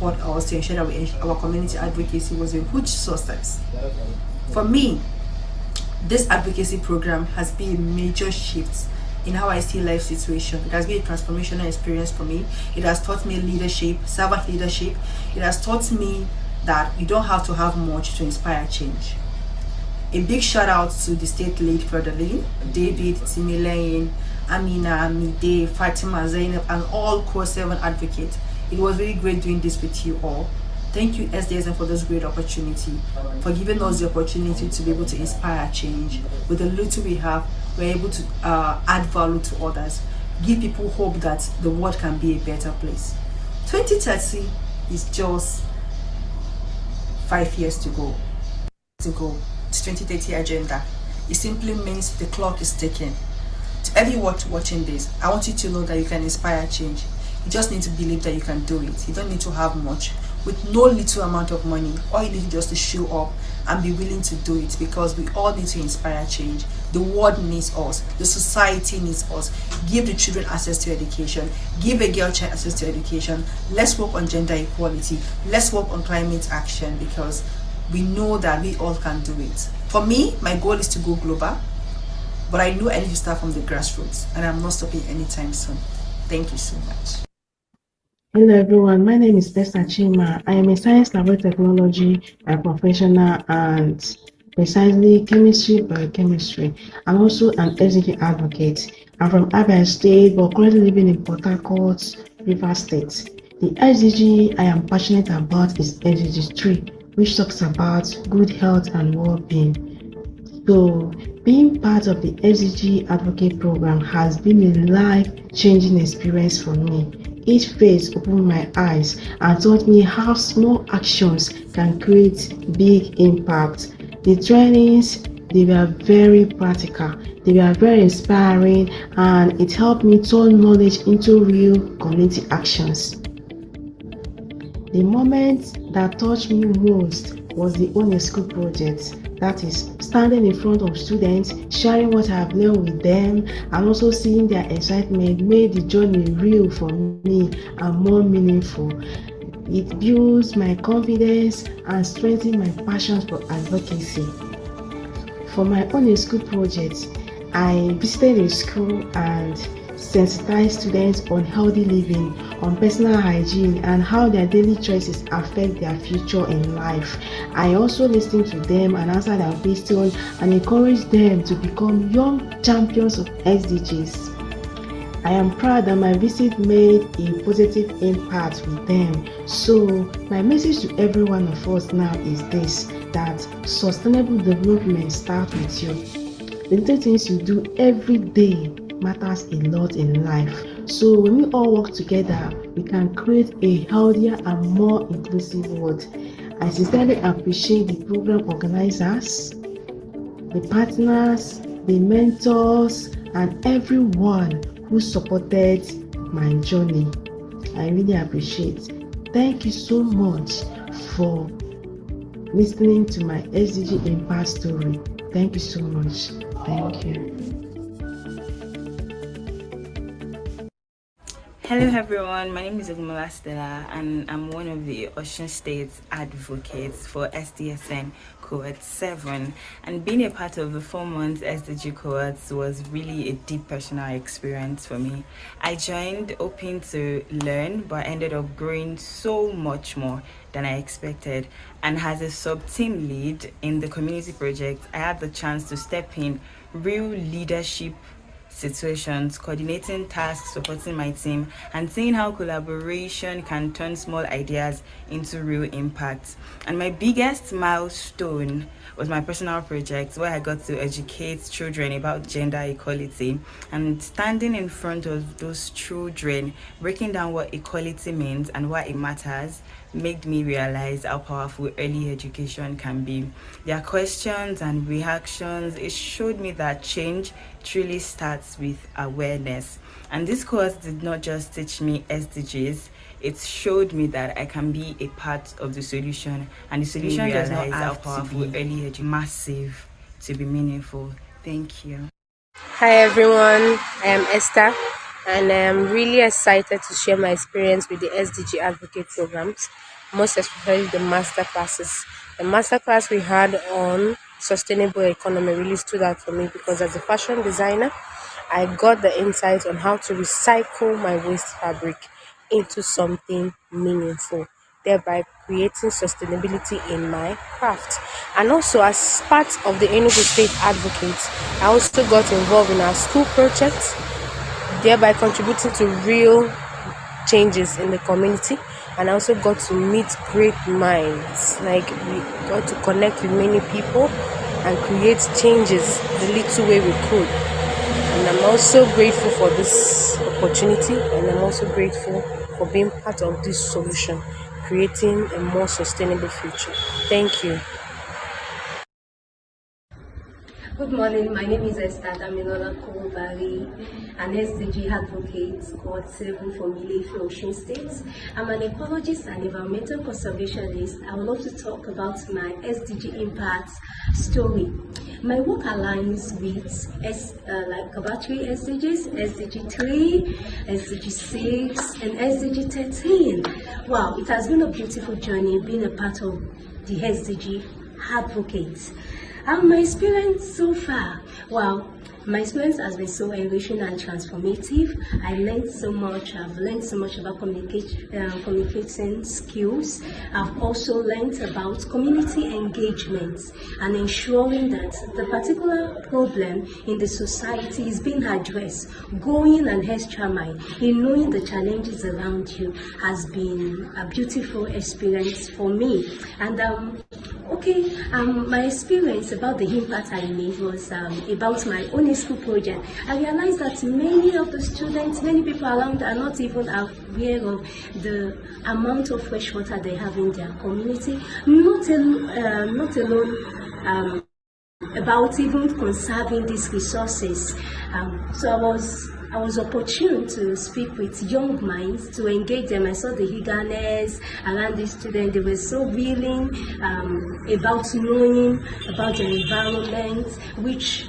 support us to ensure that our community advocacy was a huge success. For me, this advocacy program has been a major shift in how I see life situation. It has been a transformational experience for me. It has taught me leadership, servant leadership. It has taught me that you don't have to have much to inspire change. A big shout out to the state lead brotherly, David, Timileyin, Amina, Mide, Fatima, Zainab, and all Core 7 advocates. It was really great doing this with you all. Thank you, SDSM, for this great opportunity, for giving us the opportunity to be able to inspire change. With the little we have, we're able to add value to others, give people hope that the world can be a better place. 2030 is just 5 years to go. It's 2030 agenda. It simply means the clock is ticking. To everyone watching this, I want you to know that you can inspire change. You just need to believe that you can do it. You don't need to have much. With no little amount of money, all you need just to show up and be willing to do it, because we all need to inspire change. The world needs us. The society needs us. Give the children access to education. Give a girl child access to education. Let's work on gender equality. Let's work on climate action, because we know that we all can do it. For me, my goal is to go global, but I know I need to start from the grassroots, and I'm not stopping anytime soon. Thank you so much. Hello everyone, my name is Besta Chima. I am a science laboratory technology professional and precisely chemistry biochemistry. I'm also an SDG advocate. I'm from Abia State but currently living in Port Harcourt, Rivers State. The SDG I am passionate about is SDG 3, which talks about good health and well-being. So, being part of the SDG Advocate program has been a life-changing experience for me. Each phase opened my eyes and taught me how small actions can create big impact. The trainings, they were very practical, they were very inspiring, and it helped me turn knowledge into real community actions. The moment that touched me most was the UNESCO project. That is, standing in front of students, sharing what I have learned with them, and also seeing their excitement made the journey real for me and more meaningful. It builds my confidence and strengthens my passion for advocacy. For my own school project, I visited a school and sensitized students on healthy living, on personal hygiene, and how their daily choices affect their future in life. I also listened to them and answered their questions and encouraged them to become young champions of SDGs. I am proud that my visit made a positive impact with them. So my message to every one of us now is this, that sustainable development starts with you. The little things you do every day matters a lot in life. So when we all work together, we can create a healthier and more inclusive world. I sincerely appreciate the program organizers, the partners, the mentors, and everyone who supported my journey. I really appreciate. Thank you so much for listening to my SDG Impact story. Thank you so much. Thank you. Hello everyone, my name is Ogumola Stella and I'm one of the Ocean State advocates for SDSN Cohort 7, and being a part of the 4 months SDG cohorts was really a deep personal experience for me. I joined hoping to learn but ended up growing so much more than I expected, and as a sub-team lead in the community project, I had the chance to step in real leadership situations, coordinating tasks, supporting my team, and seeing how collaboration can turn small ideas into real impact. And my biggest milestone was my personal project, where I got to educate children about gender equality, and standing in front of those children, breaking down what equality means and why it matters, made me realize how powerful early education can be. Their questions and reactions, it showed me that change truly starts with awareness. And this course did not just teach me SDGs, it showed me that I can be a part of the solution, and the solution does not have to be early massive to be meaningful. Thank you. Hi everyone, I am Esther. and I'm really excited to share my experience with the SDG Advocate programs, most especially the master classes. The master class we had on sustainable economy really stood out for me because as a fashion designer, I got the insight on how to recycle my waste fabric into something meaningful, thereby creating sustainability in my craft. And also, as part of the Enugu State Advocates, I also got involved in our school project, thereby contributing to real changes in the community. And I also got to meet great minds. Like, we got to connect with many people and create changes the little way we could. And I'm also grateful for this opportunity, and I'm also grateful for being part of this solution, creating a more sustainable future. Thank you. Good morning, my name is Esther Damilola Kouvari, an SDG advocate, Cohort 7 from Ile-Ife, Osun State. I'm an ecologist and environmental conservationist. I would love to talk about my SDG impact story. My work aligns with like about 3 SDGs, SDG 3, SDG 6, and SDG 13. Wow, it has been a beautiful journey being a part of the SDG advocate. My experience so far, well, my experience has been so enriching and transformative. I learned so much. I've learned so much about communicating skills. I've also learned about community engagement and ensuring that the particular problem in the society is being addressed. Going an extra mile in knowing the challenges around you has been a beautiful experience for me. And my experience about the impact I made was about my own school project. I realized that many of the students, many people around are not even aware of the amount of fresh water they have in their community, not alone about even conserving these resources. So I was opportune to speak with young minds, to engage them. I saw the eagerness around the students. They were so willing about knowing about the environment, which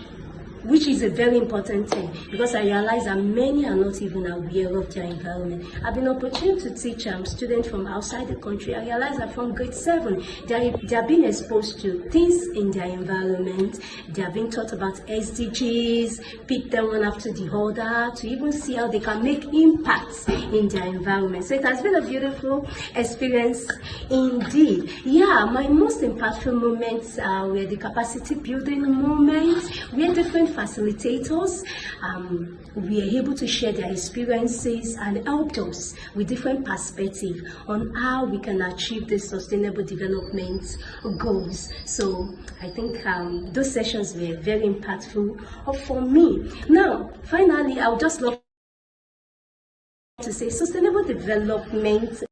is a very important thing, because I realize that many are not even aware of their environment. I've been opportunity to teach students from outside the country. I realize that from grade 7, they are being exposed to things in their environment. They are being taught about SDGs, pick them one after the other, to even see how they can make impacts in their environment. So it has been a beautiful experience indeed. Yeah, my most impactful moments were the capacity building moments, where different facilitators were able to share their experiences and helped us with different perspectives on how we can achieve the sustainable development goals. So I think those sessions were very impactful for me. Now, finally, I would just love to say sustainable development.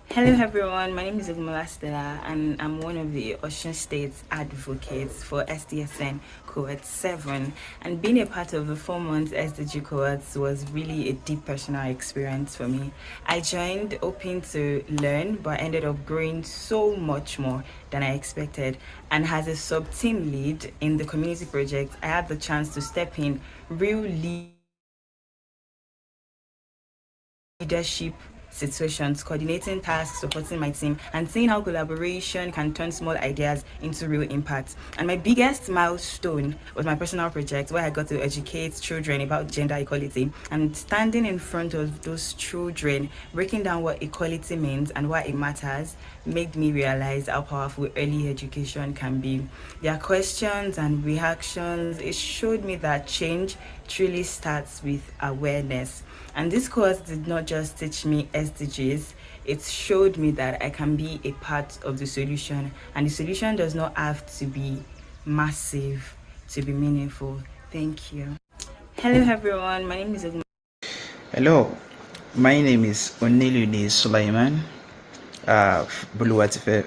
Hello everyone, my name is Masterclass and I'm one of the Osun State's advocates for SDSN Cohort 7, and being a part of the 4 months SDG cohorts was really a deep personal experience for me. I joined hoping to learn but ended up growing so much more than I expected, and as a sub-team lead in the community project, I had the chance to step in real leadership situations, coordinating tasks, supporting my team, and seeing how collaboration can turn small ideas into real impact. And my biggest milestone was my personal project, where I got to educate children about gender equality, and standing in front of those children, breaking down what equality means and why it matters, made me realize how powerful early education can be. Their questions and reactions, it showed me that change truly starts with awareness. And this course did not just teach me SDGs, it showed me that I can be a part of the solution. And the solution does not have to be massive to be meaningful. Thank you. Hello everyone, my name is Hello, my name is Onelune Sulaiman Buluwatife,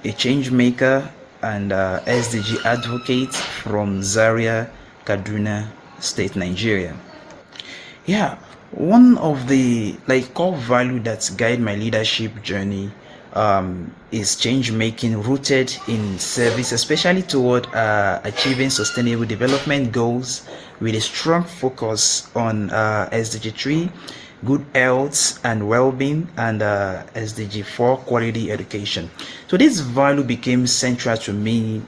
a change maker and SDG advocate from Zaria, Kaduna State, Nigeria. Yeah, one of the core value that guide my leadership journey is change making rooted in service, especially toward achieving sustainable development goals with a strong focus on SDG 3, good health and well-being, and SDG 4, quality education. So this value became central to me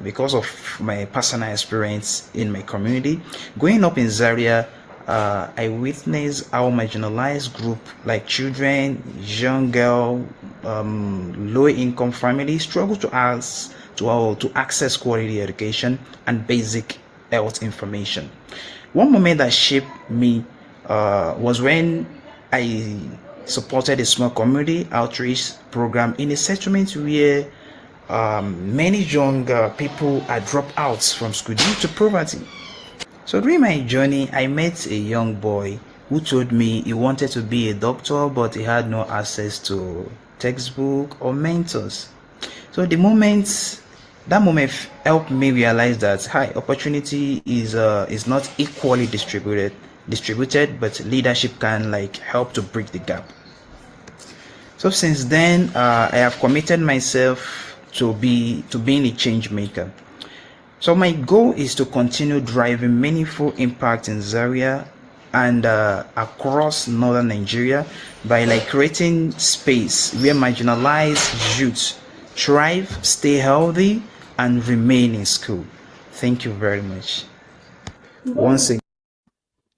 because of my personal experience in my community. Growing up in Zaria, I witnessed how marginalized group like children, young girl, low-income families struggle to access quality education and basic health information. One moment that shaped me was when I supported a small community outreach program in a settlement where many young people had dropped out from school due to poverty. So during my journey, I met a young boy who told me he wanted to be a doctor, but he had no access to textbook or mentors. So that moment helped me realize that high opportunity is not equally distributed, but leadership can like help to break the gap. So since then, I have committed myself to being a change maker. So my goal is to continue driving meaningful impact in Zaria and across northern Nigeria by like creating space where marginalized youth thrive, stay healthy, and remain in school. Thank you very much. Once again.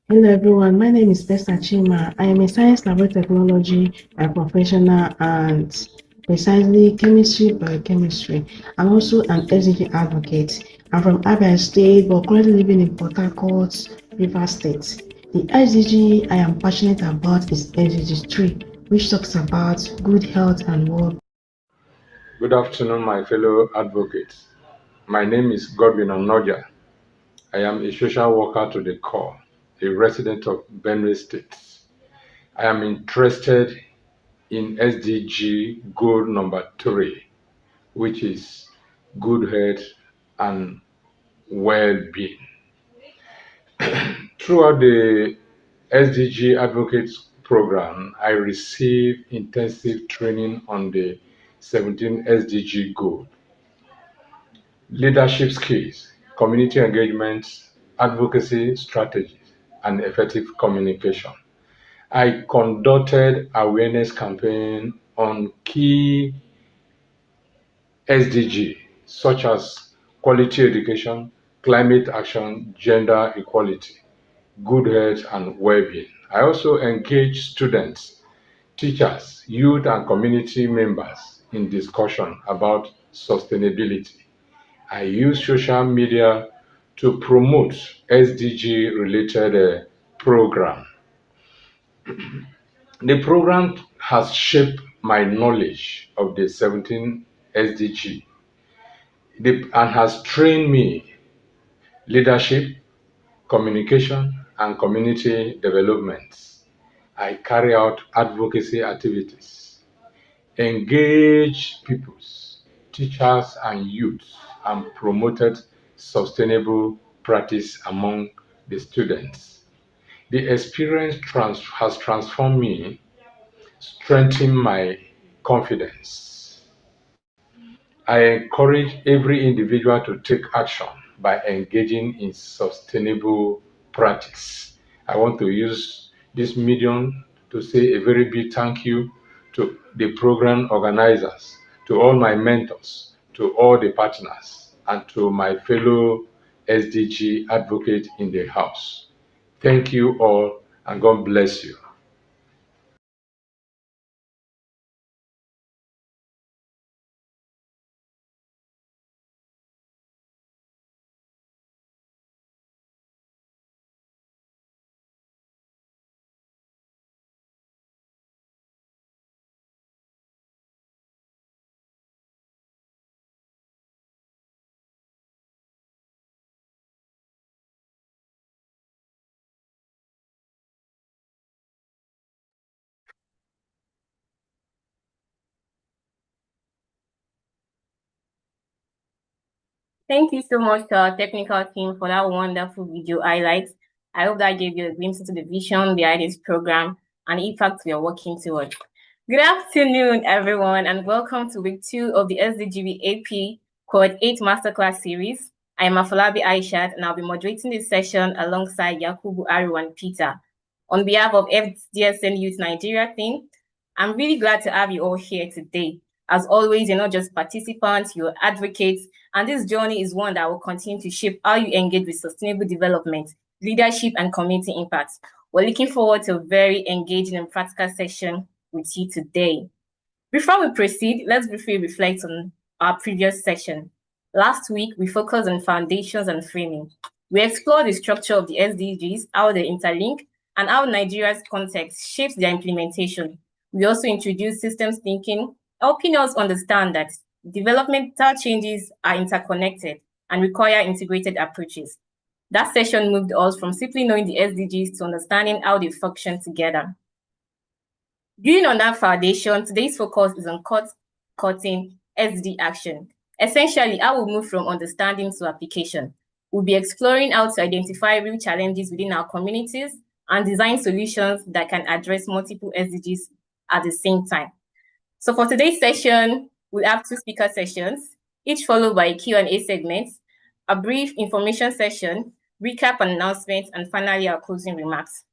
Hello everyone, my name is Besta Chima. I am a science technology professional and precisely chemistry biochemistry. I'm also an SDG advocate. I'm from Abia State but currently living in Port Harcourt, Rivers State. The SDG I am passionate about is SDG 3, which talks about good health and well. Good afternoon, my fellow advocates. My name is Godwin Onoja. I am a social worker to the core, a resident of Benue State. I am interested in SDG goal number 3, which is good health and well-being. Throughout the SDG Advocates program, I received intensive training on the 17 SDG goals, leadership skills, community engagement, advocacy strategies, and effective communication. I conducted awareness campaign on key SDG such as quality education, climate action, gender equality, good health, and well-being. I also engage students, teachers, youth, and community members in discussion about sustainability. I use social media to promote SDG related program. The program has shaped my knowledge of the 17 SDG and has trained me leadership, communication, and community development. I carry out advocacy activities, engage peoples, teachers, and youth, and promoted sustainable practice among the students. The experience has transformed me, strengthened my confidence. I encourage every individual to take action by engaging in sustainable practice. I want to use this medium to say a very big thank you to the program organizers, to all my mentors, to all the partners, and to my fellow SDG advocates in the house. Thank you all, and God bless you. Thank you so much to our technical team for that wonderful video highlights. I hope that gave you a glimpse into the vision behind this program and the impact we are working towards. Good afternoon, everyone, and welcome to week 2 of the SDG AP Cohort 8 Masterclass series. I am Afolabi Aishat, and I'll be moderating this session alongside Yakubu Aru and Peter. On behalf of FDSN Youth Nigeria team, I'm really glad to have you all here today. As always, you're not just participants, you're advocates, and this journey is one that will continue to shape how you engage with sustainable development, leadership, and community impact. We're looking forward to a very engaging and practical session with you today. Before we proceed, let's briefly reflect on our previous session. Last week, we focused on foundations and framing. We explored the structure of the SDGs, how they interlink, and how Nigeria's context shapes their implementation. We also introduced systems thinking, helping us understand that developmental changes are interconnected and require integrated approaches. That session moved us from simply knowing the SDGs to understanding how they function together. Building on that foundation, today's focus is on cutting SD action. Essentially, I will move from understanding to application. We'll be exploring how to identify real challenges within our communities and design solutions that can address multiple SDGs at the same time. So for today's session, we'll have 2 speaker sessions, each followed by a Q&A segment, a brief information session, recap and announcements, and finally our closing remarks.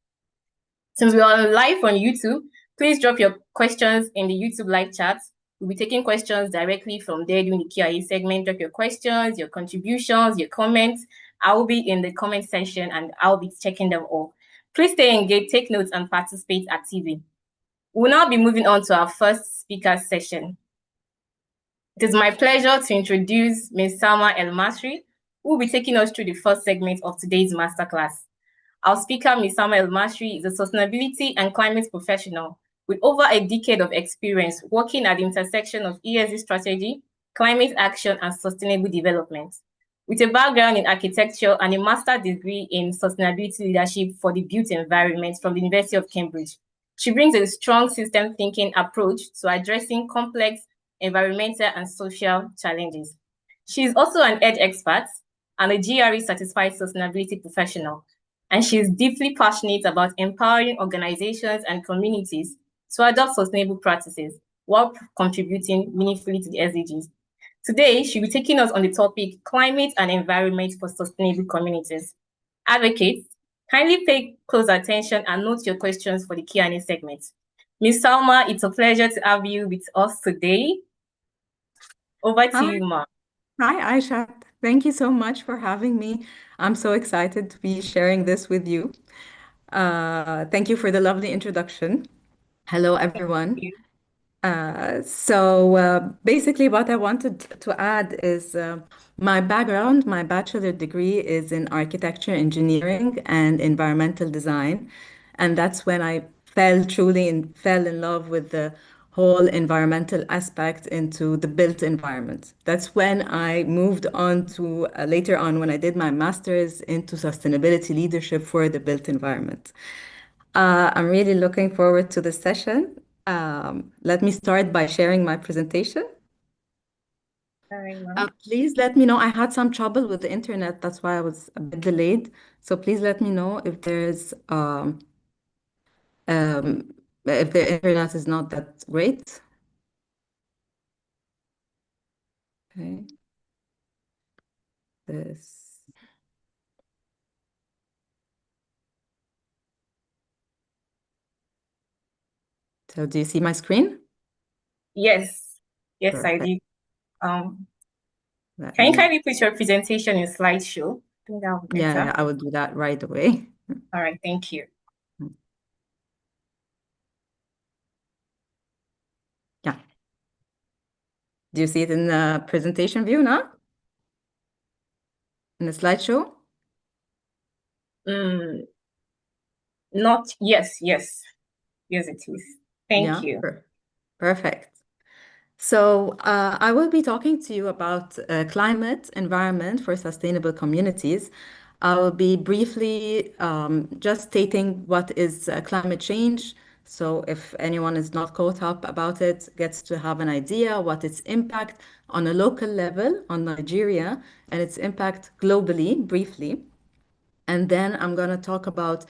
Since we are live on YouTube, please drop your questions in the YouTube live chat. We'll be taking questions directly from there during the Q&A segment. Drop your questions, your contributions, your comments. I will be in the comment section and I'll be checking them all. Please stay engaged, take notes, and participate actively. We'll now be moving on to our first speaker session. It is my pleasure to introduce Ms. Salma El Masri, who will be taking us through the first segment of today's masterclass. Our speaker, Ms. Salma El Masri, is a sustainability and climate professional with over a decade of experience working at the intersection of ESG strategy, climate action, and sustainable development. With a background in architecture and a master's degree in sustainability leadership for the built environment from the University of Cambridge, she brings a strong system thinking approach to addressing complex environmental and social challenges. She is also an EDGE expert and a GRE certified sustainability professional, and she is deeply passionate about empowering organizations and communities to adopt sustainable practices while contributing meaningfully to the SDGs. Today, she'll be taking us on the topic Climate and Environment for Sustainable Communities. Advocates, kindly pay close attention and note your questions for the Q&A segment. Ms. Salma, it's a pleasure to have you with us today. Over to you, Ma. Hi, Aisha. Thank you so much for having me. I'm so excited to be sharing this with you. Thank you for the lovely introduction. Hello, everyone. Basically, what I wanted to add is my background, my bachelor degree is in architecture, engineering, and environmental design. And that's when I fell in love with the whole environmental aspect into the built environment. That's when I moved on to later on when I did my master's into sustainability leadership for the built environment. I'm really looking forward to this session. Let me start by sharing my presentation. Please let me know. I had some trouble with the internet, that's why I was a bit delayed. So please let me know if the internet is not that great. Okay. This. So do you see my screen? Yes. Yes, Perfect. I do. Can you kindly put your presentation in slideshow? I think that would be better. Yeah, I will do that right away. All right, thank you. Yeah. Do you see it in the presentation view now? In the slideshow? Not, yes, it is. Thank you. Perfect. So I will be talking to you about climate, environment for sustainable communities. I will be briefly just stating what is climate change. So if anyone is not caught up about it, gets to have an idea what its impact on a local level on Nigeria and its impact globally, briefly. And then I'm going to talk about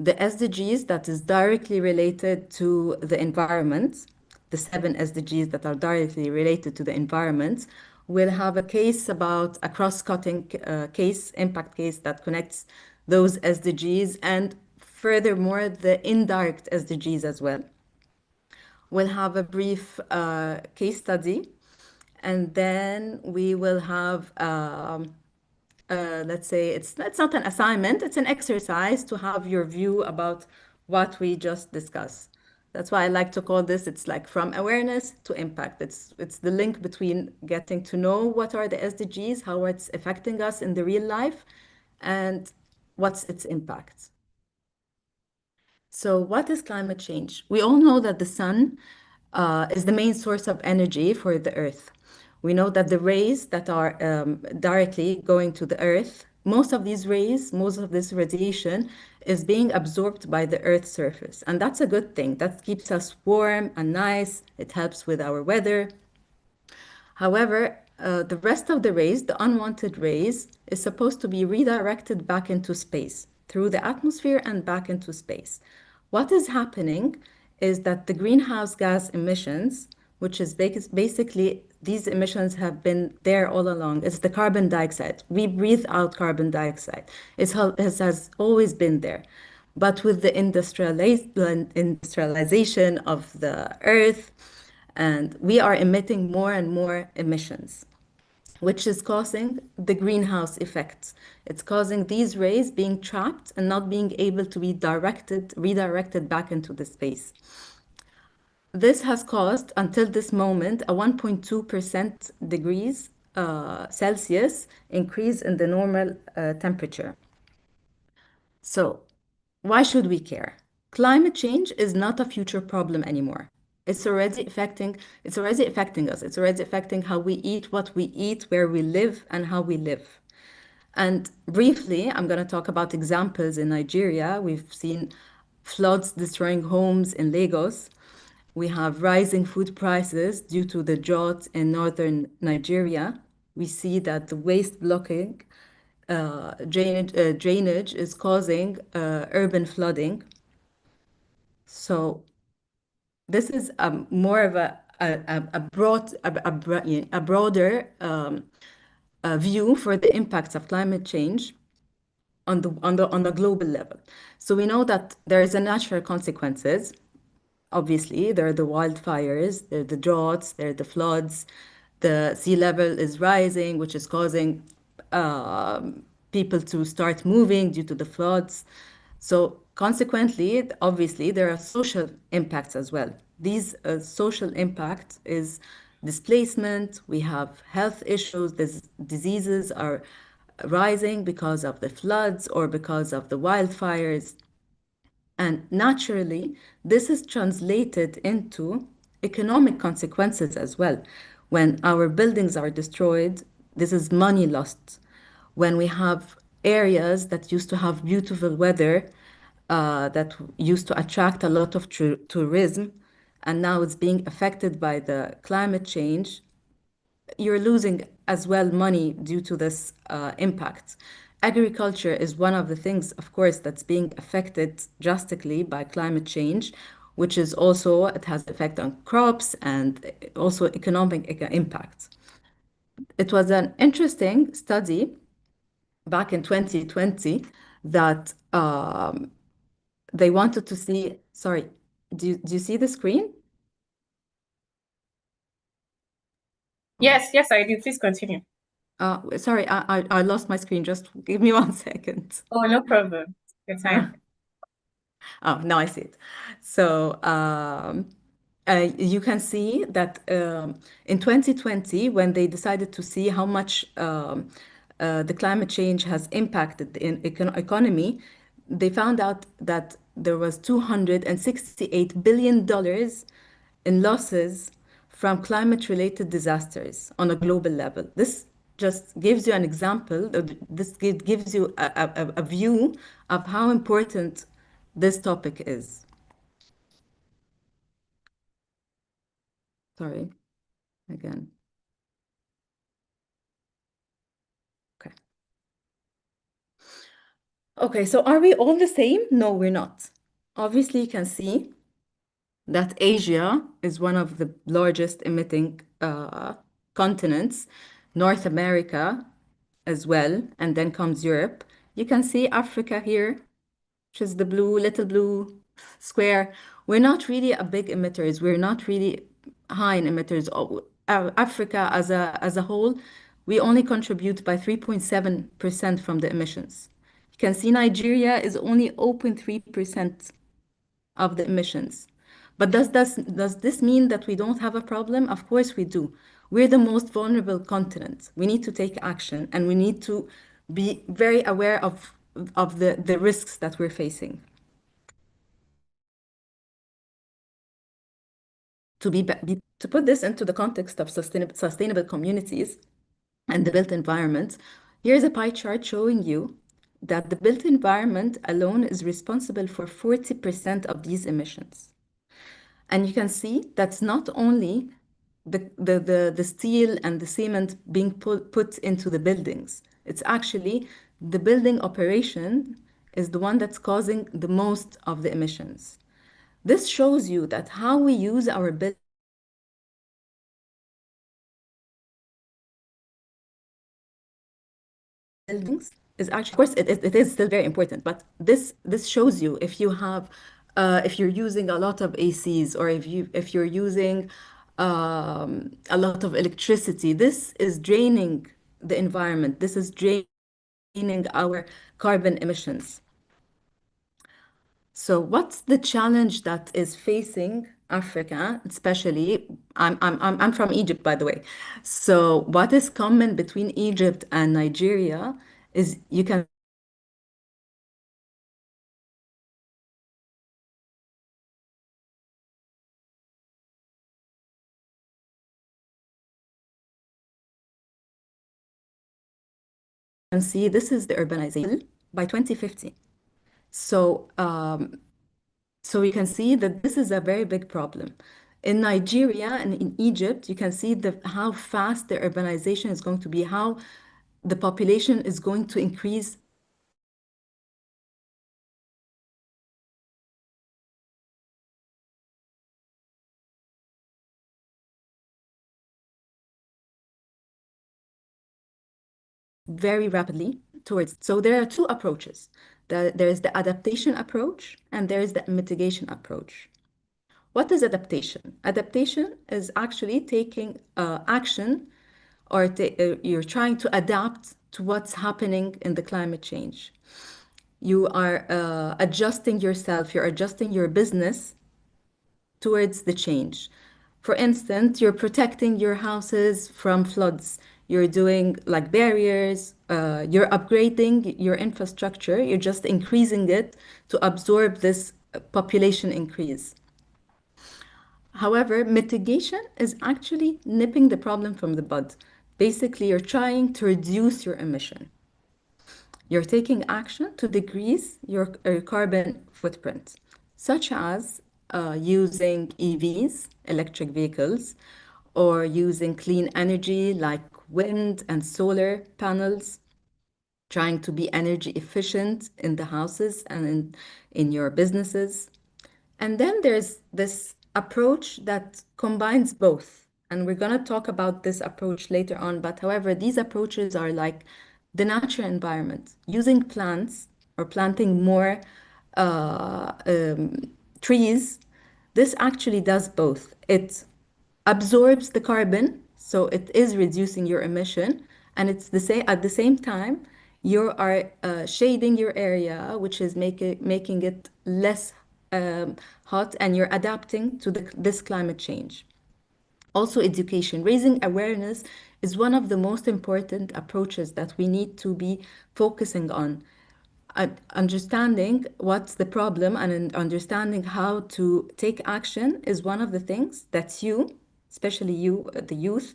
the SDGs that is directly related to the environment. the 7 SDGs that are directly related to the environment. We'll have a case about a cross-cutting case, impact case that connects those SDGs and furthermore the indirect SDGs as well. We'll have a brief case study, and then we will have let's say it's not an assignment, it's an exercise to have your view about what we just discussed. That's why I like to call this, it's like from awareness to impact. It's the link between getting to know what are the SDGs, how it's affecting us in the real life, and what's its impact. So what is climate change? We all know that the sun is the main source of energy for the earth. We know that the rays that are directly going to the earth, most of these rays, most of this radiation is being absorbed by the earth's surface. And that's a good thing. That keeps us warm and nice. It helps with our weather. However, the rest of the rays, the unwanted rays, is supposed to be redirected back into space through the atmosphere and back into space. What is happening is that the greenhouse gas emissions, which is basically these emissions have been there all along. It's the carbon dioxide. We breathe out carbon dioxide. It has always been there. But with the industrialization of the earth, and we are emitting more and more emissions, which is causing the greenhouse effects. It's causing these rays being trapped and not being able to be redirected back into the space. This has caused, until this moment, a 1.2% degrees Celsius increase in the normal temperature. So, why should we care? Climate change is not a future problem anymore. It's already affecting us. It's already affecting how we eat, what we eat, where we live, and how we live. And briefly, I'm going to talk about examples in Nigeria. We've seen floods destroying homes in Lagos. We have rising food prices due to the drought in northern Nigeria. We see that the waste blocking drainage is causing urban flooding. So this is more of a broader view for the impacts of climate change on the global level. So we know that there is a natural consequences. Obviously, there are the wildfires, there are the droughts, there are the floods. The sea level is rising, which is causing people to start moving due to the floods. So consequently, obviously, there are social impacts as well. These social impacts is displacement, we have health issues, diseases are rising because of the floods or because of the wildfires. And naturally, this is translated into economic consequences as well. When our buildings are destroyed, this is money lost. When we have areas that used to have beautiful weather, that used to attract a lot of tourism, and now it's being affected by the climate change, you're losing as well money due to this impact. Agriculture is one of the things, of course, that's being affected drastically by climate change, which is also, it has effect on crops and also economic impact. It was an interesting study back in 2020 that they wanted to see, sorry, do you see the screen? Yes, yes, I do. Please continue. Sorry, I lost my screen. Just give me 1 second. Oh, no problem. Your time. Oh, now I see it. So you can see that in 2020, when they decided to see how much the climate change has impacted the economy, they found out that there was $268 billion in losses from climate-related disasters on a global level. This just gives you an example, this gives you a view of how important this topic is. Sorry, again. Okay. Okay, so are we all the same? No, we're not. Obviously, you can see that Asia is one of the largest emitting continents, North America as well, and then comes Europe. You can see Africa here, which is the blue, little blue square. We're not really a big emitters. We're not really high in emitters. Africa as a whole, we only contribute by 3.7% from the emissions. You can see Nigeria is only 0.3% of the emissions. But does this mean that we don't have a problem? Of course we do. We're the most vulnerable continent. We need to take action and we need to be very aware of the risks that we're facing. To put this into the context of sustainable communities and the built environment, here's a pie chart showing you that the built environment alone is responsible for 40% of these emissions. And you can see that's not only the steel and the cement being put into the buildings. It's actually the building operation is the one that's causing the most of the emissions. This shows you that how we use our buildings is actually, of course, it is still very important, but this shows you if you're using a lot of ACs or if you're using a lot of electricity, this is draining the environment. This is draining our carbon emissions. So what's the challenge that is facing Africa, especially? I'm from Egypt, by the way. So what is common between Egypt and Nigeria is you can see this is the urbanization by 2050. So so you can see that this is a very big problem. In Nigeria and in Egypt, you can see how fast the urbanization is going to be, how the population is going to increase very rapidly towards. So there are two approaches. There is the adaptation approach and there is the mitigation approach. What is adaptation? Adaptation is actually taking action or you're trying to adapt to what's happening in the climate change. You are adjusting yourself, you're adjusting your business towards the change. For instance, you're protecting your houses from floods. You're doing like barriers, you're upgrading your infrastructure, you're just increasing it to absorb this population increase. However, mitigation is actually nipping the problem from the bud. Basically, you're trying to reduce your emission. You're taking action to decrease your carbon footprint, such as using EVs, electric vehicles, or using clean energy like wind and solar panels, trying to be energy efficient in the houses and in your businesses. And then there's this approach that combines both. And we're going to talk about this approach later on. But however, these approaches are like the natural environment, using plants or planting more trees. This actually does both. It absorbs the carbon, so it is reducing your emission, and it's the same at the same time you are shading your area, which is making it less hot, and you're adapting to this climate change. Also, education, raising awareness is one of the most important approaches that we need to be focusing on. Understanding what's the problem and understanding how to take action is one of the things that you, especially you, the youth,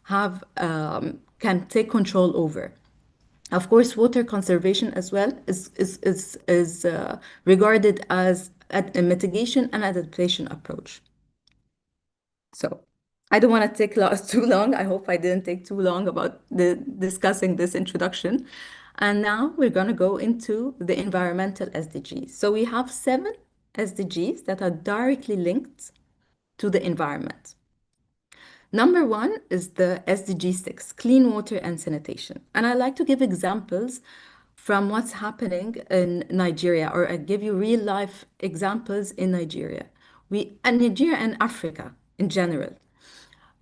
have can take control over. Of course, water conservation as well is regarded as a mitigation and adaptation approach. So I don't want to take too long. I hope I didn't take too long about discussing this introduction. And now we're going to go into the environmental SDGs. So we have 7 SDGs that are directly linked to the environment. Number one is the SDG 6, clean water and sanitation. And I like to give examples from what's happening in Nigeria, or I give you real life examples in Nigeria. And Nigeria and Africa in general.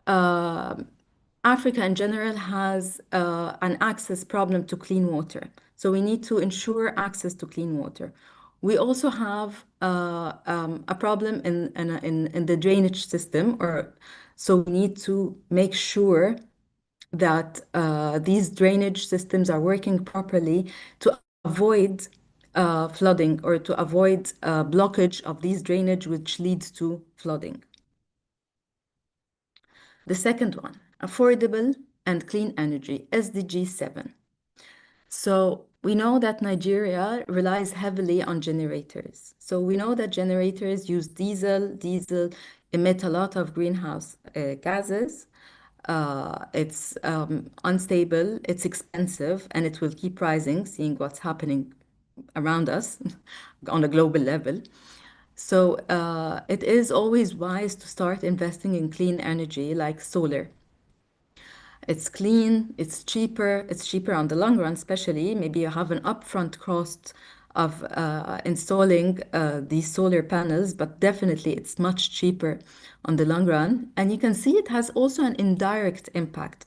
Africa in general has an access problem to clean water. So we need to ensure access to clean water. We also have a problem in the drainage system, so we need to make sure that these drainage systems are working properly to avoid flooding, or to avoid blockage of these drainage, which leads to flooding. The second one, affordable and clean energy, SDG 7. So we know that Nigeria relies heavily on generators. So we know that generators use diesel. Diesel emit a lot of greenhouse gases. It's unstable, it's expensive, and it will keep rising, seeing what's happening around us on a global level. So it is always wise to start investing in clean energy like solar. It's clean, it's cheaper on the long run, especially. Maybe you have an upfront cost of installing these solar panels, but definitely it's much cheaper on the long run. And you can see it has also an indirect impact.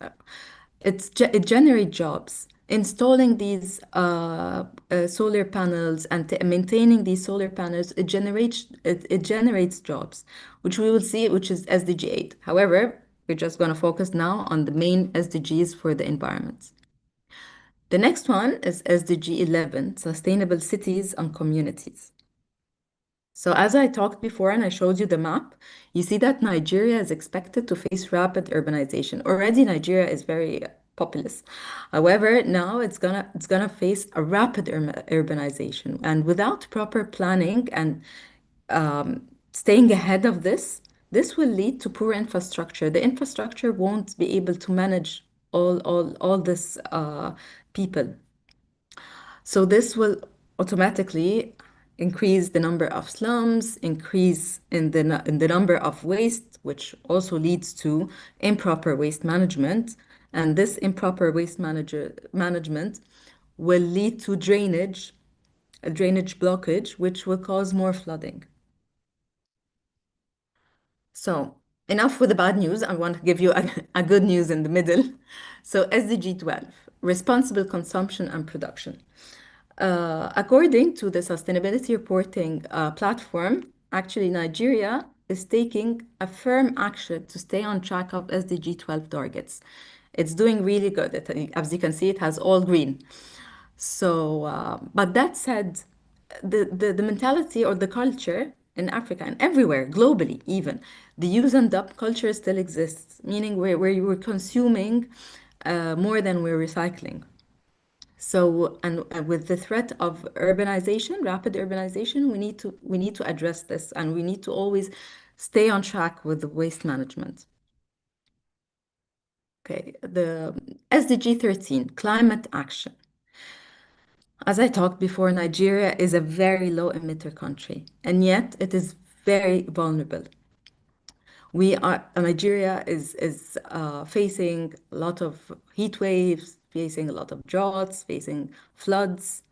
It generates jobs. Installing these solar panels and maintaining these solar panels, it generates jobs, which we will see, which is SDG 8. However, we're just going to focus now on the main SDGs for the environment. The next one is SDG 11, Sustainable Cities and Communities. So as I talked before and I showed you the map, you see that Nigeria is expected to face rapid urbanization. Already Nigeria is very populous. However, now it's gonna face a rapid urbanization. And without proper planning and staying ahead of this will lead to poor infrastructure. The infrastructure won't be able to manage all this people. So this will automatically increase the number of slums, increase in the number of waste, which also leads to improper waste management. And this improper waste management will lead to a drainage blockage, which will cause more flooding. So enough with the bad news. I want to give you a good news in the middle. So SDG 12, responsible consumption and production. According to the sustainability reporting platform, actually Nigeria is taking a firm action to stay on track of SDG 12 targets. It's doing really good. As you can see, it has all green. So, but that said, the mentality or the culture in Africa and everywhere, globally even, the use and dump culture still exists, meaning where you were consuming more than we're recycling. So, and with the threat of urbanization, rapid urbanization, we need to address this, and we need to always stay on track with the waste management. Okay, the SDG 13, climate action. As I talked before, Nigeria is a very low emitter country, and yet it is very vulnerable. Nigeria is facing a lot of heat waves, facing a lot of droughts, facing floods,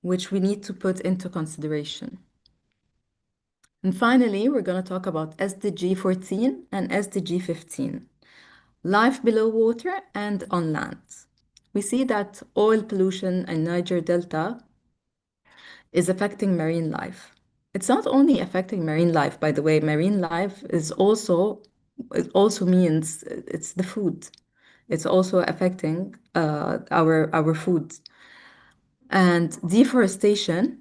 which we need to put into consideration. And finally, we're going to talk about SDG 14 and SDG 15, life below water and on land. We see that oil pollution in Niger Delta is affecting marine life. It's not only affecting marine life, by the way, marine life it also means it's the food. It's also affecting our food. And deforestation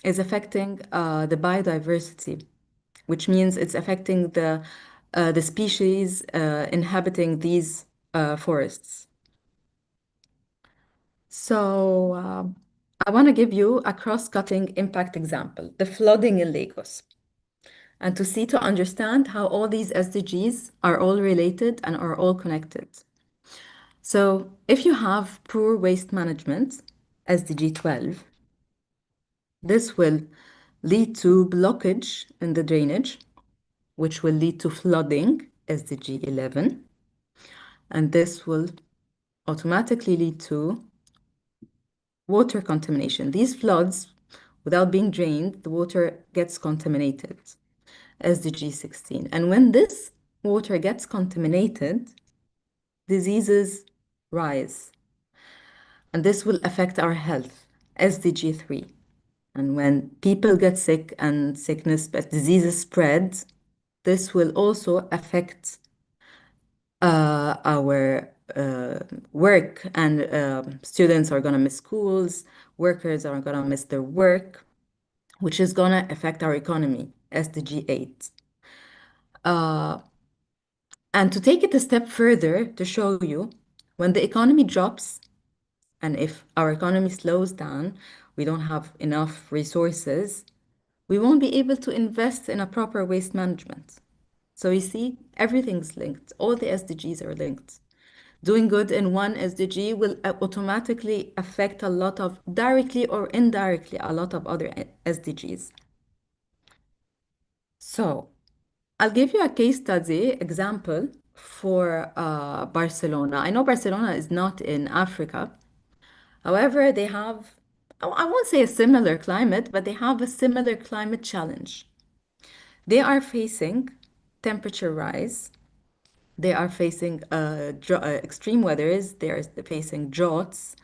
is affecting the biodiversity, which means it's affecting the species inhabiting these forests. So I want to give you a cross-cutting impact example, the flooding in Lagos, and to understand how all these SDGs are all related and are all connected. So if you have poor waste management, SDG 12, this will lead to blockage in the drainage, which will lead to flooding, SDG 11, and this will automatically lead to water contamination. These floods, without being drained, the water gets contaminated, SDG 16. And when this water gets contaminated, diseases rise, and this will affect our health, SDG 3. And when people get sick and sickness, but diseases spread, this will also affect our work, and students are going to miss schools, workers are going to miss their work, which is going to affect our economy, SDG 8. And to take it a step further to show you, when the economy drops, and if our economy slows down, we don't have enough resources, we won't be able to invest in a proper waste management. So you see, everything's linked. All the SDGs are linked. Doing good in one SDG will automatically affect a lot of, directly or indirectly, a lot of other SDGs. So I'll give you a case study example for Barcelona. I know Barcelona is not in Africa. However, they have, I won't say a similar climate, but they have a similar climate challenge. They are facing temperature rise. They are facing extreme weathers. They are facing droughts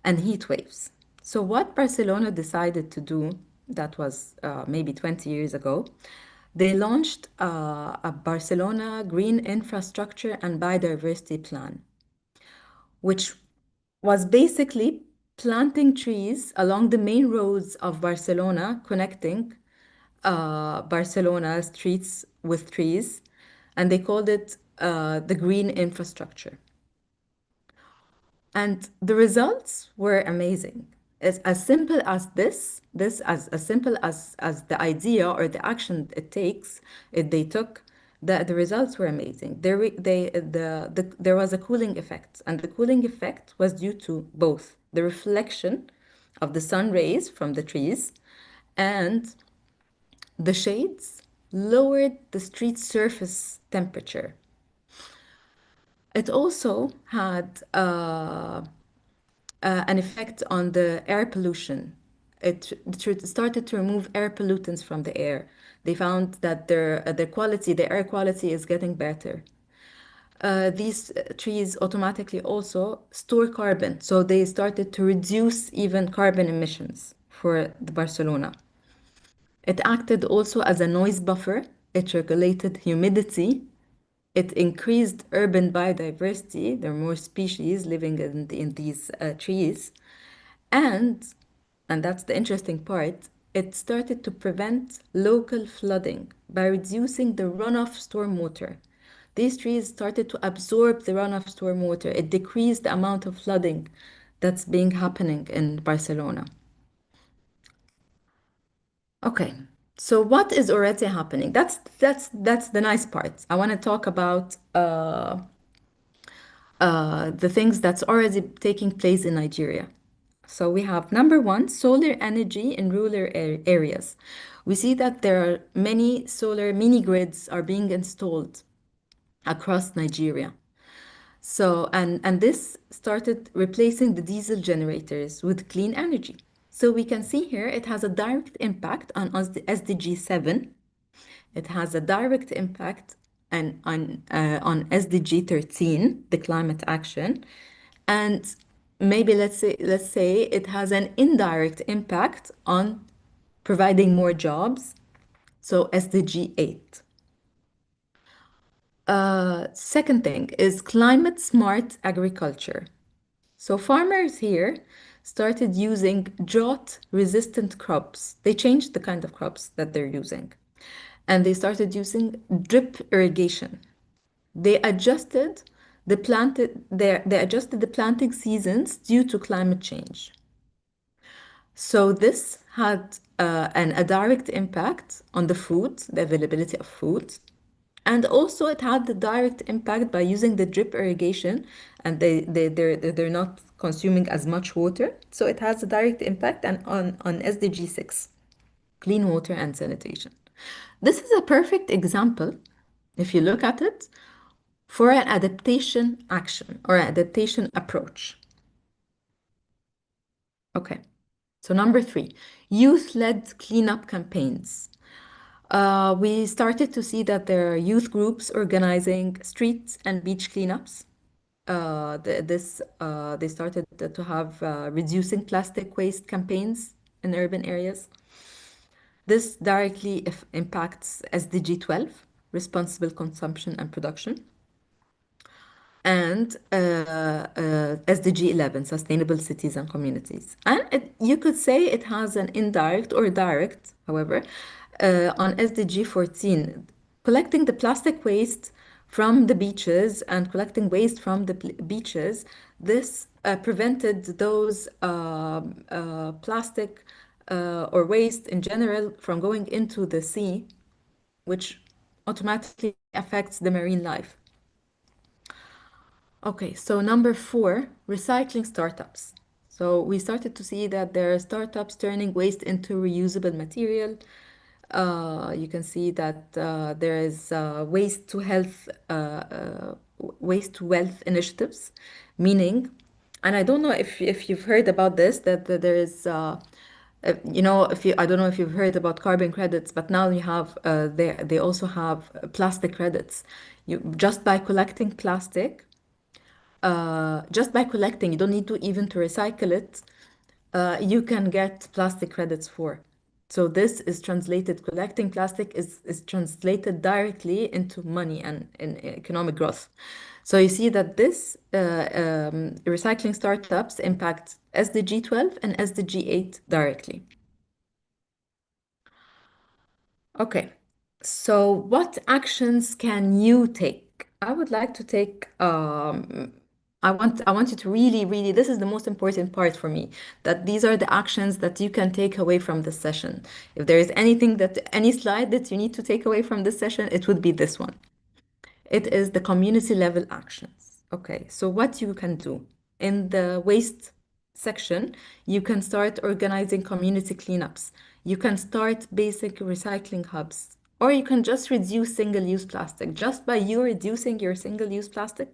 and heat waves. So what Barcelona decided to do, that was maybe 20 years ago, they launched a Barcelona Green Infrastructure and Biodiversity Plan, which was basically planting trees along the main roads of Barcelona, connecting Barcelona streets with trees, and they called it the green infrastructure. And the results were amazing. It's as simple as this as simple as the idea or the action it takes, they took, the results were amazing. There was a cooling effect, and the cooling effect was due to both the reflection of the sun rays from the trees, and the shades lowered the street surface temperature. It also had an effect on the air pollution. It started to remove air pollutants from the air. They found that the air quality is getting better. These trees automatically also store carbon, so they started to reduce even carbon emissions for the Barcelona. It acted also as a noise buffer. It regulated humidity. It increased urban biodiversity. There are more species living in these trees. And, and that's the interesting part, it started to prevent local flooding by reducing the runoff stormwater. These trees started to absorb the runoff stormwater. It decreased the amount of flooding that's being happening in Barcelona. Okay, so what is already happening? That's the nice part. I want to talk about the things that's already taking place in Nigeria. So we have number one, solar energy in rural areas. We see that there are many solar mini grids are being installed across Nigeria. So, and this started replacing the diesel generators with clean energy. So we can see here it has a direct impact on us, the SDG 7. It has a direct impact on SDG 13, the climate action. And maybe let's say it has an indirect impact on providing more jobs. So SDG 8. Second thing is climate smart agriculture. So farmers here started using drought resistant crops. They changed the kind of crops that they're using, and they started using drip irrigation. They adjusted they adjusted the planting seasons due to climate change. So this had a direct impact on the food, the availability of food. And also it had the direct impact by using the drip irrigation, and they're not consuming as much water. So it has a direct impact on SDG 6, clean water and sanitation. This is a perfect example, if you look at it, for an adaptation action or an adaptation approach. Okay, so number three, youth-led cleanup campaigns. We started to see that there are youth groups organizing street and beach cleanups. They started to have reducing plastic waste campaigns in urban areas. This directly impacts SDG 12, responsible consumption and production, and SDG 11, sustainable cities and communities. And you could say it has an indirect or direct, however, on SDG 14, collecting the plastic waste from the beaches and collecting waste from the beaches. This prevented those plastic or waste in general from going into the sea, which automatically affects the marine life. Okay, so number four, recycling startups. So we started to see that there are startups turning waste into reusable material. You can see that there is waste to wealth initiatives, meaning, and I don't know if you've heard about this, that there is, if you, I don't know if you've heard about carbon credits, but now you have, they also have plastic credits. You just by collecting plastic, just by collecting, you don't need to even to recycle it, you can get plastic credits for. So this is translated, collecting plastic is translated directly into money and in economic growth. So you see that this recycling startups impact SDG 12 and SDG 8 directly. Okay, so what actions can you take? I would like to take, I want you to really, really, this is the most important part for me, that these are the actions that you can take away from this session. If there is anything any slide that you need to take away from this session, it would be this one. It is the community level actions. Okay, so what you can do in the waste section, you can start organizing community cleanups. You can start basic recycling hubs, or you can just reduce single-use plastic. Just by you reducing your single-use plastic,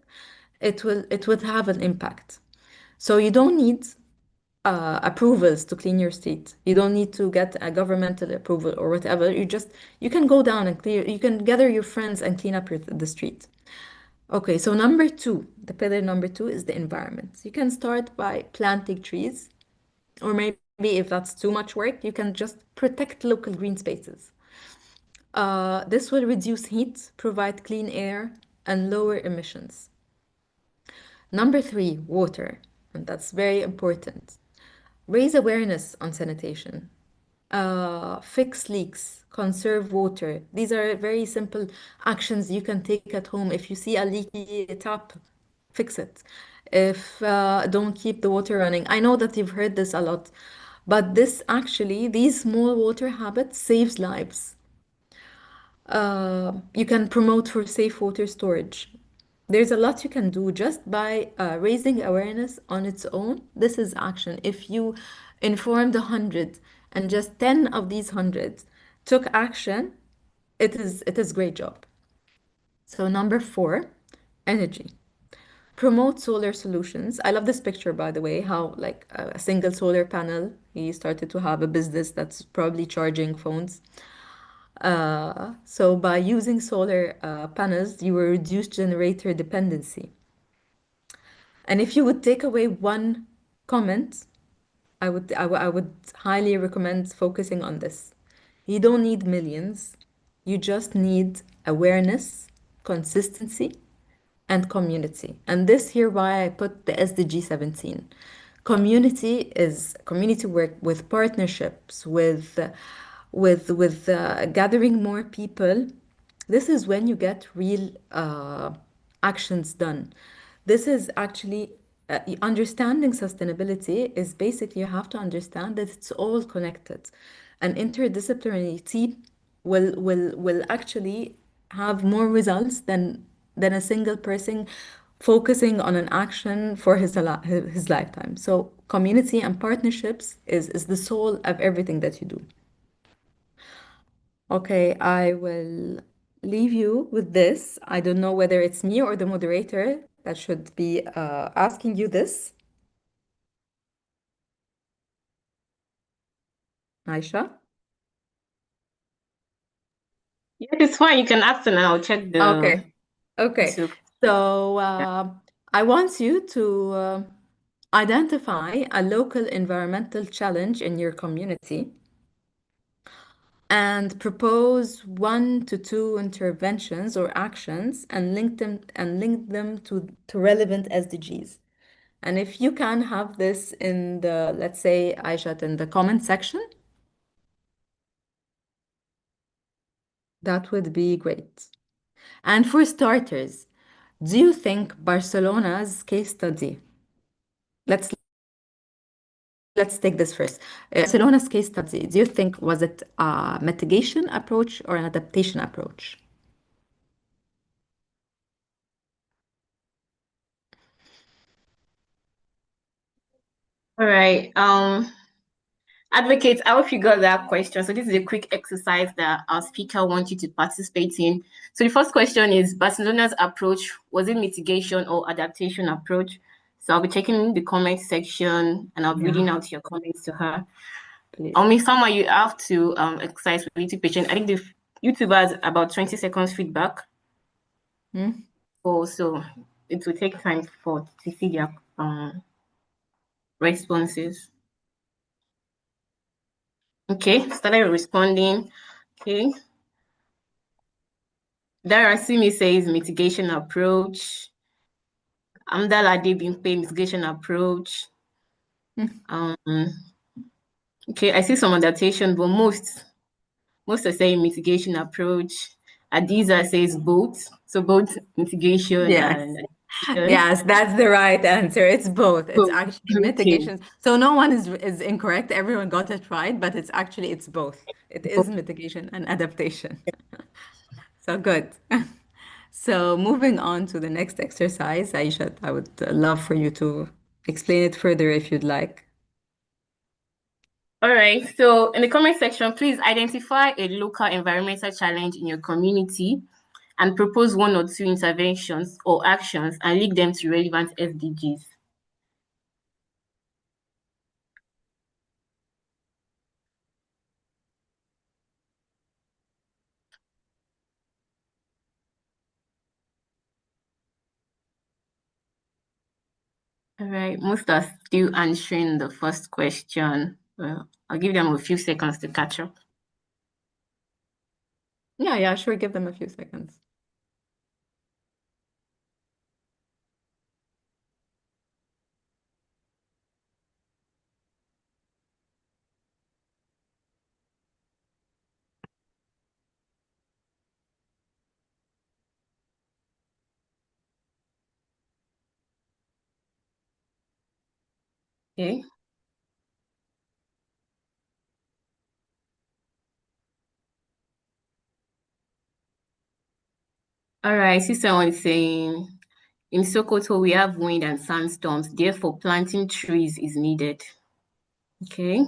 it would have an impact. So you don't need approvals to clean your street. You don't need to get a governmental approval or whatever. You can go down and clear. You can gather your friends and clean up the street. Okay, so number two, the pillar number two is the environment. You can start by planting trees, or maybe if that's too much work, you can just protect local green spaces. This will reduce heat, provide clean air, and lower emissions. Number three, water, and that's very important. Raise awareness on sanitation. Fix leaks, conserve water. These are very simple actions you can take at home. If you see a leaky tap, fix it. If don't keep the water running. I know that you've heard this a lot, but these small water habits saves lives. You can promote for safe water storage. There's a lot you can do just by raising awareness on its own. This is action. If you informed 100 and just 10 of these 100 took action, it is great job. So number four, energy. Promote solar solutions. I love this picture, by the way, how like a single solar panel, he started to have a business that's probably charging phones. So by using solar panels, you will reduce generator dependency. And if you would take away one comment, I would highly recommend focusing on this. You don't need millions. You just need awareness, consistency, and community. And this here why I put the SDG 17. Community is community work with partnerships, with gathering more people. This is when you get real actions done. This is actually understanding sustainability is basically you have to understand that it's all connected. An interdisciplinary team will actually have more results than a single person focusing on an action for his lifetime. So community and partnerships is the soul of everything that you do. Okay, I will leave you with this. I don't know whether it's me or the moderator that should be asking you this. Aisha? Yeah, it's fine. You can ask and I'll check the Okay. Okay. YouTube. So I want you to identify a local environmental challenge in your community and propose 1 to 2 interventions or actions and link them to relevant SDGs. And if you can have this in the, let's say, Aishat, in the comment section, that would be great. And for starters, do you think Barcelona's case study, let's let's take this first. Barcelona's case study, do you think was it a mitigation approach or an adaptation approach? All right. Advocates, I hope you got that question. So this is a quick exercise that our speaker wants you to participate in. So the first question is Barcelona's approach, was it mitigation or adaptation approach? So I'll be checking the comment section and I'll be reading out your comments to her. Please. Miss Sama, you have to exercise with little patience. I think the YouTube has about 20 seconds feedback. So it will take time to see their responses. Okay, started responding. Okay. Darasimi says mitigation approach. Amdala Debimpe mitigation approach. Okay, I see some adaptation, but most are saying mitigation approach. Adiza says both. So both mitigation Yes. and adaptation. Yes, that's the right answer. It's both. It's Both. actually Okay. mitigation. So no one is incorrect. Everyone got it right, but it's both. It is mitigation and adaptation. So good. So moving on to the next exercise, Aisha, I would love for you to explain it further if you'd like. All right. So in the comment section, please identify a local environmental challenge in your community and propose 1 or 2 interventions or actions and link them to relevant SDGs. All right. Most are still answering the first question. Well, I'll give them a few seconds to catch up. Yeah, sure. Give them a few seconds. Okay. All right. I see someone saying in Sokoto we have wind and sandstorms, therefore planting trees is needed. Okay.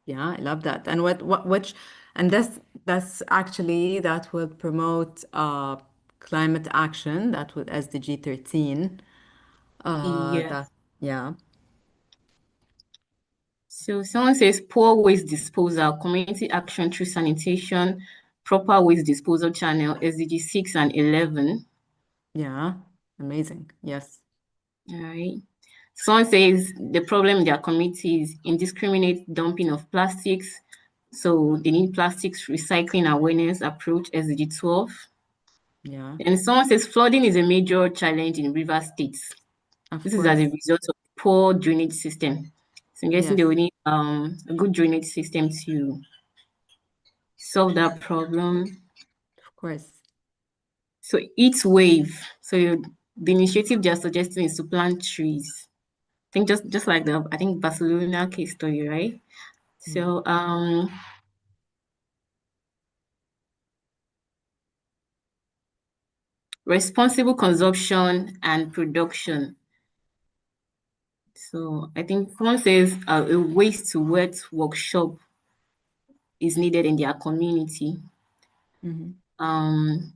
Yeah, I love that. And which, and that's actually that will promote climate action. That would SDG 13. Yes. That yeah. So someone says poor waste disposal, community action through sanitation, proper waste disposal channel, SDG 6 and 11. Yeah, amazing. Yes. All right. Someone says the problem in their community is indiscriminate dumping of plastics. So they need plastics recycling awareness approach, SDG 12. Yeah, And someone says flooding is a major challenge in river states. of This is as a course. result of poor drainage system. So I'm guessing they Yes, will need a good drainage system to solve that problem. of course. So each wave. So the initiative they're suggesting is to plant trees. I think just like the Barcelona case story, right? Yeah. So responsible consumption and production. So I think someone says a waste to wet workshop is needed in their community. Mhm. Um,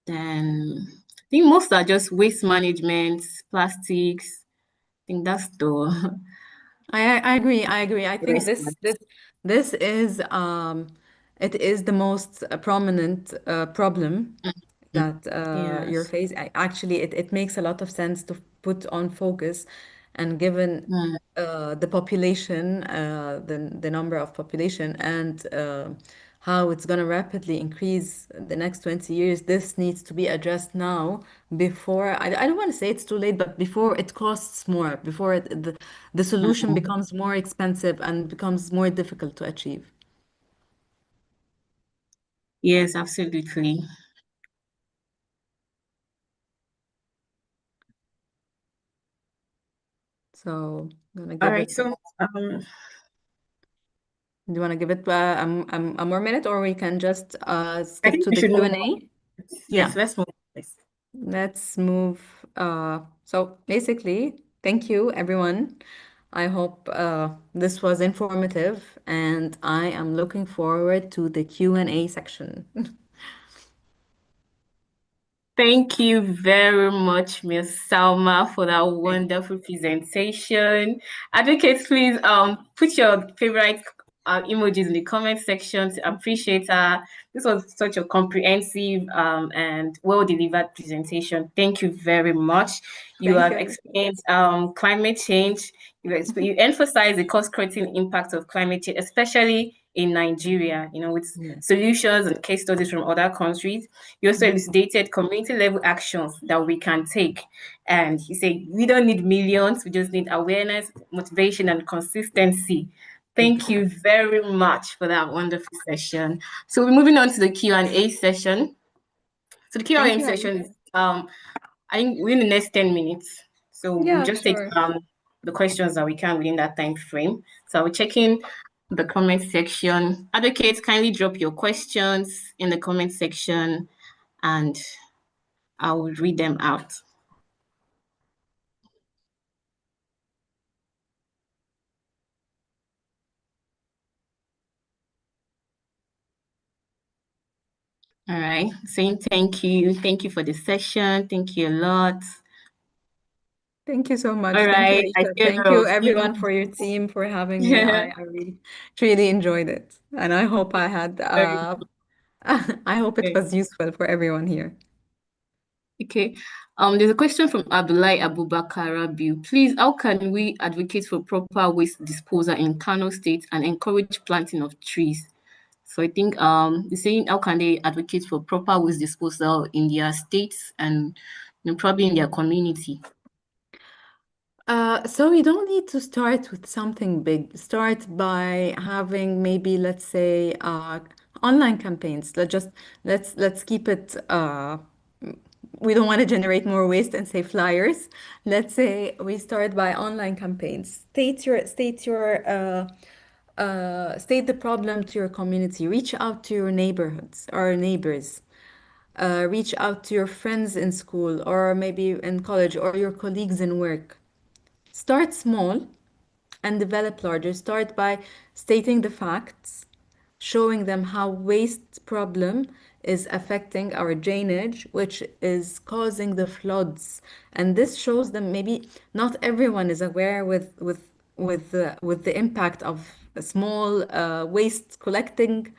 then I think most are just waste management, plastics. I think that's the I agree. I agree. I think rest. this is it is the most prominent problem Mhm. that you're Yes. facing. Actually, it makes a lot of sense to put on focus, and given Mm, the population, the number of population, and how it's going to rapidly increase the next 20 years, this needs to be addressed now before, I don't want to say it's too late, but before it costs more, before the solution mm. becomes more expensive and becomes more difficult to achieve. Yes, absolutely. So I'm gonna All give right. it. So Do you want to give it a more minute, or we can just I skip think to we the should move Q&A? on. Yeah, Yes, let's move on. let's move. So basically, thank you, everyone. I hope this was informative, and I am looking forward to the Q&A section. Thank you very much, Miss Salma, for that Thank wonderful presentation. Advocates, please put your favorite emojis in the comment section to appreciate her. This was such a comprehensive and well-delivered presentation. Thank you very much. You thank have you. explained climate change. You emphasize the cost-cutting impact of climate change, especially in Nigeria, with Yes. solutions and case studies from other countries. You also Mhm. elucidated community level actions that we can take. And he said, we don't need millions, we just need awareness, motivation, and consistency. Thank you very much for that wonderful session. So we're moving on to the Q&A session. So the Thank Q&A you, session everyone. is, I think within the next 10 minutes. So we'll Yeah, just take sure. the questions that we can within that time frame. So we're checking the comment section. Advocates, kindly drop your questions in the comment section and I will read them out. All right. Saying thank you. Thank you for the session. Thank you a lot. Thank you so much. All Thank you, right. I Aisha. see a Thank lot you, of everyone, for your emojis. team, for having me. Yeah. I really, truly enjoyed it. And I hope I had, Very I hope it good. was useful for everyone here. Okay. There's a question from Abdullahi Abubakar Rabiu. Please, how can we advocate for proper waste disposal in Kano State and encourage planting of trees? So I think they're saying how can they advocate for proper waste disposal in their states and probably in their community. So you don't need to start with something big. Start by having maybe, let's say, online campaigns. Let's keep it. We don't want to generate more waste and say flyers. Let's say we start by online campaigns. State the problem to your community. Reach out to your neighborhoods or neighbors. Reach out to your friends in school or maybe in college or your colleagues in work. Start small and develop larger. Start by stating the facts, showing them how waste problem is affecting our drainage, which is causing the floods. And this shows them maybe not everyone is aware with the impact of a small waste collecting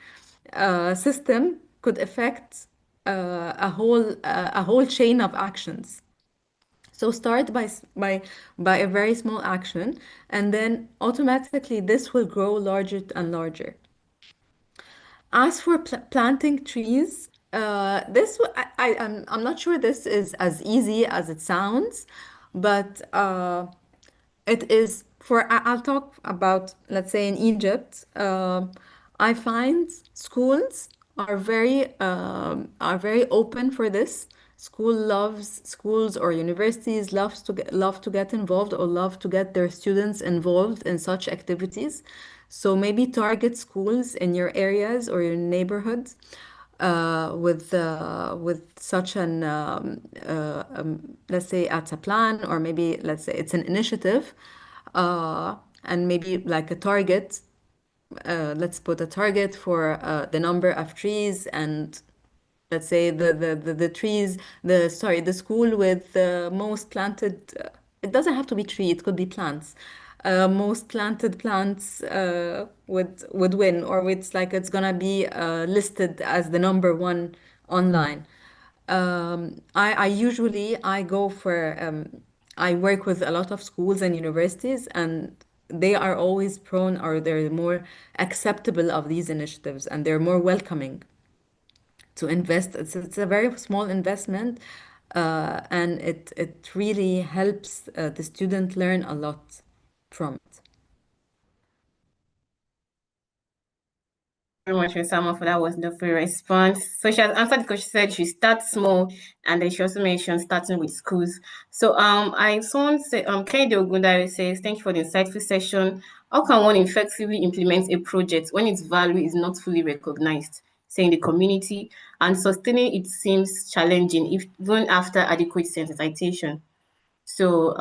system could affect a whole chain of actions. So start by a very small action, and then automatically this will grow larger and larger. As for planting trees, I'm not sure this is as easy as it sounds, but it is I'll talk about, let's say, in Egypt. I find schools are very open for this. Schools or universities love to get involved or love to get their students involved in such activities. So maybe target schools in your areas or your neighborhoods with such an let's say at a plan, or maybe let's say it's an initiative, and maybe like a target. let's put a target for the number of trees, and let's say the trees, the school with the most planted, it doesn't have to be tree, it could be plants. Most planted plants would win, or it's like it's gonna be listed as the number one online. I usually I go for I work with a lot of schools and universities, and they are always prone, or they're more acceptable of these initiatives, and they're more welcoming to invest. It's a very small investment, and it really helps the student learn a lot from it. Very much, Ms. Salma, for that wonderful response. So she has answered because she said she starts small, and then she also mentioned starting with schools. So I someone say Kennedy Ogundare says, thank you for the insightful session. How can one effectively implement a project when its value is not fully recognized, say in the community, and sustaining it seems challenging if even after adequate sensitization? So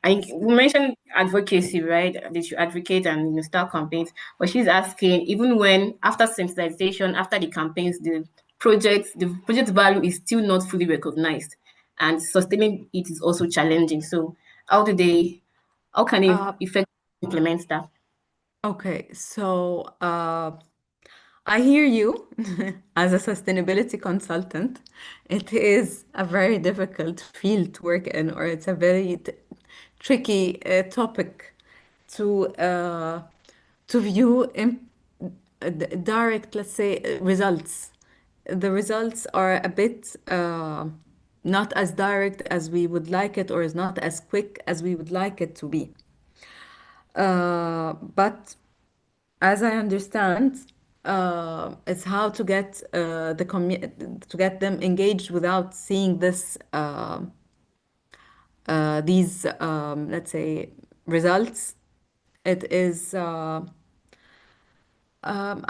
I think we mentioned advocacy, right? They should advocate and start campaigns. But she's asking, even when after sensitization, after the campaigns, the project value is still not fully recognized, and sustaining it is also challenging. So how can they Uh, effectively implement that? okay, so I hear you. As a sustainability consultant, it is a very difficult field to work in, or it's a very tricky topic to uh, to view direct, let's say, results. The results are a bit not as direct as we would like it, or is not as quick as we would like it to be. But as I understand, it's how to get to get them engaged without seeing these let's say results. It is I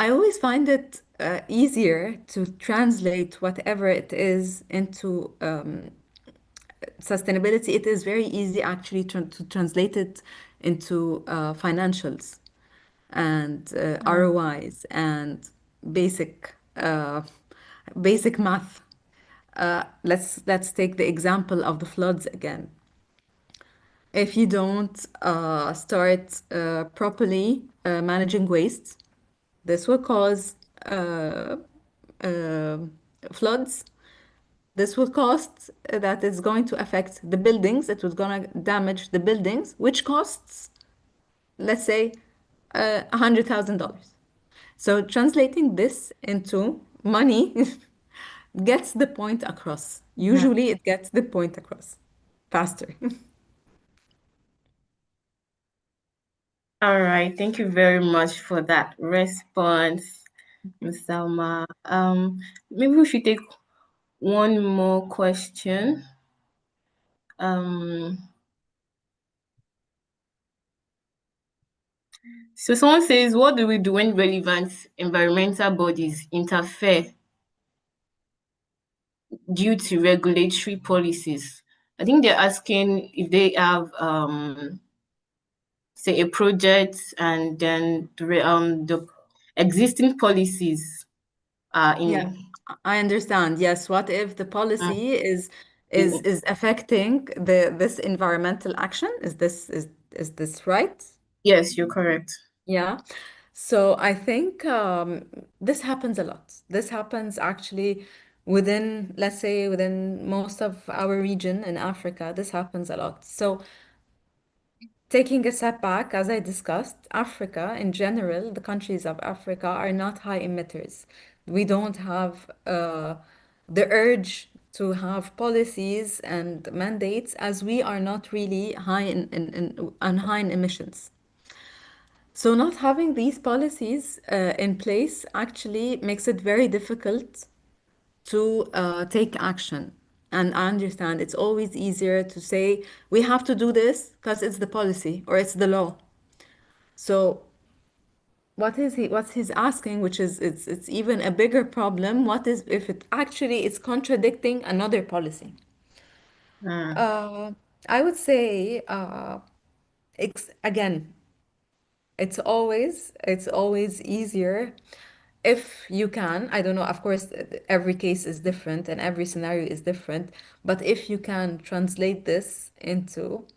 always find it easier to translate whatever it is into sustainability. It is very easy actually to translate it into financials and ROIs and basic basic math. Let's take the example of the floods again. If you don't start properly managing waste, this will cause uh, uh, floods. This will cost that it's going to affect the buildings. It was going to damage the buildings, which costs, let's say, $100,000. So translating this into money gets the point across. Usually it gets the point across faster. All right, thank you very much for that response, Ms. Salma. Maybe we should take one more question. Um, so someone says, what do we do when relevant environmental bodies interfere due to regulatory policies? I think they're asking if they have, say, a project, and then the existing policies are Yeah, in. I understand. Yes, what if the uh, policy is- is affecting this environmental action? Is this right? yes, you're correct. Yeah. So I think this happens a lot. This happens actually within, let's say, within most of our region in Africa. This happens a lot. So taking a step back, as I discussed, Africa in general, the countries of Africa are not high emitters. We don't have the urge to have policies and mandates, as we are not really high high in emissions. So not having these policies in place actually makes it very difficult to take action. And I understand it's always easier to say we have to do this because it's the policy or it's the law. So what's he's asking, which is it's even a bigger problem, what is if it actually is contradicting another policy? Mm. Uh, I would say again, It's always easier if you can. I don't know, of course, every case is different and every scenario is different, but if you can translate this into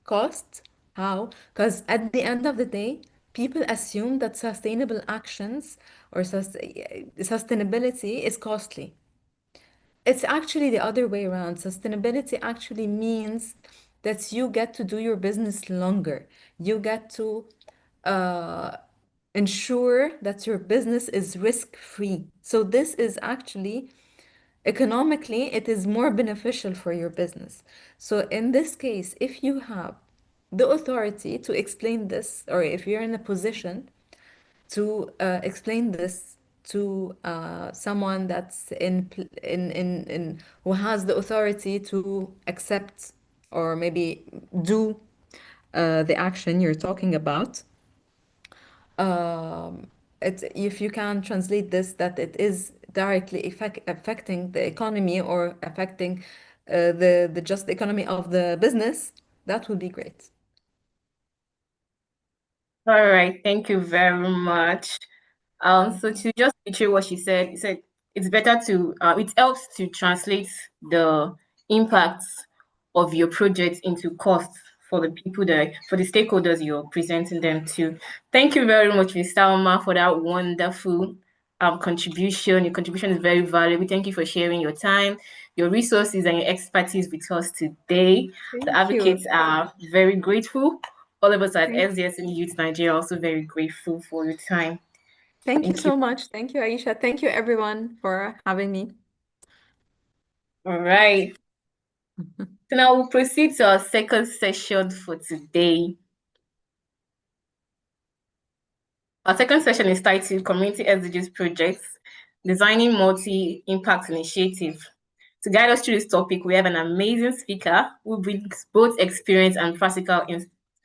cost, how? Because at the end of the day, people assume that sustainable actions or sustainability is costly. It's actually the other way around. Sustainability actually means that you get to do your business longer. You get to uh, ensure that your business is risk-free. So this is actually economically, it is more beneficial for your business. So in this case, if you have the authority to explain this, or if you're in a position to explain this to someone that's in who has the authority to accept or maybe do the action you're talking about. If you can translate this, that it is directly affecting the economy or affecting the just economy of the business, that would be great. All right, thank you very much. So to just reiterate what she said it's better to it helps to translate the impacts of your project into costs for the people for the stakeholders you're presenting them to. Thank you very much, Ms. Salma, for that wonderful contribution. Your contribution is very valuable. Thank you for sharing your time, your resources, and your expertise with us today. The Thank you. advocates are very grateful. All of us at Thank, SDSN Youth Nigeria are also very grateful for your time. thank you Thank you. so much. Thank you, Aisha. Thank you, everyone, for having me. All right. So now we'll proceed to our second session for today. Our second session is titled Community SDGs Projects, Designing Multi-Impact Initiative. To guide us through this topic, we have an amazing speaker who brings both experience and practical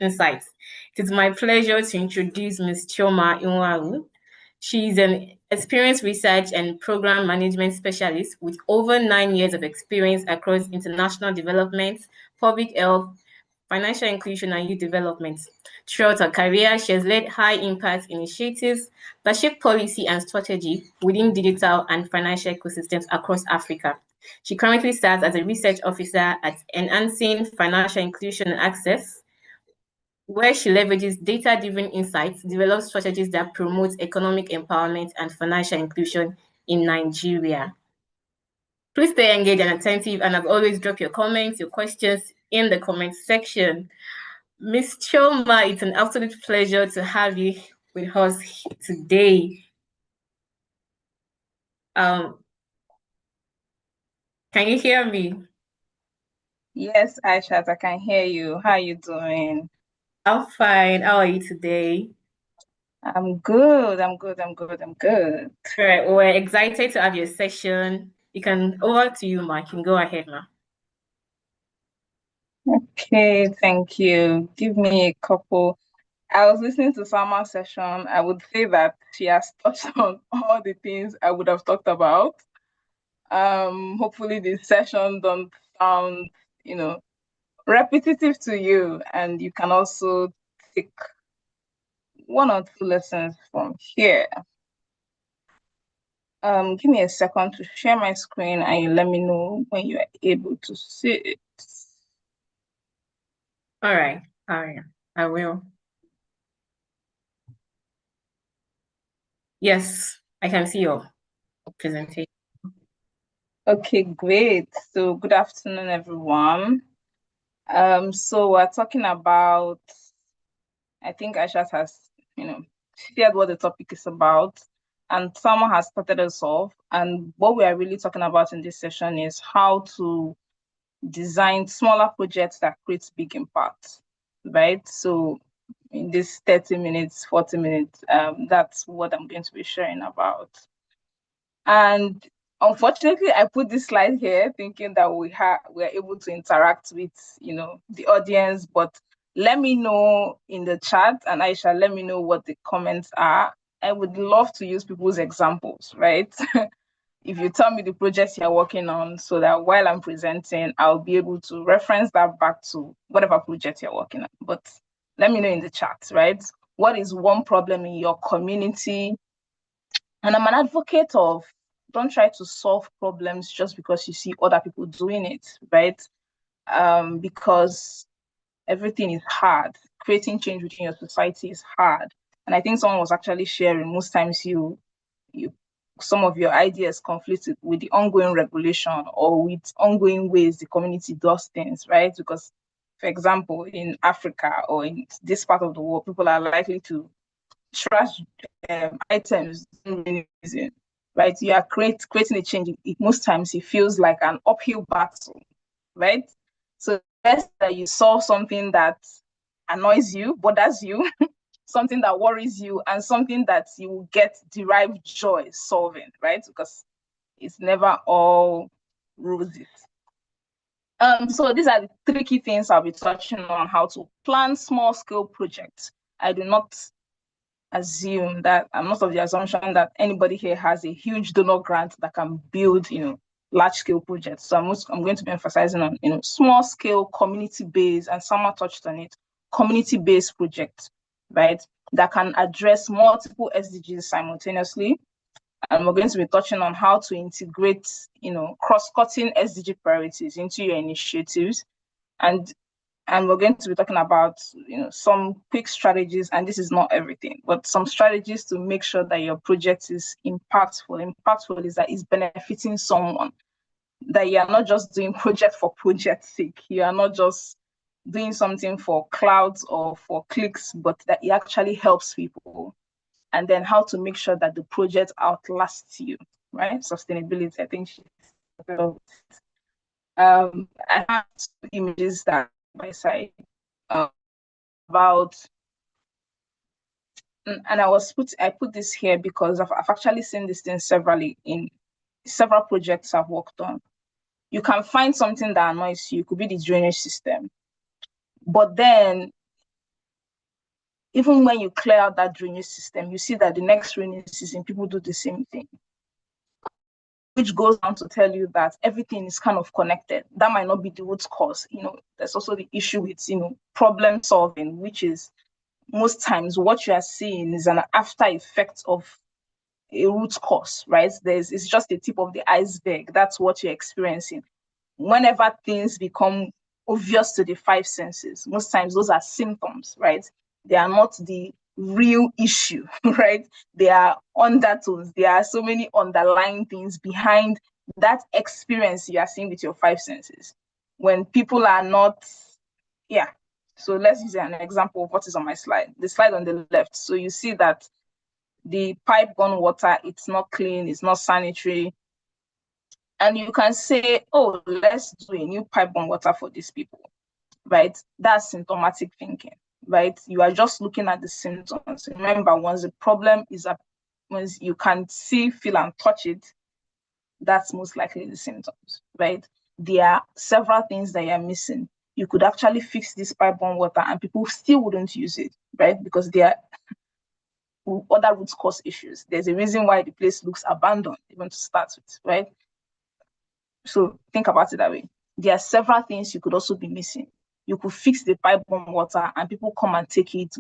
insights. It is my pleasure to introduce Ms. Chioma Inwaru. She is an experienced research and program management specialist with over 9 years of experience across international development, public health, financial inclusion, and youth development. Throughout her career, she has led high-impact initiatives that shape policy and strategy within digital and financial ecosystems across Africa. She currently serves as a research officer at Enhancing Financial Inclusion and Access, where she leverages data-driven insights, develops strategies that promote economic empowerment and financial inclusion in Nigeria. Please stay engaged and attentive, and as always, drop your comments, your questions in the comment section. Ms. Choma, it's an absolute pleasure to have you with us today. Can you hear me? Yes, Aishat, I can hear you. How are you doing? I'm fine. How are you today? I'm good. I'm good. All right. We're excited to have your session. Over to you, Ma. You can go ahead, Ma. Okay, thank you. Give me a couple. I was listening to Salma's session. I would say that she has touched on all the things I would have talked about. Hopefully the session don't sound, repetitive to you, and you can also take one or two lessons from here. Give me a second to share my screen and you let me know when you are able to see it. All right. I will. Yes, I can see your presentation. Okay, great. So good afternoon, everyone. So we're talking about, I think Aisha has, shared what the topic is about, and someone has started us off. And what we are really talking about in this session is how to design smaller projects that create big impact, right? So in this 30 minutes, 40 minutes, that's what I'm going to be sharing about. And unfortunately, I put this slide here thinking that we're able to interact with, the audience, but let me know in the chat, and Aisha, let me know what the comments are. I would love to use people's examples, right? If you tell me the projects you're working on, so that while I'm presenting, I'll be able to reference that back to whatever project you're working on. But let me know in the chat, right? what is one problem in your community. And I'm an advocate of, don't try to solve problems just because you see other people doing it, right? Because everything is hard. Creating change within your society is hard. And I think someone was actually sharing, most times you some of your ideas conflict with the ongoing regulation or with ongoing ways the community does things, right? Because, for example, in Africa or in this part of the world, people are likely to trash items, right? You are creating a change. Most times it feels like an uphill battle, right? So best that you solve something that annoys you, bothers you, something that worries you, and something that you will get derived joy solving, right? Because it's never all roses. So these are the three key things I'll be touching on: how to plan small scale projects. I do not assume that, I'm not of the assumption that anybody here has a huge donor grant that can build, large scale projects. So I'm going to be emphasizing on, small scale, community based, and Sama touched on it, community based projects, right? That can address multiple SDGs simultaneously. And we're going to be touching on how to integrate, cross-cutting SDG priorities into your initiatives. And we're going to be talking about, some quick strategies, and this is not everything, but some strategies to make sure that your project is impactful. Impactful is that it's benefiting someone, that you are not just doing project for project's sake. You are not just doing something for clouds or for clicks, but that it actually helps people. And then how to make sure that the project outlasts you, right? Sustainability, I think. I have two images that by side about, and I put this here because I've actually seen this thing severally in several projects I've worked on. You can find something that annoys you. It could be the drainage system, but then even when you clear out that drainage system, you see that the next rainy season people do the same thing, which goes on to tell you that everything is kind of connected. That might not be the root cause. There's also the issue with problem solving, which is most times what you are seeing is an after effect of a root cause, right? It's just the tip of the iceberg. That's what you're experiencing. Whenever things become obvious to the five senses, most times those are symptoms, right? They are not the real issue, right? They are undertones. There are so many underlying things behind that experience you are seeing with your five senses. When people are not, so let's use an example of what is on my slide, the slide on the left. So you see that the pipe-borne water, it's not clean, it's not sanitary. And you can say, oh, let's do a new pipe-borne water for these people, right? That's symptomatic thinking, right? You are just looking at the symptoms. Remember, once the problem is up, once you can see, feel, and touch it, that's most likely the symptoms, right? There are several things that you're missing. You could actually fix this pipe-borne water and people still wouldn't use it, right? Because there are other root cause issues. There's a reason why the place looks abandoned, even to start with, right? So think about it that way. There are several things you could also be missing. You could fix the pipe-borne water and people come and take it,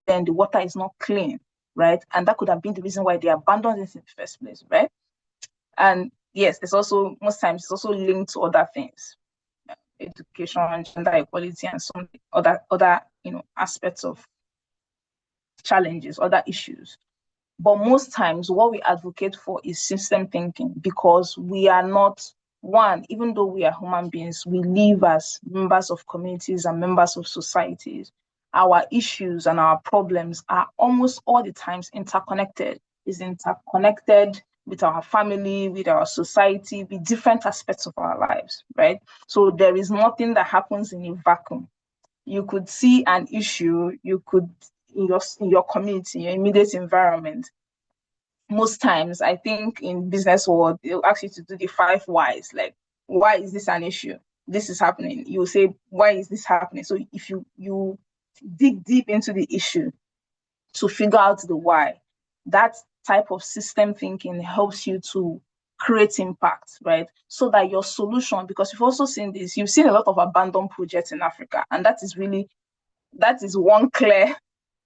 then the water is not clean, right? And that could have been the reason why they abandoned it in the first place, right? And yes, it's also, most times it's also linked to other things, education, gender equality, and some other aspects of challenges, other issues. But most times what we advocate for is system thinking, because we are not, one, even though we are human beings, we live as members of communities and members of societies. Our issues and our problems are almost all the times interconnected. It's interconnected with our family, with our society, with different aspects of our lives, right? So there is nothing that happens in a vacuum. You could see an issue, you could, in your community, your immediate environment. Most times, I think in business world, they'll ask you to do the 5 whys. Like, why is this an issue? This is happening. You'll say, why is this happening? So if you dig deep into the issue to figure out the why, that type of system thinking helps you to create impact, right? So that your solution, because you've also seen this, you've seen a lot of abandoned projects in Africa, and that is one clear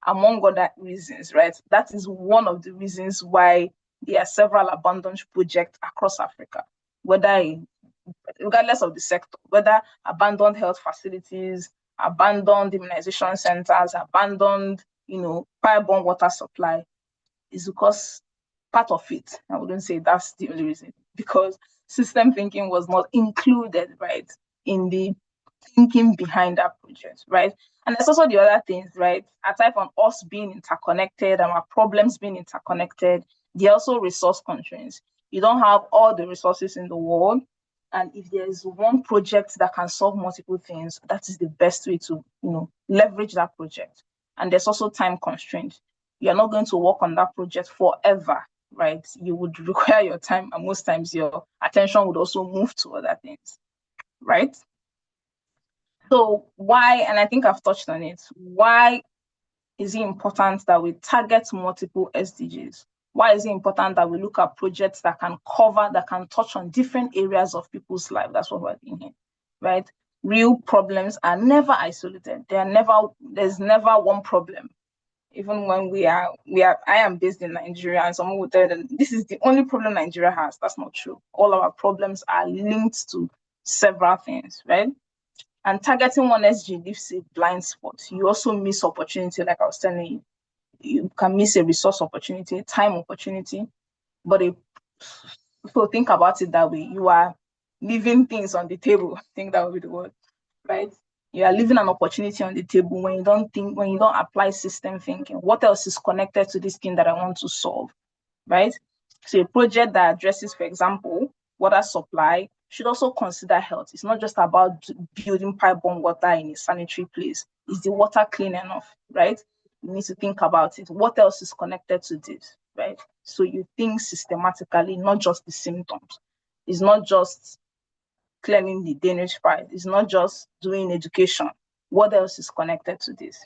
among other reasons, right? That is one of the reasons why there are several abandoned projects across Africa, regardless of the sector, whether abandoned health facilities, abandoned immunization centers, abandoned, pipe-borne water supply, is because part of it, I wouldn't say that's the only reason, because system thinking was not included, right, in the thinking behind that project, right? And there's also the other things, right? Aside from us being interconnected and our problems being interconnected, there are also resource constraints. You don't have all the resources in the world. And if there's one project that can solve multiple things, that is the best way to, leverage that project. And there's also time constraints. You're not going to work on that project forever, right? You would require your time, and most times your attention would also move to other things, right? So why, and I think I've touched on it, why is it important that we target multiple SDGs? Why is it important that we look at projects that can touch on different areas of people's life? That's what we're doing here, right? Real problems are never isolated. There's never one problem. Even when I am based in Nigeria, and someone would tell you that this is the only problem Nigeria has. That's not true. All our problems are linked to several things, right? And targeting one SG leaves a blind spot. You also miss opportunity, like I was telling you. You can miss a resource opportunity, time opportunity. So think about it that way. You are leaving things on the table. I think that would be the word, right? You are leaving an opportunity on the table when you don't apply system thinking. What else is connected to this thing that I want to solve, right? So a project that addresses, for example, water supply should also consider health. It's not just about building pipe-borne water in a sanitary place. Is the water clean enough, right? You need to think about it. What else is connected to this, right? So you think systematically, not just the symptoms. It's not just claiming the Danish pride. It's not just doing education. What else is connected to this?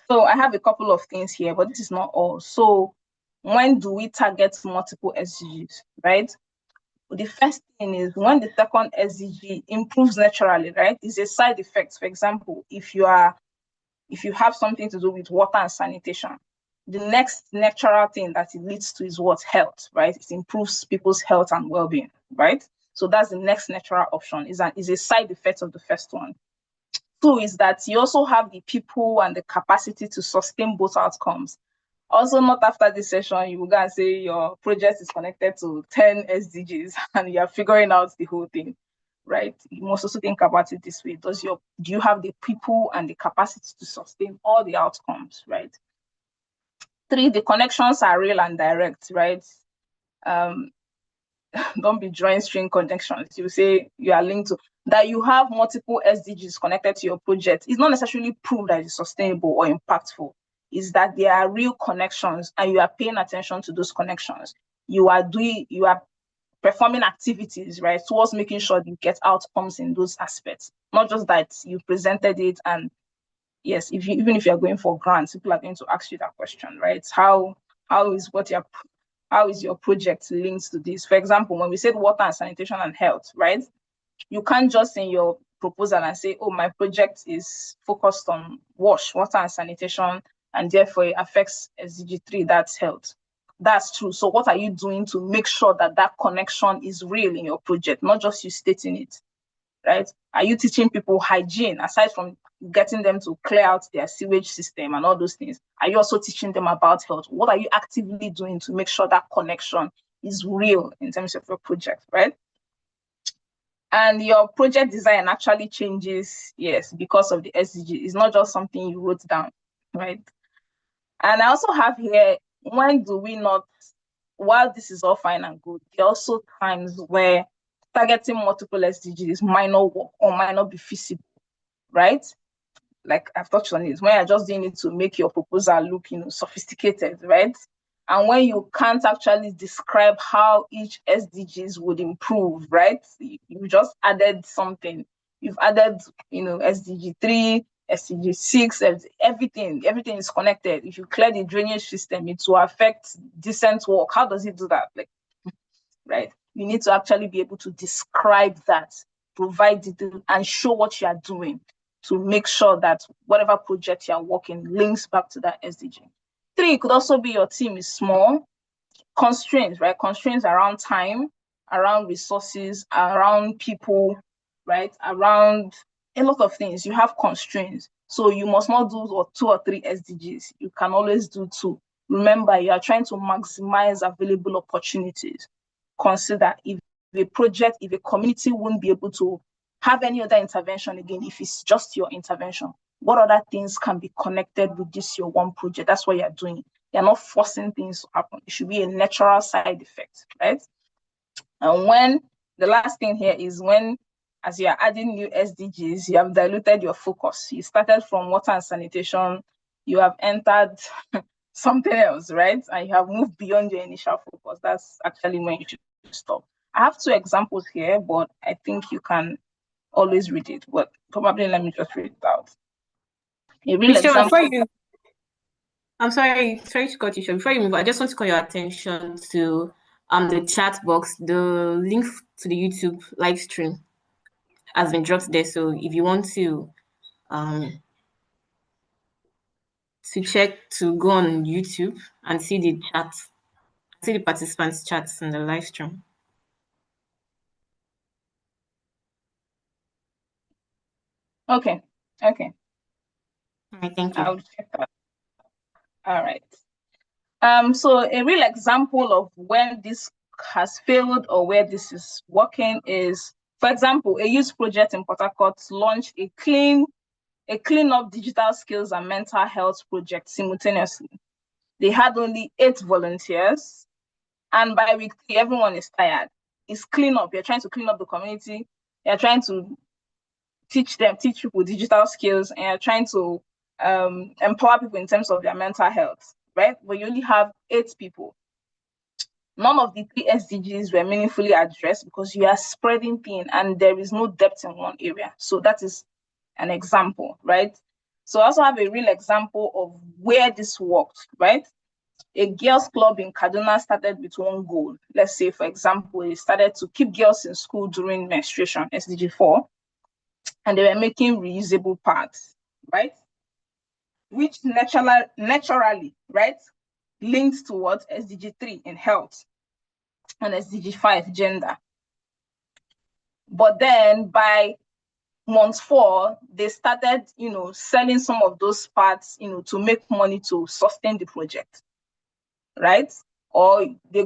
So I have a couple of things here, but this is not all. So when do we target multiple SDGs, right? The first thing is when the second SDG improves naturally, right? It's a side effect. For example, if you have something to do with water and sanitation, the next natural thing that it leads to is what? Health, right? It improves people's health and well-being, right? So that's the next natural option, is a side effect of the first one. Two is that you also have the people and the capacity to sustain both outcomes. Also, not after this session, you will go and say your project is connected to 10 SDGs and you're figuring out the whole thing, right? You must also think about it this way. Do you have the people and the capacity to sustain all the outcomes, right? Three, the connections are real and direct, right? Don't be drawing string connections. You say you are linked to that. You have multiple SDGs connected to your project. It's not necessarily proof that it's sustainable or impactful. Is that there are real connections and you are paying attention to those connections. You are performing activities, right, towards making sure you get outcomes in those aspects. Not just that you presented it and yes, even if you're going for grants, people are going to ask you that question, right? How is your project linked to this? For example, when we said water and sanitation and health, right? You can't just in your proposal and say, oh, my project is focused on water and sanitation, and therefore it affects SDG 3, that's health. That's true. So what are you doing to make sure that that connection is real in your project, not just you stating it, right? Are you teaching people hygiene, aside from getting them to clear out their sewage system and all those things? Are you also teaching them about health? What are you actively doing to make sure that connection is real in terms of your project, right? And your project design actually changes, yes, because of the SDG. It's not just something you wrote down, right? And I also have here, when do we not, while this is all fine and good, there are also times where targeting multiple SDGs might not work or might not be feasible, right? Like I've touched on it, when you're just doing it to make your proposal look, sophisticated, right? And when you can't actually describe how each SDGs would improve, right? You just added something. You've added, SDG 3, SDG 6, everything is connected. If you clear the drainage system, it will affect decent work. How does it do that? Right? You need to actually be able to describe that, provide it, and show what you are doing. to make sure that whatever project you're working links back to that SDG. 3 could also be your team is small. Constraints, right? Constraints around time, around resources, around people, right? Around a lot of things. You have constraints. So you must not do 2 or 3 SDGs. You can always do 2. Remember, you are trying to maximize available opportunities. Consider if a project, if a community won't be able to have any other intervention again, if it's just your intervention, what other things can be connected with this your one project? That's what you're doing. You're not forcing things to happen. It should be a natural side effect, right? And when the last thing here is when, as you're adding new SDGs, you have diluted your focus. You started from water and sanitation, you have entered something else, right? And you have moved beyond your initial focus. That's actually when you should stop. I have 2 examples here, but I think you can always read it. But probably let me just read it out. A real Michelle, example. I'm sorry to cut you short. Before you move, I just want to call your attention to the chat box. The link to the YouTube live stream has been dropped there. So if you want to check, to go on YouTube and see the chat, see the participants' chats in the live stream. Okay. All right, thank you. I'll check that. All right. So a real example of when this has failed or where this is working is, for example, a youth project in Port Harcourt launched a clean up digital skills and mental health project simultaneously. They had only 8 volunteers, and by week 3, everyone is tired. It's clean up. You're trying to clean up the community. You're trying to teach people digital skills, and you're trying to empower people in terms of their mental health, right? But you only have 8 people. None of the 3 SDGs were meaningfully addressed because you are spreading thin and there is no depth in one area. So that is an example, right? So I also have a real example of where this worked, right? A girls' club in Kaduna started with one goal. Let's say, for example, it started to keep girls in school during menstruation, SDG 4, and they were making reusable pads, right? Which naturally, right, linked towards SDG 3 in health and SDG 5 gender. But then by month 4, they started, selling some of those parts, to make money to sustain the project, right? Or they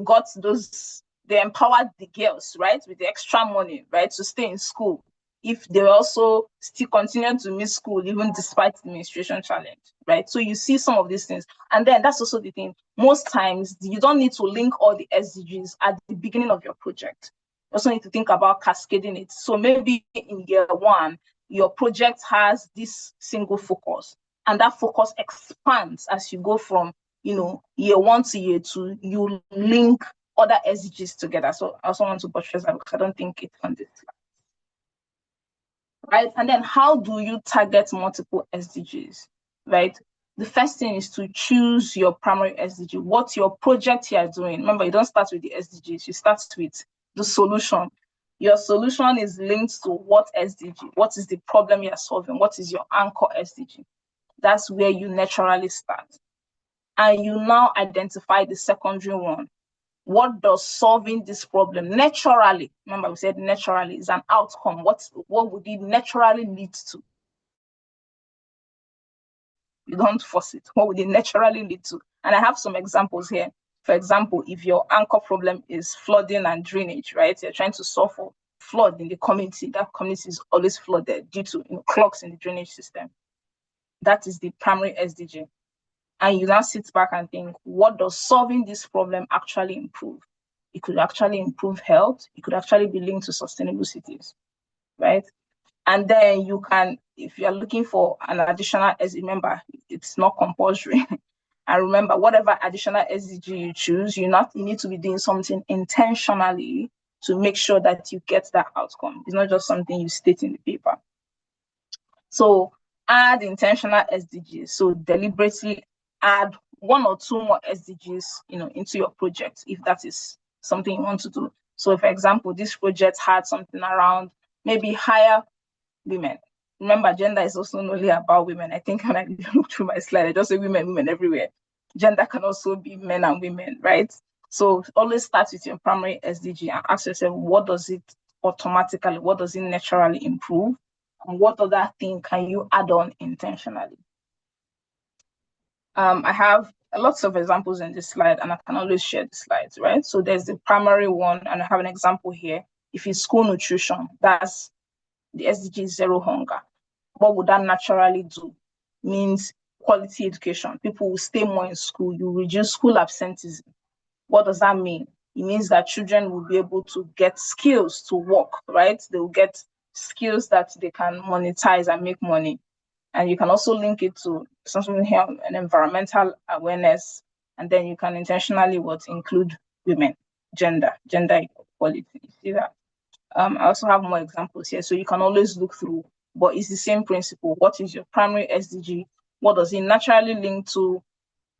empowered the girls, right, with the extra money, right, to stay in school if they also still continue to miss school even despite the menstruation challenge, right? So you see some of these things. And then that's also the thing. Most times, you don't need to link all the SDGs at the beginning of your project. You also need to think about cascading it. So maybe in year 1, your project has this single focus, and that focus expands as you go from, year 1 to year 2, you link other SDGs together. So I also want to buttress that because I don't think it's on this slide. Right? And then how do you target multiple SDGs, right? The first thing is to choose your primary SDG. What's your project you are doing? Remember, you don't start with the SDGs, you start with the solution. Your solution is linked to what SDG? What is the problem you're solving? What is your anchor SDG? That's where you naturally start. And you now identify the secondary one. What does solving this problem naturally, remember we said naturally, is an outcome. What would it naturally lead to? You don't force it. What would it naturally lead to? And I have some examples here. For example, if your anchor problem is flooding and drainage, right? You're trying to solve for flood in the community. That community is always flooded due to clogs in the drainage system. That is the primary SDG. And you now sit back and think, what does solving this problem actually improve? It could actually improve health. It could actually be linked to sustainable cities, right? And then you can, if you're looking for an additional SDG, remember, it's not compulsory. And remember, whatever additional SDG you choose, you need to be doing something intentionally to make sure that you get that outcome. It's not just something you state in the paper. So add intentional SDGs. So deliberately add 1 or 2 more SDGs, into your project, if that is something you want to do. So for example, this project had something around maybe hire women, remember, gender is also not only about women. I think when I look through my slide, I just say women everywhere. Gender can also be men and women, right? So always start with your primary SDG and ask yourself, what does it automatically, what does it naturally improve? And what other thing can you add on intentionally? I have lots of examples in this slide, and I can always share the slides, right? So there's the primary one, and I have an example here. If it's school nutrition, that's the SDG zero hunger. What would that naturally do? Means quality education. People will stay more in school. You reduce school absenteeism. What does that mean? It means that children will be able to get skills to work, right? They will get skills that they can monetize and make money. And you can also link it to something here, an environmental awareness, and then you can intentionally include women, gender equality. You see that? I also have more examples here, so you can always look through, but it's the same principle. What is your primary SDG? What does it naturally link to?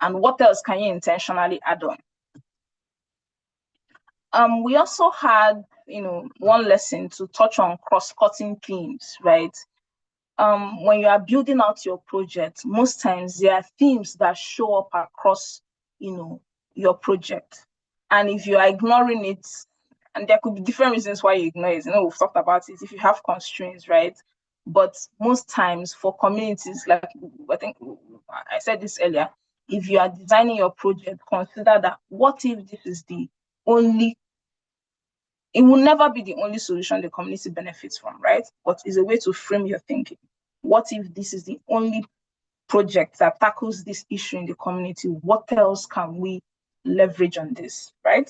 And what else can you intentionally add on? We also had, one lesson to touch on cross-cutting themes, right? When you are building out your project, most times there are themes that show up across, your project. And if you are ignoring it, and there could be different reasons why you ignore it. We've talked about it. If you have constraints, right? But most times for communities, like I think I said this earlier, if you are designing your project, consider that what if this is the only, it will never be the only solution the community benefits from, right? But it's a way to frame your thinking. What if this is the only project that tackles this issue in the community? What else can we leverage on this, right?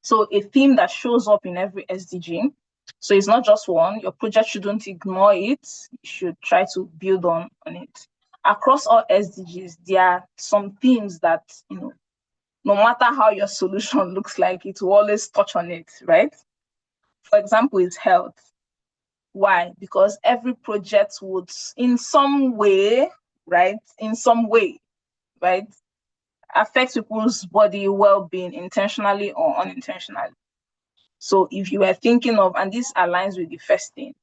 So a theme that shows up in every SDG. So it's not just one. Your project shouldn't ignore it. You should try to build on it. Across all SDGs, there are some themes that, no matter how your solution looks like, it will always touch on it, right? For example, is health. Why? Because every project would, in some way, right, affect people's body well-being intentionally or unintentionally. So if you are thinking of, and this aligns with the first thing,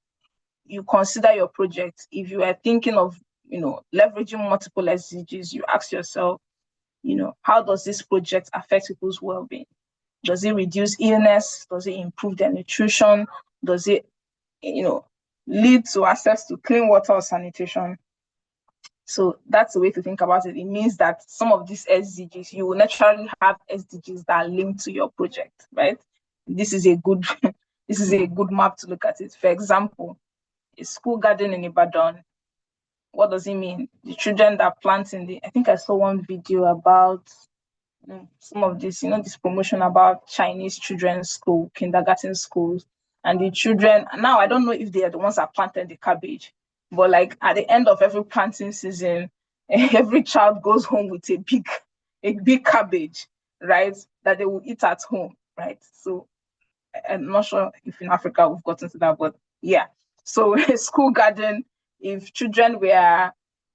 you consider your project. If you are thinking of, leveraging multiple SDGs, you ask yourself, how does this project affect people's well-being? Does it reduce illness? Does it improve their nutrition? Does it, lead to access to clean water or sanitation? So that's the way to think about it. It means that some of these SDGs, you will naturally have SDGs that are linked to your project, right? This is a good map to look at it. For example, a school garden in Ibadan. What does it mean? The children that plant I think I saw one video about some of this, this promotion about Chinese children's school, kindergarten schools, and the children. Now, I don't know if they are the ones that planted the cabbage, but like at the end of every planting season, every child goes home with a big cabbage, right? That they will eat at home, right? So I'm not sure if in Africa we've gotten to that, but yeah. So a school garden, if children were,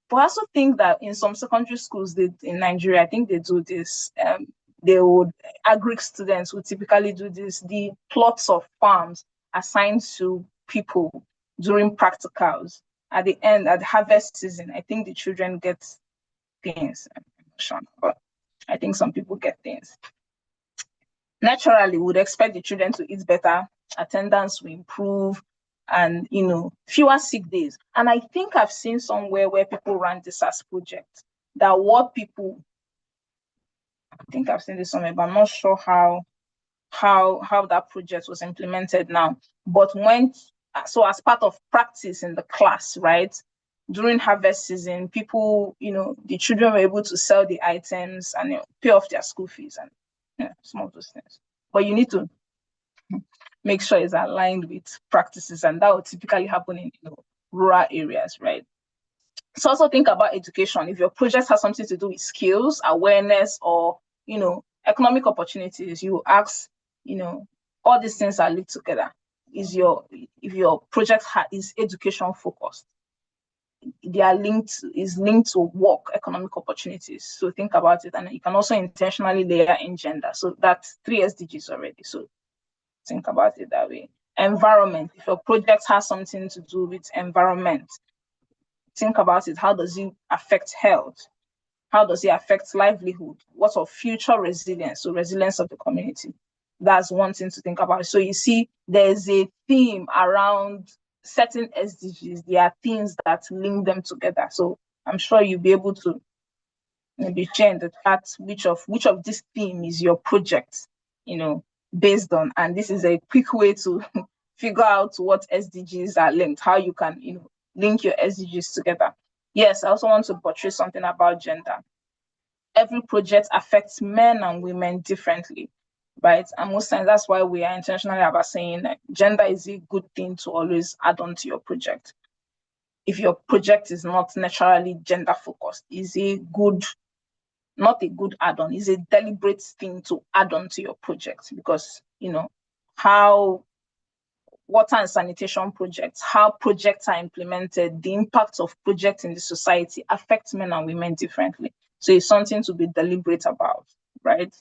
but I also think that in some secondary schools in Nigeria, I think they do this. Agric students would typically do this. The plots of farms assigned to people during practicals. At the end, at harvest season, I think the children get things. I'm not sure, but I think some people get things. Naturally, we would expect the children to eat better, attendance will improve, and fewer sick days. And I think I've seen somewhere where people run this as project. I think I've seen this somewhere, but I'm not sure how that project was implemented now. But as part of practice in the class, right? During harvest season, people, the children were able to sell the items and pay off their school fees and some of those things. But you need to make sure it's aligned with practices, and that would typically happen in rural areas, right? So also think about education. If your project has something to do with skills, awareness, or economic opportunities, you ask, all these things are linked together. If your project is education focused, is linked to work, economic opportunities. So think about it, and you can also intentionally layer in gender. So that's 3 SDGs already. So think about it that way. Environment. If your project has something to do with environment, think about it. How does it affect health? How does it affect livelihood? What of future resilience? So resilience of the community. That's one thing to think about. So you see, there's a theme around certain SDGs. There are themes that link them together. So I'm sure you'll be able to maybe share in the chat which of this theme is your project, based on. And this is a quick way to figure out what SDGs are linked, how you can, link your SDGs together. Yes, I also want to portray something about gender. Every project affects men and women differently, right? And most times that's why we are intentionally about saying that gender is a good thing to always add on to your project. If your project is not naturally gender focused, is not a good add-on, is a deliberate thing to add on to your project, because how water and sanitation projects, how projects are implemented, the impact of projects in the society affects men and women differently. So it's something to be deliberate about, right?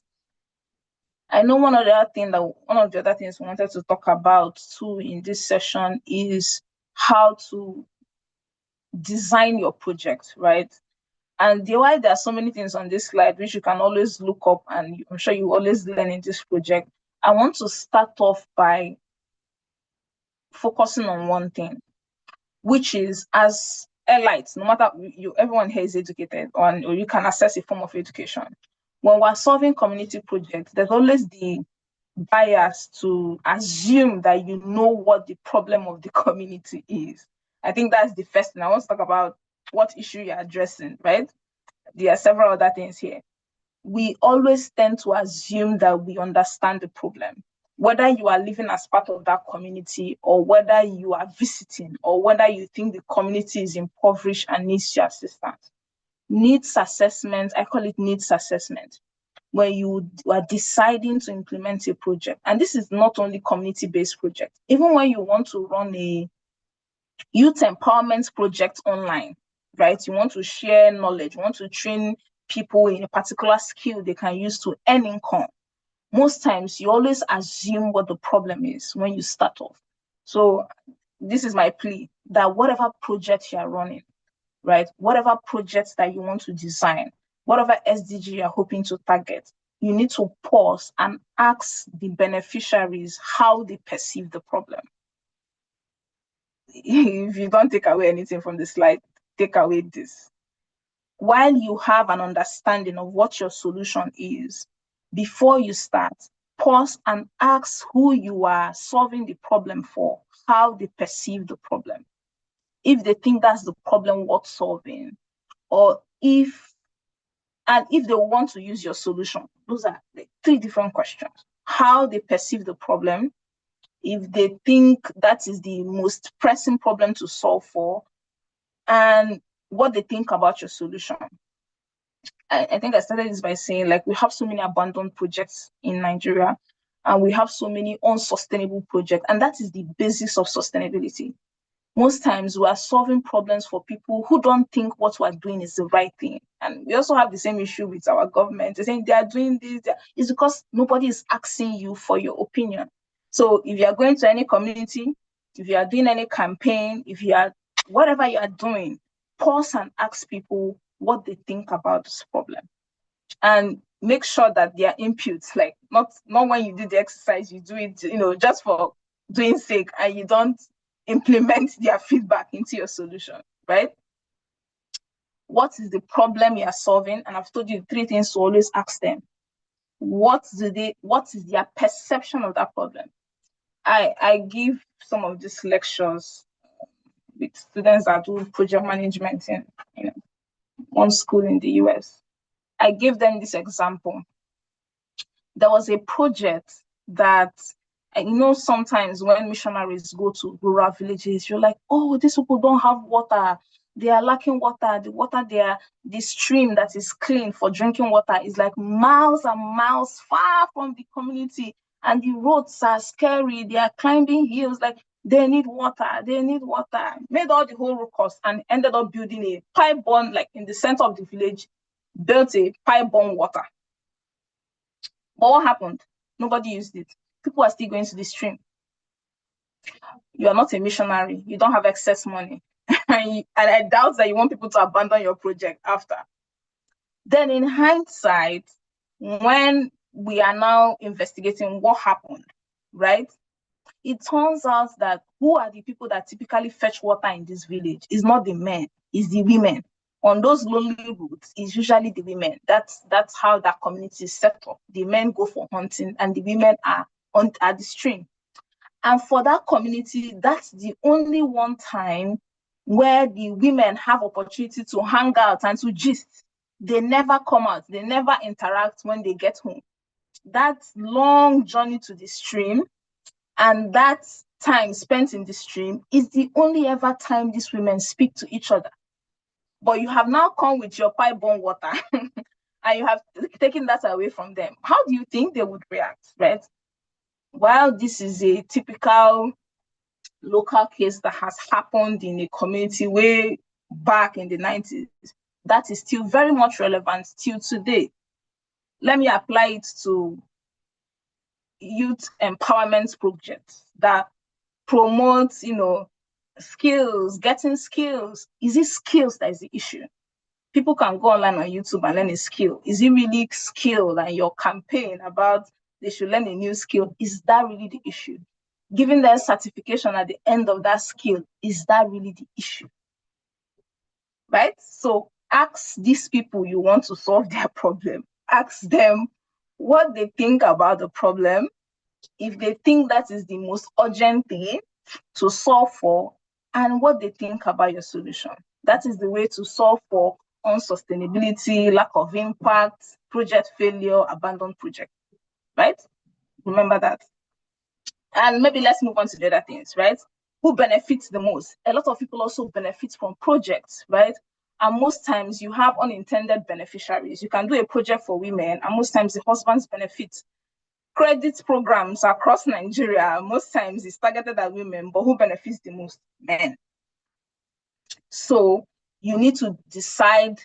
I know one of the other things we wanted to talk about too in this session is how to design your project, right? And why there are so many things on this slide which you can always look up, and I'm sure you always learn in this project. I want to start off by focusing on one thing, which is, as elites, no matter everyone here is educated, or you can access a form of education. When we're solving community projects, there's always the bias to assume that you know what the problem of the community is. I think that's the first thing. I want to talk about what issue you're addressing, right? There are several other things here. We always tend to assume that we understand the problem, whether you are living as part of that community, or whether you are visiting, or whether you think the community is impoverished and needs your assistance. Needs assessment, I call it needs assessment, when you are deciding to implement a project. And this is not only community-based project. Even when you want to run a youth empowerment project online, right? You want to share knowledge, you want to train people in a particular skill they can use to earn income. Most times you always assume what the problem is when you start off. So this is my plea, that whatever project you're running, right? Whatever projects that you want to design, whatever SDG you're hoping to target, you need to pause and ask the beneficiaries how they perceive the problem. If you don't take away anything from the slide, take away this. While you have an understanding of what your solution is, before you start, pause and ask who you are solving the problem for, how they perceive the problem. If they think that's the problem worth solving, or if they want to use your solution. Those are the three different questions. How they perceive the problem, if they think that is the most pressing problem to solve for, and what they think about your solution. I think I started this by saying, like, we have so many abandoned projects in Nigeria, and we have so many unsustainable projects, and that is the basis of sustainability. Most times we are solving problems for people who don't think what we're doing is the right thing. And we also have the same issue with our government. They're saying they are doing this. It's because nobody is asking you for your opinion. So if you are going to any community, if you are doing any campaign, if you are, whatever you are doing, pause and ask people what they think about this problem. And make sure that their inputs, like not when you do the exercise, you do it, just for doing sake, and you don't implement their feedback into your solution, right? What is the problem you are solving? And I've told you three things to always ask them. What is their perception of that problem? I give some of these lectures with students that do project management in one school in the US. I gave them this example. There was a project that, sometimes when missionaries go to rural villages, you're like, oh, these people don't have water. They are lacking water. The water there, the stream that is clean for drinking water is like miles and miles far from the community. And the roads are scary. They are climbing hills. Like, they need water. They need water. Made all the whole road cost and ended up building a pipe bomb, like in the center of the village, built a pipe bomb water. But what happened? Nobody used it. People are still going to the stream. You are not a missionary. You don't have excess money. And I doubt that you want people to abandon your project after. Then in hindsight, when we are now investigating what happened, right? It turns out that who are the people that typically fetch water in this village is not the men, it's the women. On those lonely routes, it's usually the women. That's how that community is set up. The men go for hunting and the women are at the stream. And for that community, that's the only one time where the women have opportunity to hang out and to gist. They never come out, they never interact when they get home. That long journey to the stream and that time spent in the stream is the only ever time these women speak to each other. But you have now come with your pipe-borne water and you have taken that away from them. How do you think they would react, right? Well, this is a typical local case that has happened in a community way back in the 90s. That is still very much relevant till today. Let me apply it to youth empowerment projects that promotes, skills, getting skills. Is it skills that is the issue? People can go online on YouTube and learn a skill. Is it really skill and your campaign about they should learn a new skill? Is that really the issue? Giving them certification at the end of that skill, is that really the issue? Right? So ask these people you want to solve their problem. Ask them what they think about the problem. If they think that is the most urgent thing to solve for, and what they think about your solution. That is the way to solve for unsustainability, lack of impact, project failure, abandoned project, right? Remember that. And maybe let's move on to the other things, right? Who benefits the most? A lot of people also benefit from projects, right? And most times you have unintended beneficiaries. You can do a project for women, and most times the husbands benefit. Credit programs across Nigeria, most times it's targeted at women, but who benefits the most? Men. So you need to decide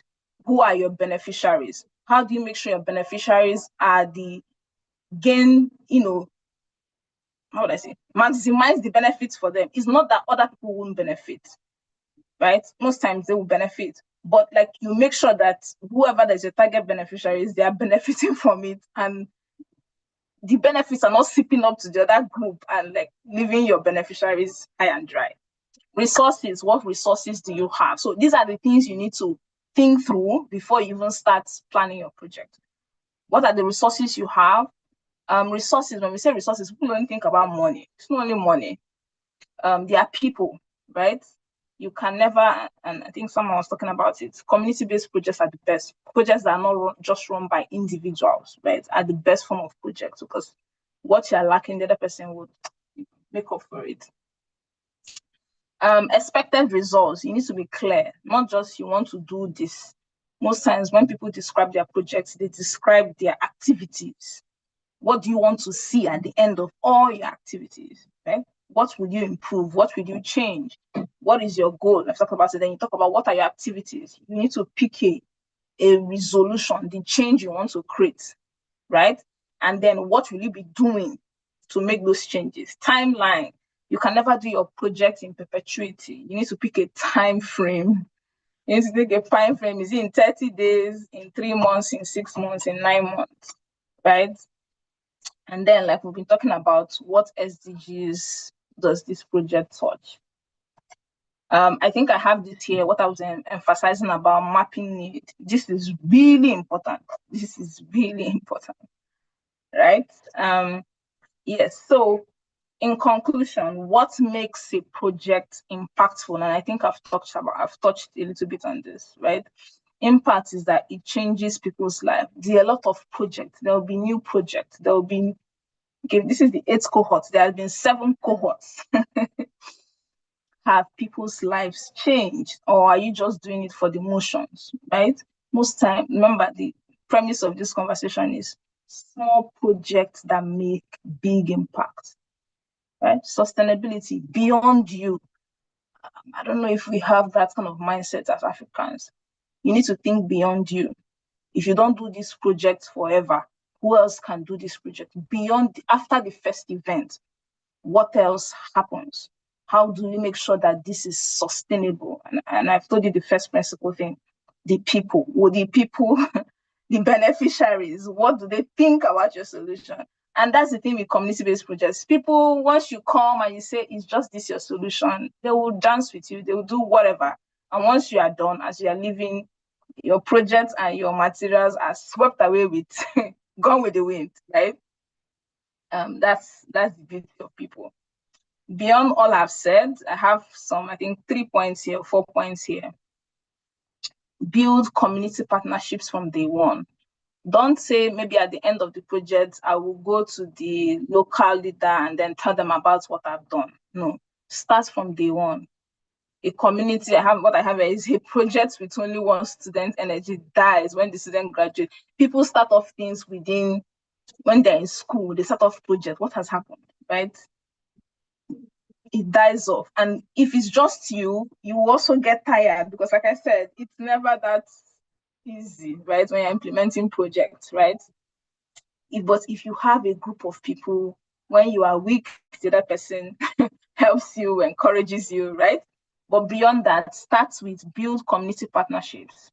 who are your beneficiaries. How do you make sure your beneficiaries are the gain, how would I say, maximize the benefits for them? It's not that other people won't benefit, right? Most times they will benefit, but like you make sure that whoever is your target beneficiaries, they are benefiting from it, and the benefits are not sipping up to the other group and like leaving your beneficiaries high and dry. Resources, what resources do you have? So these are the things you need to think through before you even start planning your project. What are the resources you have? Resources, when we say resources, people don't think about money. It's not only money. There are people, right? You can never, and I think someone was talking about it, community-based projects are the best. Projects that are not just run by individuals, right, are the best form of projects, because what you're lacking, the other person would make up for it. Expected results, you need to be clear, not just you want to do this. Most times when people describe their projects, they describe their activities. What do you want to see at the end of all your activities, right? What will you improve? What will you change? What is your goal? Let's talk about it. Then you talk about what are your activities. You need to pick a resolution, the change you want to create, right? And then what will you be doing to make those changes? Timeline. You can never do your project in perpetuity. You need to pick a time frame. You need to take a time frame. Is it in 30 days, in 3 months, in 6 months, in 9 months, right? And then, like we've been talking about, what SDGs does this project touch? I think I have this here, what I was emphasizing about mapping need. This is really important. This is really important, right? Yes, so in conclusion, what makes a project impactful? And I think I've touched a little bit on this, right? Impact is that it changes people's life. There are a lot of projects. There will be new projects. There will be, okay, this is the 8th cohort. There have been 7 cohorts. Have people's lives changed, or are you just doing it for the motions, right? Most time, remember, the premise of this conversation is small projects that make big impact, right? Sustainability beyond you. I don't know if we have that kind of mindset as Africans. You need to think beyond you. If you don't do this project forever, who else can do this project beyond, after the first event, what else happens? How do we make sure that this is sustainable? And I've told you the first principle thing, the people. Will the people, the beneficiaries, what do they think about your solution? And that's the thing with community-based projects. People, once you come and you say, it's just this your solution, they will dance with you, they will do whatever. And once you are done, as you are leaving, your project and your materials are swept away with, gone with the wind, right? That's the beauty of people. Beyond all I've said, I have some, I think 3 points here, 4 points here. Build community partnerships from day one. Don't say maybe at the end of the project, I will go to the local leader and then tell them about what I've done. No, start from day one. A community, what I have is a project with only one student, energy dies when the student graduates. People start off things within, when they're in school, they start off project. What has happened, right? It dies off. And if it's just you also get tired, because like I said, it's never that easy, right? When you're implementing projects, right? But if you have a group of people, when you are weak, the other person helps you, encourages you, right? But beyond that, start with build community partnerships.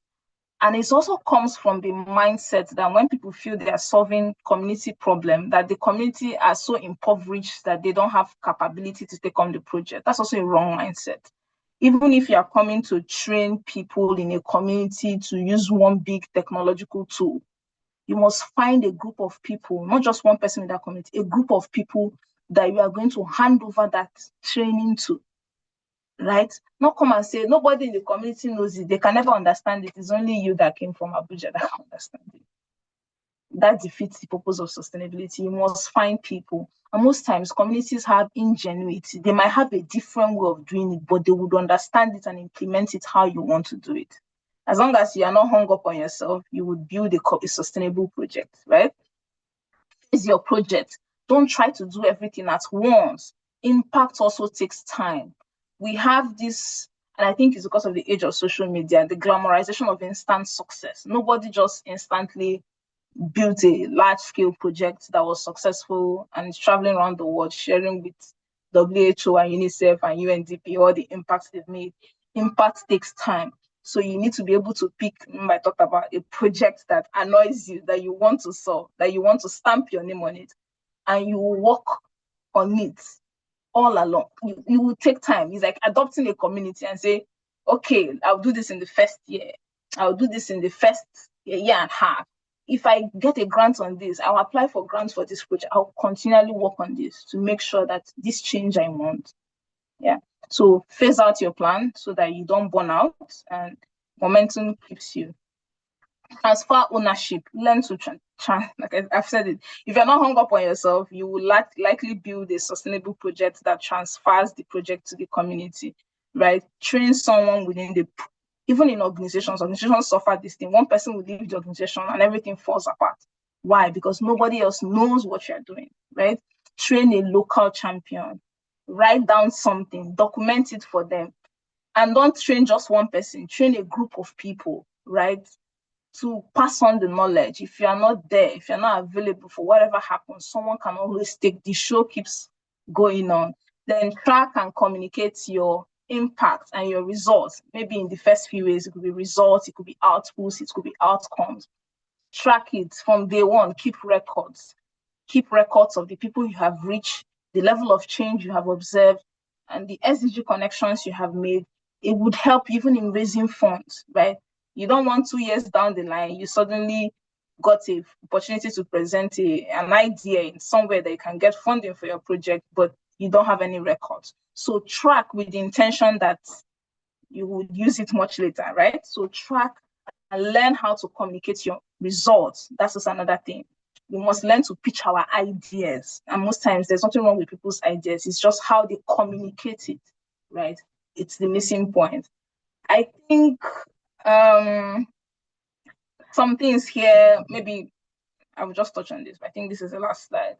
And it also comes from the mindset that when people feel they are solving community problem, that the community are so impoverished that they don't have capability to take on the project. That's also a wrong mindset. Even if you are coming to train people in a community to use one big technological tool, you must find a group of people, not just one person in that community, a group of people that you are going to hand over that training to, right? Not come and say, nobody in the community knows it. They can never understand it. It's only you that came from Abuja that can understand it. That defeats the purpose of sustainability. You must find people. And most times, communities have ingenuity. They might have a different way of doing it, but they would understand it and implement it how you want to do it. As long as you are not hung up on yourself, you would build a sustainable project, right? It's your project. Don't try to do everything at once. Impact also takes time. We have this, and I think it's because of the age of social media, the glamorization of instant success. Nobody just instantly built a large-scale project that was successful and is traveling around the world, sharing with WHO and UNICEF and UNDP all the impacts they've made. Impact takes time. So you need to be able to pick, I talked about a project that annoys you, that you want to solve, that you want to stamp your name on it, and you will work on it all along. You will take time. It's like adopting a community and say, okay, I'll do this in the first year. I'll do this in the first year and a half. If I get a grant on this, I'll apply for grants for this project. I'll continually work on this to make sure that this change I want. Yeah. So phase out your plan so that you don't burn out and momentum keeps you. Transfer ownership. Learn to like I've said it. If you're not hung up on yourself, you will likely build a sustainable project that transfers the project to the community, right? Train someone within even in organizations suffer this thing. One person will leave the organization and everything falls apart. Why? Because nobody else knows what you're doing, right? Train a local champion. Write down something, document it for them. And don't train just one person, train a group of people, right? To pass on the knowledge. If you're not there, if you're not available for whatever happens, someone can always take the show keeps going on. Then track and communicate your impact and your results. Maybe in the first few ways, it could be results, it could be outputs, it could be outcomes. Track it from day one, keep records. Keep records of the people you have reached, the level of change you have observed, and the SDG connections you have made. It would help even in raising funds, right? You don't want 2 years down the line, you suddenly got an opportunity to present an idea in somewhere that you can get funding for your project, but you don't have any records. So track with the intention that you would use it much later, right? So track and learn how to communicate your results. That's just another thing. We must learn to pitch our ideas. And most times there's nothing wrong with people's ideas. It's just how they communicate it, right? It's the missing point. I think some things here, maybe I will just touch on this, but I think this is the last slide.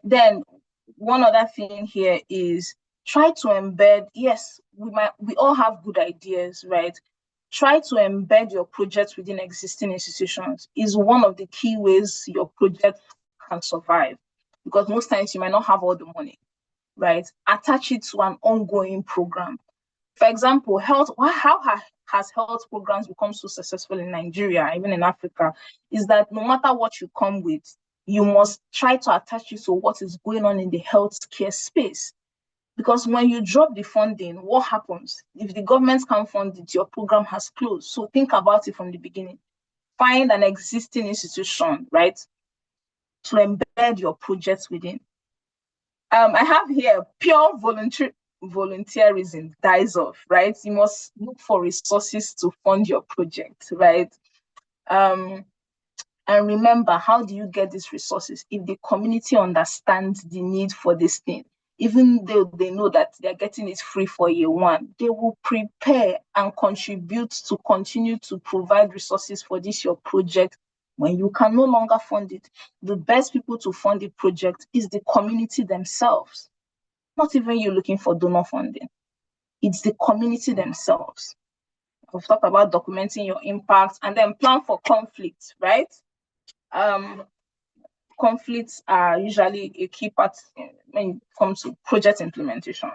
Then one other thing here is try to embed, yes, we all have good ideas, right? Try to embed your projects within existing institutions is one of the key ways your project can survive. Because most times you might not have all the money. right? Attach it to an ongoing program. For example, how has health programs become so successful in Nigeria, even in Africa, is that no matter what you come with, you must try to attach it to what is going on in the healthcare space. Because when you drop the funding, what happens? If the government can't fund it, your program has closed. So think about it from the beginning. Find an existing institution, right, to embed your projects within. I have here pure volunteerism dies off, right? You must look for resources to fund your project, right? And remember, how do you get these resources? If the community understands the need for this thing, even though they know that they're getting it free for year one, they will prepare and contribute to continue to provide resources for this your project when you can no longer fund it. The best people to fund the project is the community themselves. Not even you looking for donor funding. It's the community themselves. We've talked about documenting your impact and then plan for conflict, right? Conflicts are usually a key part when it comes to project implementation.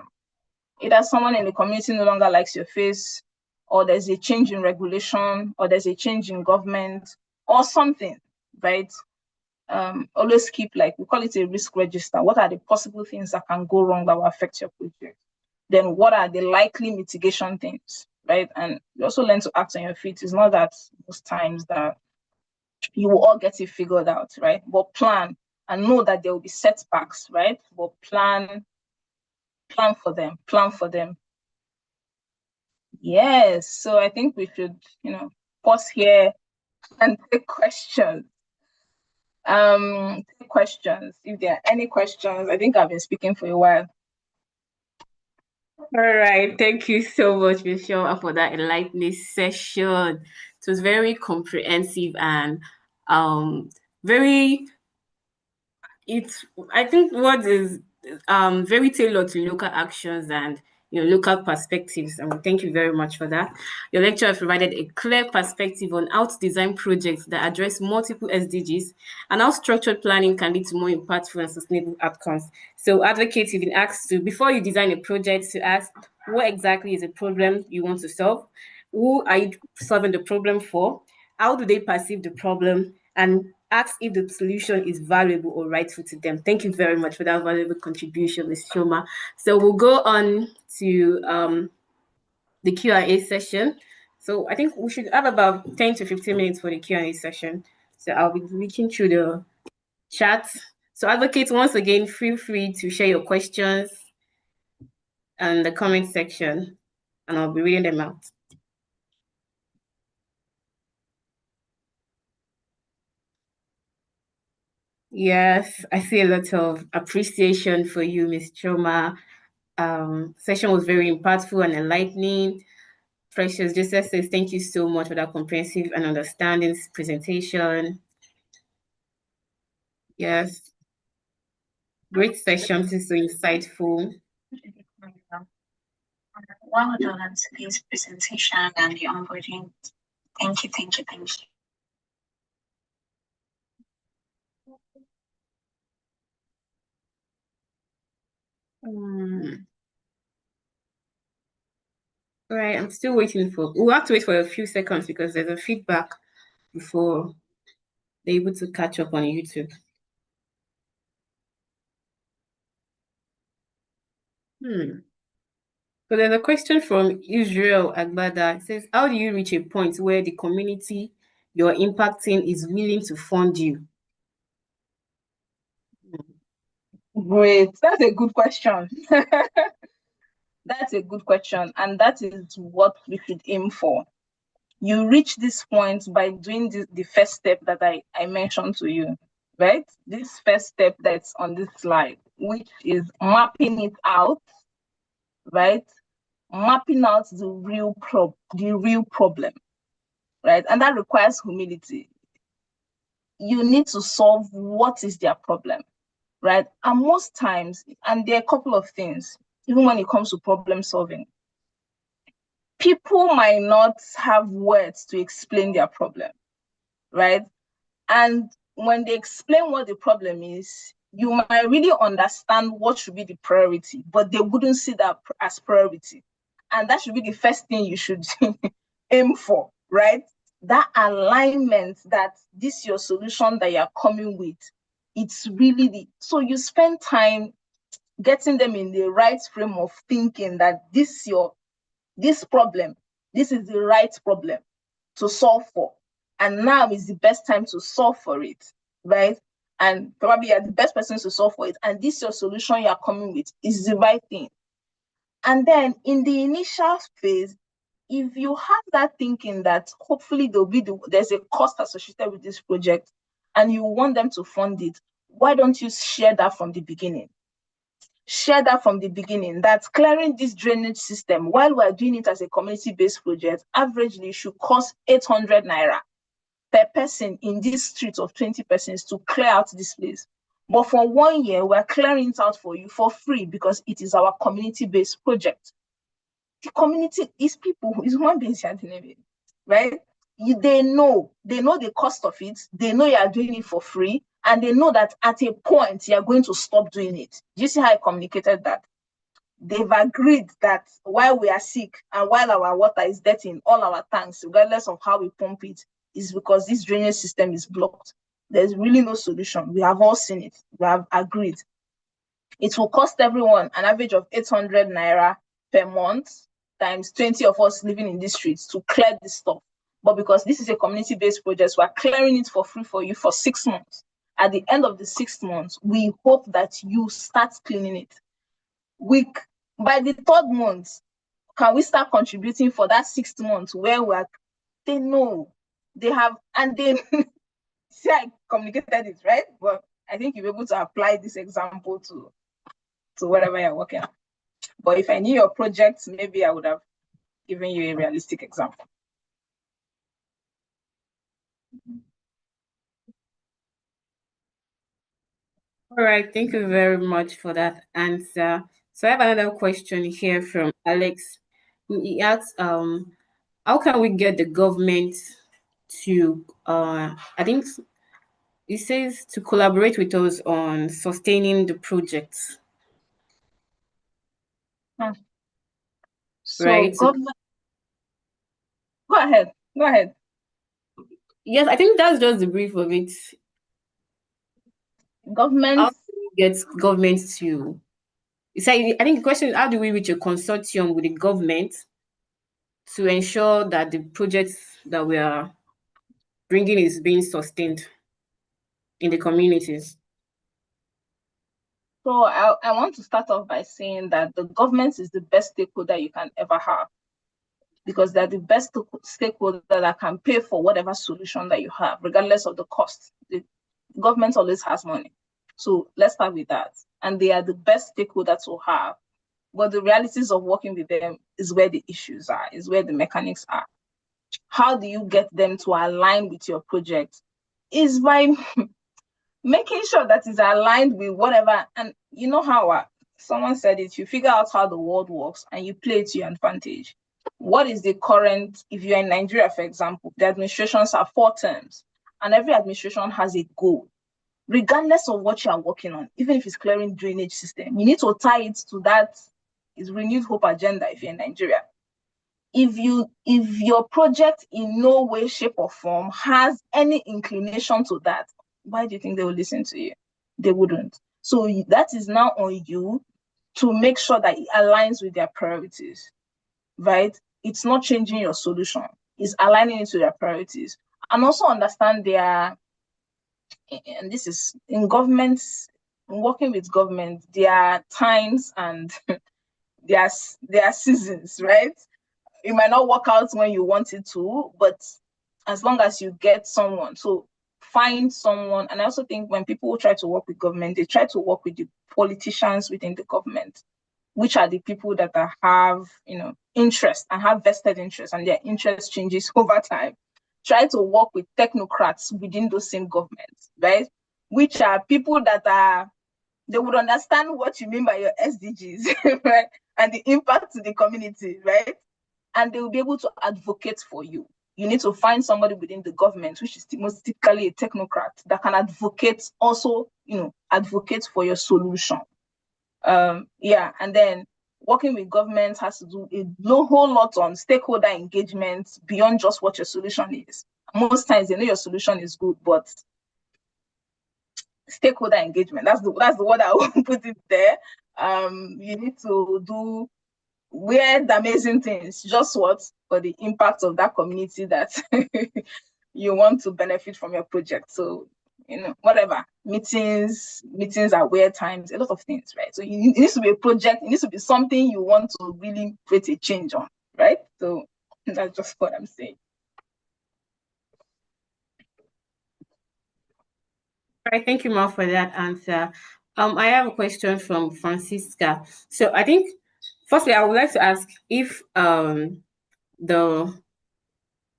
Either someone in the community no longer likes your face, or there's a change in regulation, or there's a change in government, or something, right? Always keep, like, we call it a risk register. What are the possible things that can go wrong that will affect your project? Then what are the likely mitigation things, right? And you also learn to act on your feet. It's not that most times that you will all get it figured out, right? But plan and know that there will be setbacks, right? But plan for them. Yes. So I think we should, pause here and take questions. Take questions. If there are any questions, I think I've been speaking for a while. All right. Thank you so much, Michelle, for that enlightening session. It was very comprehensive and very I think what is very tailored to local actions and local perspectives, and thank you very much for that. Your lecture has provided a clear perspective on how to design projects that address multiple SDGs and how structured planning can lead to more impactful and sustainable outcomes. So advocates, you've been asked to, before you design a project, to ask what exactly is a problem you want to solve, who are you solving the problem for, how do they perceive the problem, and ask if the solution is valuable or rightful to them. Thank you very much for that valuable contribution, Ms. Shoma. So we'll go on to the Q&A session. So I think we should have about 10 to 15 minutes for the Q&A session. So I'll be reaching through the chat. So advocates, once again, feel free to share your questions in the comment section, and I'll be reading them out. Yes, I see a lot of appreciation for you, Ms. Choma. Session was very impactful and enlightening. Precious Joseph says, thank you so much for that comprehensive and understanding presentation. Yes. Great session. This is so insightful. Well done on today's presentation and the onboarding. Thank you. All right, I'm still waiting we'll have to wait for a few seconds because there's a feedback before they're able to catch up on YouTube. So there's a question from Israel Agbada. It says, how do you reach a point where the community you're impacting is willing to fund you? Great. That's a good question. That's a good question. And that is what we should aim for. You reach this point by doing the first step that I mentioned to you, right? This first step that's on this slide, which is mapping it out, right? Mapping out the real problem, right? And that requires humility. You need to solve what is their problem, right? And most times, and there are a couple of things, even when it comes to problem solving, people might not have words to explain their problem, right? And when they explain what the problem is, you might really understand what should be the priority, but they wouldn't see that as priority. And that should be the first thing you should aim for, right? That alignment, that this your solution that you're coming with, it's really so you spend time getting them in the right frame of thinking that this problem, this is the right problem to solve for. And now is the best time to solve for it, right? And probably you're the best person to solve for it. And this your solution you're coming with is the right thing. And then in the initial phase, if you have that thinking that hopefully there's a cost associated with this project and you want them to fund it, why don't you share that from the beginning? Share that from the beginning, that clearing this drainage system while we're doing it as a community-based project, averagely should cost 800 naira per person in this street of 20 persons to clear out this place. But for 1 year, we're clearing it out for you for free because it is our community-based project. The community is people, is human beings you're dealing with, right? They know the cost of it. They know you're doing it for free. And they know that at a point, you're going to stop doing it. Do you see how I communicated that? They've agreed that while we are sick and while our water is dirty in all our tanks, regardless of how we pump it, is because this drainage system is blocked. There's really no solution. We have all seen it. We have agreed. It will cost everyone an average of 800 naira per month times 20 of us living in these streets to clear this stuff. But because this is a community-based project, we're clearing it for free for you for 6 months. At the end of the 6 months, we hope that you start cleaning it. By the 3rd month, can we start contributing for that 6th month where they know, they have, and they see I communicated it, right? But I think you'll be able to apply this example to whatever you're working on. But if I knew your project, maybe I would have given you a realistic example. All right, thank you very much for that answer. So I have another question here from Alex. He asks, how can we get the government to, I think it says to collaborate with us on sustaining the project, So right? government, go ahead. Yes, I think that's just the brief of it. Government. How do we get government to? I think the question is, how do we reach a consortium with the government to ensure that the projects that we are bringing is being sustained in the communities? So I want to start off by saying that the government is the best stakeholder you can ever have, because they're the best stakeholder that can pay for whatever solution that you have, regardless of the cost. The government always has money. So let's start with that. And they are the best stakeholder to have. But the realities of working with them is where the issues are, is where the mechanics are. How do you get them to align with your project? Is by making sure that it's aligned with whatever. And you know how someone said it, you figure out how the world works and you play it to your advantage. What is the current, if you're in Nigeria, for example, the administrations have 4 terms and every administration has a goal, regardless of what you're working on. Even if it's clearing drainage system, you need to tie it to that is renewed hope agenda if you're in Nigeria. If your project in no way, shape, or form has any inclination to that, why do you think they will listen to you? They wouldn't. So that is now on you to make sure that it aligns with their priorities, right? It's not changing your solution. It's aligning it to their priorities. And also understand and this is in governments, in working with government, there are times and there are seasons, right? It might not work out when you want it to, but as long as you get someone, so find someone. And I also think when people try to work with government, they try to work with the politicians within the government, which are the people that have, interest and have vested interest, and their interest changes over time. Try to work with technocrats within those same governments, right? Which are people that they would understand what you mean by your SDGs, right? And the impact to the community, right? And they will be able to advocate for you. You need to find somebody within the government, which is most typically a technocrat, that can advocate also, advocate for your solution. Yeah, and then working with government has to do a whole lot on stakeholder engagement beyond just what your solution is. Most times they know your solution is good, but stakeholder engagement, that's the word I will put it there. You need to do weird, amazing things, just what? For the impact of that community that you want to benefit from your project. So, whatever, meetings at weird times, a lot of things, right? So it needs to be a project, it needs to be something you want to really create a change on, right? So that's just what I'm saying. All right, thank you, Ma, for that answer. I have a question from Francisca. So I think, firstly, I would like to ask if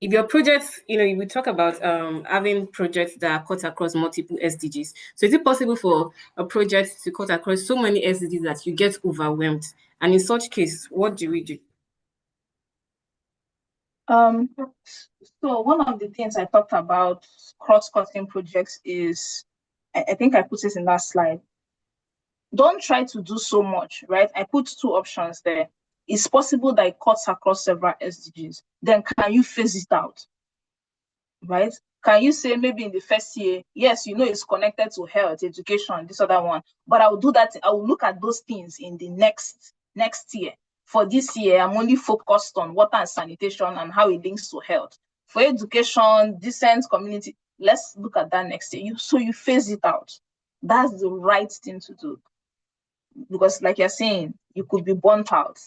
if your projects, we talk about having projects that cut across multiple SDGs. So is it possible for a project to cut across so many SDGs that you get overwhelmed? And in such case, what do we do? So one of the things I talked about cross-cutting projects is, I think I put it in that slide. Don't try to do so much, right? I put two options there. It's possible that it cuts across several SDGs. Then can you phase it out, right? Can you say maybe in the first year, yes, it's connected to health, education, this other one, but I will do that. I will look at those things in the next year. For this year, I'm only focused on water and sanitation and how it links to health. For education, decent community, let's look at that next year. So you phase it out. That's the right thing to do. Because like you're saying, you could be burnt out,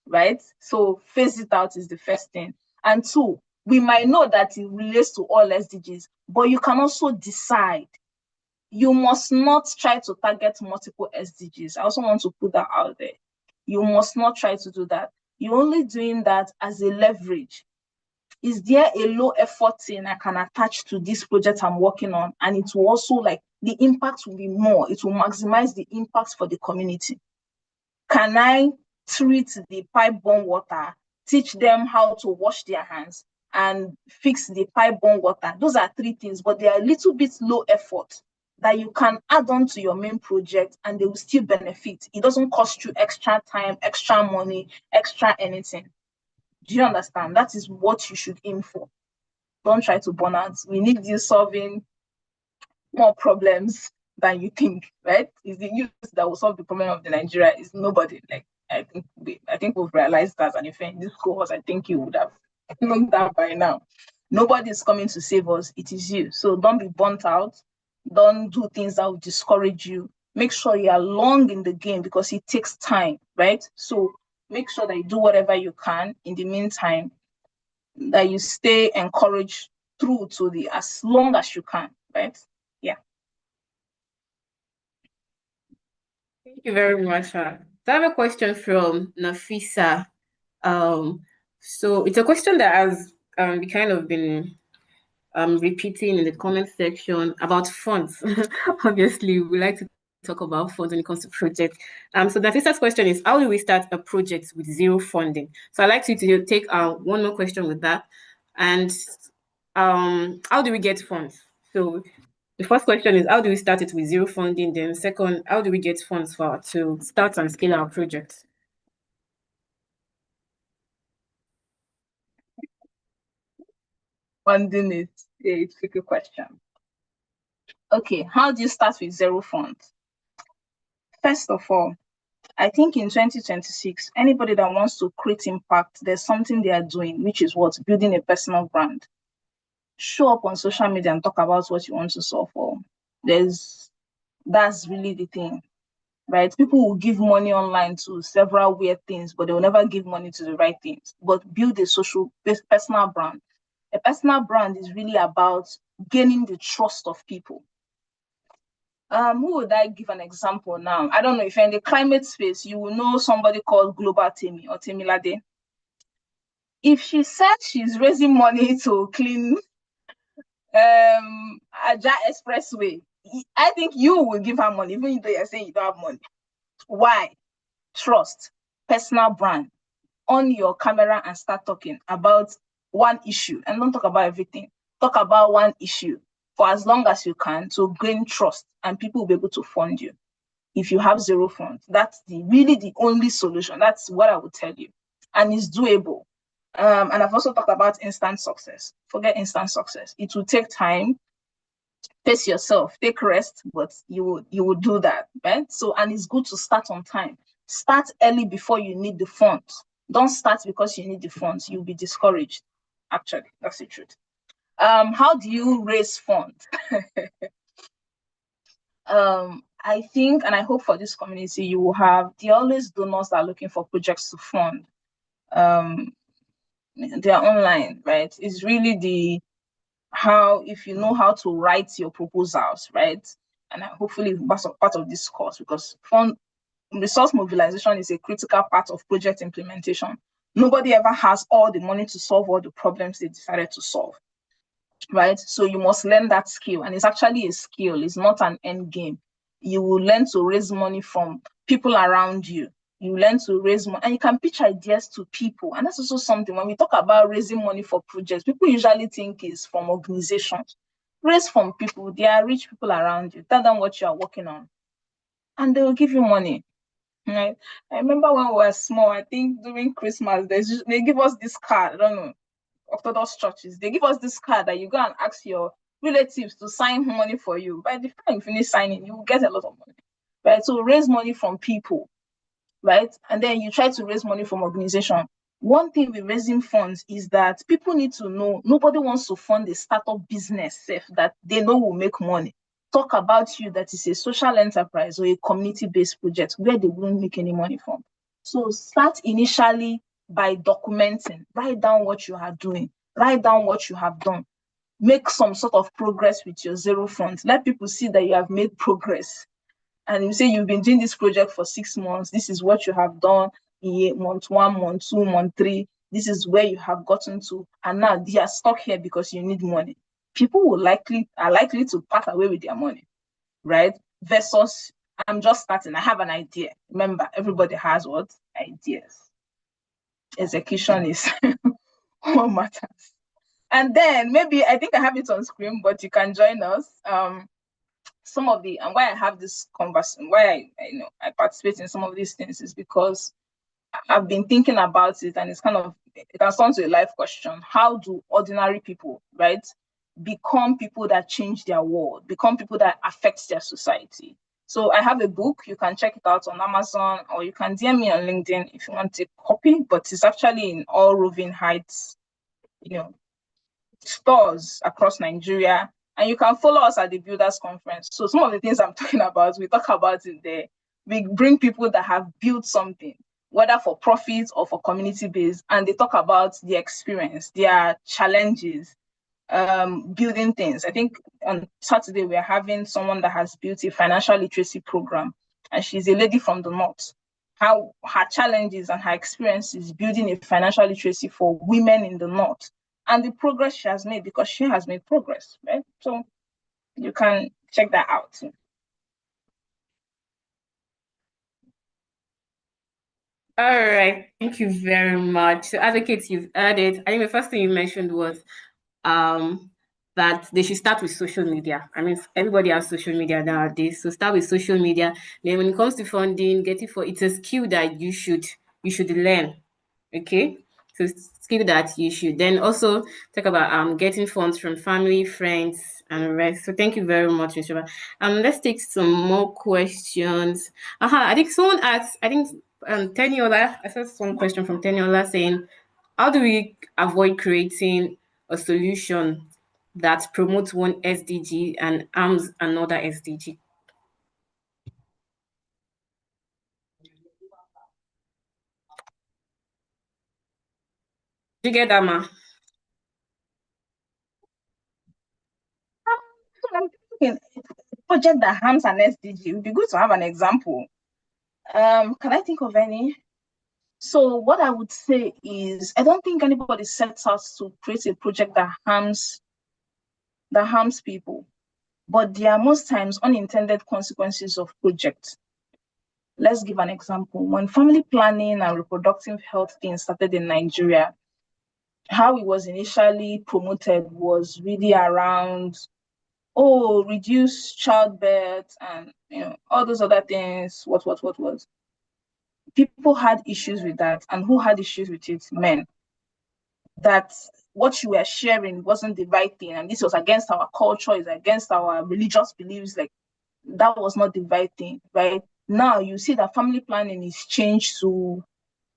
right? So phase it out is the first thing. And two, we might know that it relates to all SDGs, but you can also decide. You must not try to target multiple SDGs. I also want to put that out there. You must not try to do that. You're only doing that as a leverage. Is there a low effort thing I can attach to this project I'm working on? And it will also the impact will be more. It will maximize the impact for the community. Can I treat the pipe-borne water, teach them how to wash their hands, and fix the pipe-borne water? Those are three things, but they are a little bit low effort that you can add on to your main project and they will still benefit. It doesn't cost you extra time, extra money, extra anything. Do you understand? That is what you should aim for. Don't try to burn out. We need you solving more problems than you think, right? It's the youth that will solve the problem of the Nigeria. It's nobody. I think we've realized that, and if in this course, I think you would have known that by now. Nobody is coming to save us. It is you. So don't be burnt out. Don't do things that will discourage you. Make sure you are long in the game because it takes time, right? So make sure that you do whatever you can in the meantime, that you stay encouraged through to as long as you can, right? Yeah. Thank you very much. So I have a question from Nafisa. So it's a question that has been repeating in the comment section about funds. Obviously, we like to talk about funds when it comes to projects. So Nafisa's question is, how do we start a project with zero funding? So I'd like you to take one more question with that. And how do we get funds? So the first question is, how do we start it with zero funding? Then second, how do we get funds to start and scale our project? Funding is a tricky question. Okay, how do you start with zero funds? First of all, I think in 2026, anybody that wants to create impact, there's something they are doing, which is what? Building a personal brand. Show up on social media and talk about what you want to solve for. That's really the thing, right? People will give money online to several weird things, but they will never give money to the right things. But build a personal brand. A personal brand is really about gaining the trust of people. Who would I give an example now? I don't know if you're in the climate space, you will know somebody called Global Temi or Temilade. If she said she's raising money to clean Aja Expressway, I think you will give her money, even though you're saying you don't have money. Why? Trust, personal brand. On your camera and start talking about one issue, and don't talk about everything. Talk about one issue. for as long as you can to gain trust, and people will be able to fund you. If you have zero funds, that's really the only solution. That's what I would tell you, and it's doable. And I've also talked about instant success. Forget instant success. It will take time. Pace yourself, take rest, but you will do that, right? So, and it's good to start on time. Start early before you need the funds. Don't start because you need the funds. You'll be discouraged. Actually, that's the truth. How do you raise funds? I think, and I hope for this community, you will have, there are always donors that are looking for projects to fund. They're online, right? It's really how, if you know how to write your proposals, right? And hopefully that's part of this course, because fund resource mobilization is a critical part of project implementation. Nobody ever has all the money to solve all the problems they decided to solve, right? So you must learn that skill, and it's actually a skill. It's not an end game. You will learn to raise money from people around you. You learn to raise money, and you can pitch ideas to people. And that's also something, when we talk about raising money for projects, people usually think is from organizations. Raise from people. There are rich people around you. Tell them what you are working on, and they will give you money. Right? I remember when we were small, I think during Christmas, they give us this card. I don't know, Orthodox churches, they give us this card that you go and ask your relatives to sign money for you. By the time you finish signing, you will get a lot of money, right? So raise money from people, right? And then you try to raise money from organization. One thing with raising funds is that people need to know nobody wants to fund a startup business safe that they know will make money. Talk about you that is a social enterprise or a community-based project where they won't make any money from. So start initially by documenting. Write down what you are doing. Write down what you have done. Make some sort of progress with your zero funds. Let people see that you have made progress. And you say you've been doing this project for 6 months. This is what you have done in month 1, month 2, month 3. This is where you have gotten to. And now they are stuck here because you need money. People are likely to pass away with their money, right? Versus, I'm just starting. I have an idea. Remember, everybody has what? Ideas. Execution is what matters. And then maybe, I think I have it on screen, but you can join us. Some of the, and why I have this conversation, why I participate in some of these things is because I've been thinking about it, and it's kind of, it has turned to a life question. How do ordinary people, right, become people that change their world, become people that affect their society? So I have a book. You can check it out on Amazon, or you can DM me on LinkedIn if you want a copy, but it's actually in all Roving Heights, stores across Nigeria. And you can follow us at the Builders Conference. So some of the things I'm talking about, we talk about it there. We bring people that have built something, whether for profit or for community base, and they talk about their experience, their challenges, building things. I think on Saturday, we're having someone that has built a financial literacy program, and she's a lady from the North. How her challenges and her experiences building a financial literacy for women in the North, and the progress she has made, because she has made progress, right? So you can check that out. All right, thank you very much. So, advocates, you've heard it. I think the first thing you mentioned was that they should start with social media. I mean, everybody has social media nowadays, so start with social media. Then, when it comes to funding, it's a skill that you should learn. Okay, so skill that you should then also talk about getting funds from family, friends, and rest. So thank you very much, Ms. Shova. Let's take some more questions. I think someone asked, I think Teniola, I saw some question from Teniola saying, how do we avoid creating a solution that promotes one SDG and harms another SDG? Do you get that, ma? I'm thinking, project that harms an SDG, it would be good to have an example. Can I think of any? So what I would say is, I don't think anybody sets out to create a project that harms people, but there are most times unintended consequences of projects. Let's give an example. When family planning and reproductive health things started in Nigeria, how it was initially promoted was really around oh, reduce childbirth and all those other things. What? People had issues with that, and who had issues with it? Men. That what you were sharing wasn't the right thing, and this was against our culture, is against our religious beliefs. Like, that was not the right thing, right? Now you see that family planning is changed to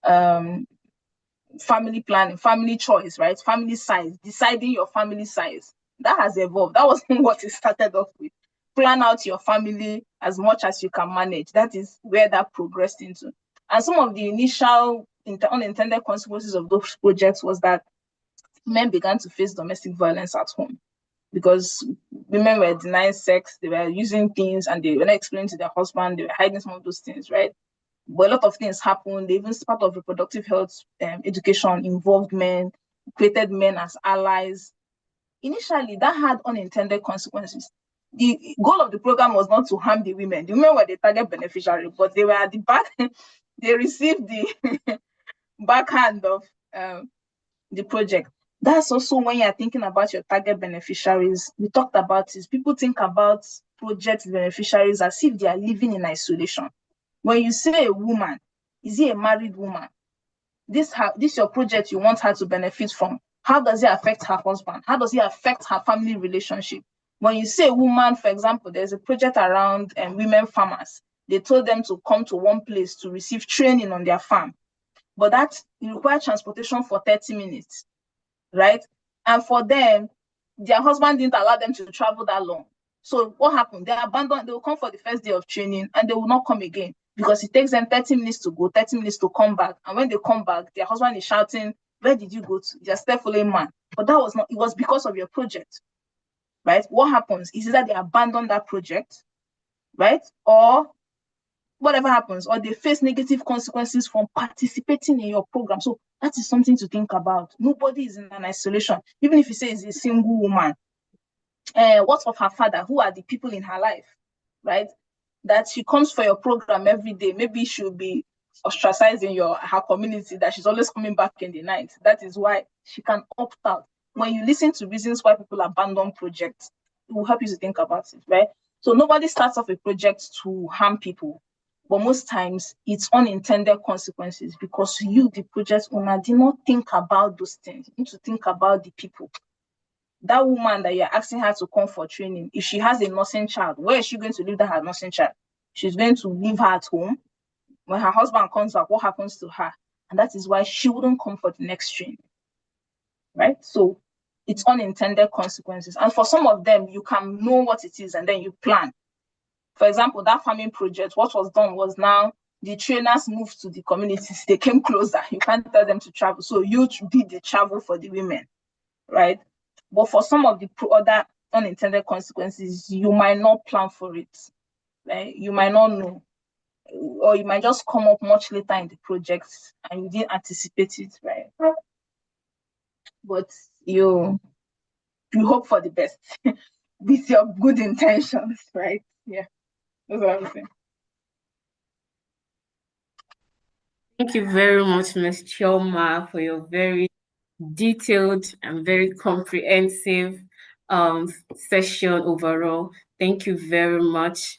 family planning, family choice, right? Family size, deciding your family size. That has evolved. That wasn't what it started off with. Plan out your family as much as you can manage. That is where that progressed into. And some of the initial unintended consequences of those projects was that men began to face domestic violence at home because women were denying sex, they were using things, and they were not explaining to their husband, they were hiding some of those things, right? But a lot of things happened. Even part of reproductive health education involved men, created men as allies. Initially, that had unintended consequences. The goal of the program was not to harm the women. The women were the target beneficiary, but they were at the back. They received the backhand of the project. That's also when you're thinking about your target beneficiaries. We talked about this. People think about project beneficiaries as if they are living in isolation. When you say a woman, is it a married woman? This your project you want her to benefit from. How does it affect her husband? How does it affect her family relationship? When you say a woman, for example, there's a project around women farmers. They told them to come to one place to receive training on their farm. But that required transportation for 30 minutes, right? And for them, their husband didn't allow them to travel that long. So what happened? They abandoned, they will come for the first day of training and they will not come again because it takes them 30 minutes to go, 30 minutes to come back. And when they come back, their husband is shouting, where did you go to? You're still following man. But that was not, it was because of your project, right? What happens is that they abandon that project, right? Or whatever happens, or they face negative consequences from participating in your program. So that is something to think about. Nobody is in an isolation. Even if you say it's a single woman, what of her father? Who are the people in her life, right? That she comes for your program every day. Maybe she'll be ostracized in her community, that she's always coming back in the night. That is why she can opt out. When you listen to reasons why people abandon projects, it will help you to think about it, right? So nobody starts off a project to harm people, but most times it's unintended consequences because you, the project owner, did not think about those things. You need to think about the people. That woman that you're asking her to come for training, if she has a nursing child, where is she going to leave that her nursing child? She's going to leave her at home. When her husband comes back, what happens to her? And that is why she wouldn't come for the next training, right? So it's unintended consequences. And for some of them, you can know what it is and then you plan. For example, that farming project, what was done was now the trainers moved to the communities. They came closer. You can't tell them to travel. So you did the travel for the women, right? But for some of the other unintended consequences, you might not plan for it, right? You might not know, or it might just come up much later in the project and you didn't anticipate it, right? But you hope for the best with your good intentions, right? Yeah, that's what I'm saying. Thank you very much, Ms. Chioma, for your very detailed and very comprehensive session overall. Thank you very much.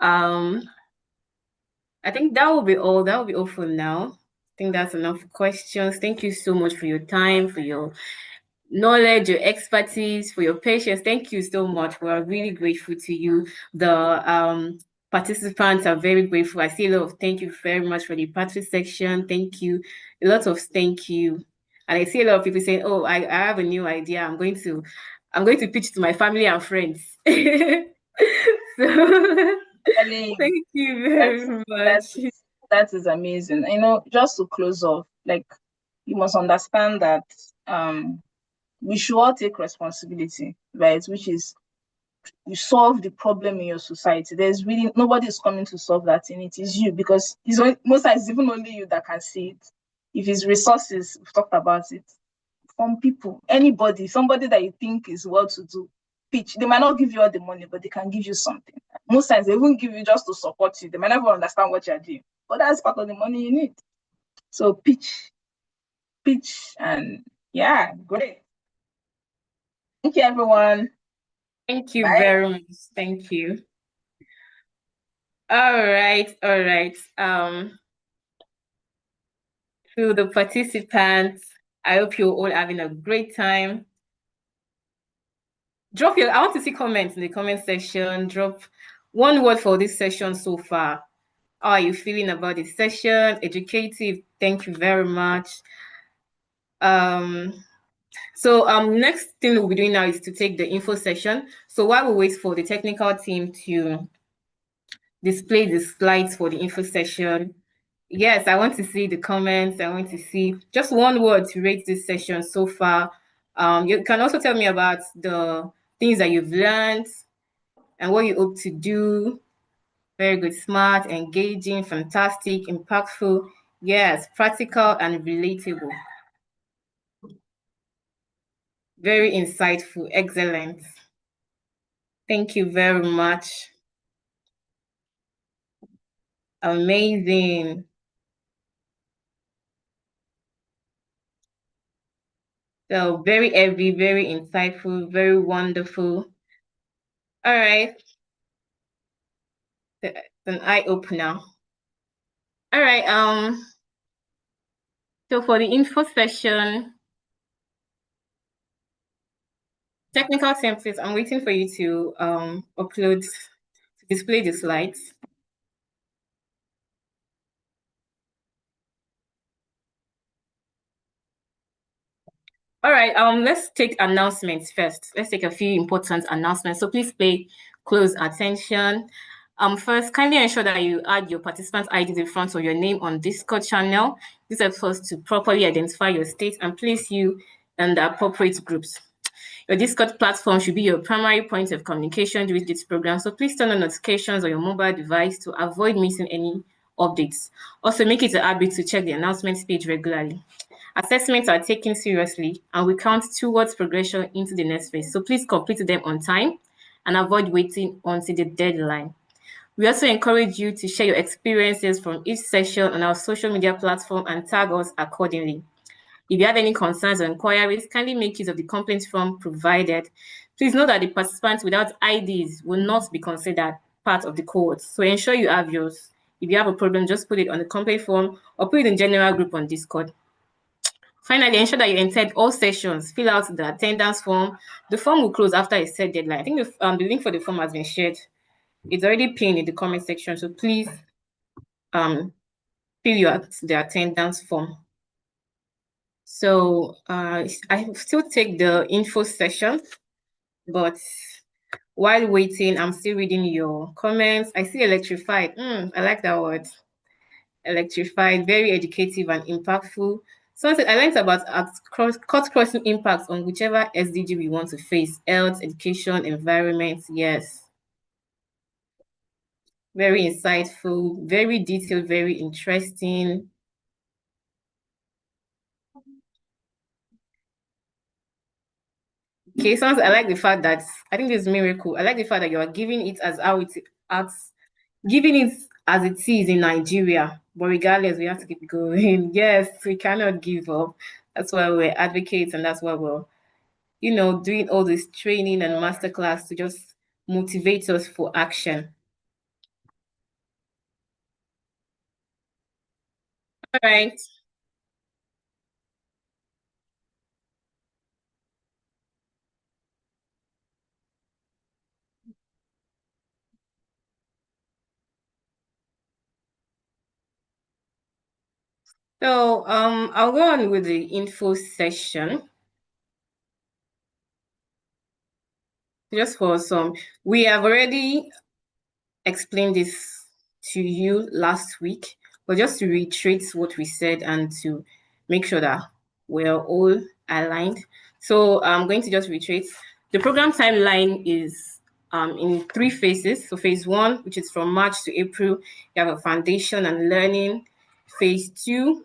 I think that will be all. That will be all for now. I think that's enough questions. Thank you so much for your time, for your knowledge, your expertise, for your patience. Thank you so much. We are really grateful to you. The participants are very grateful. I see a lot of thank you very much for the party section. Thank you. A lot of thank you. And I see a lot of people saying, oh, I have a new idea. I'm going to pitch to my family and friends. So thank you very much. That is amazing. Just to close off, like, you must understand that we should all take responsibility, right? Which is, you solve the problem in your society. There's really nobody is coming to solve that thing. It is you, because most times it's even only you that can see it. If it's resources, we've talked about it. From people, anybody, somebody that you think is well to do, pitch. They might not give you all the money, but they can give you something. Most times they won't give you just to support you. They might never understand what you're doing, but that's part of the money you need. So pitch, and yeah, great. Thank you, everyone. Thank you Bye. very much. Thank you. All right, all right. To the participants, I hope you're all having a great time. I want to see comments in the comment section. Drop one word for this session so far. How are you feeling about this session? Educative. Thank you very much. Next thing we'll be doing now is to take the info session. So while we wait for the technical team to display the slides for the info session, yes, I want to see the comments. I want to see just one word to rate this session so far. You can also tell me about the things that you've learned and what you hope to do. Very good, smart, engaging, fantastic, impactful. Yes, practical and relatable. Very insightful, excellent. Thank you very much. Amazing. So very heavy, very insightful, very wonderful. All right. It's an eye opener. All right. So for the info session, technical templates, I'm waiting for you to upload, to display the slides. All right, let's take announcements first. Let's take a few important announcements. So please pay close attention. First, kindly ensure that you add your participant IDs in front of your name on Discord channel. This helps us to properly identify your state and place you in the appropriate groups. Your Discord platform should be your primary point of communication during this program. So please turn on notifications on your mobile device to avoid missing any updates. Also, make it a habit to check the announcements page regularly. Assessments are taken seriously and we count towards progression into the next phase. So please complete them on time and avoid waiting until the deadline. We also encourage you to share your experiences from each session on our social media platform and tag us accordingly. If you have any concerns or inquiries, kindly make use of the complaint form provided. Please note that the participants without IDs will not be considered part of the cohort. So ensure you have yours. If you have a problem, just put it on the complaint form or put it in general group on Discord. Finally, ensure that you entered all sessions. Fill out the attendance form. The form will close after a set deadline. I think the link for the form has been shared. It's already pinned in the comment section. So please fill the attendance form. So I still take the info session, but while waiting, I'm still reading your comments. I see electrified. I like that word. Electrified, very educative and impactful. So I learned about cross-crossing impacts on whichever SDG we want to face: health, education, environment. Yes. Very insightful, very detailed, very interesting. Okay, sounds I like the fact that I think this is miracle. I like the fact that you are giving it as how it as giving it as it is in Nigeria. But regardless, we have to keep going. Yes, we cannot give up. That's why we're advocates, and that's why we're, doing all this training and masterclass to just motivate us for action. All right. So I'll go on with the info session. Just for some, we have already explained this to you last week, but just to reiterate what we said and to make sure that we're all aligned. So I'm going to just reiterate. The program timeline is in 3 phases. So phase 1, which is from March to April, you have a foundation and learning. Phase 2,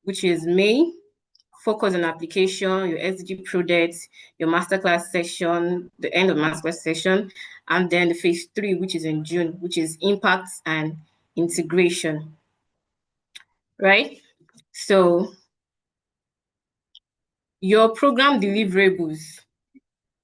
which is May, focus on application, your SDG projects, your masterclass session, the end of masterclass session, and then the phase 3, which is in June, which is impacts and integration, right? So your program deliverables,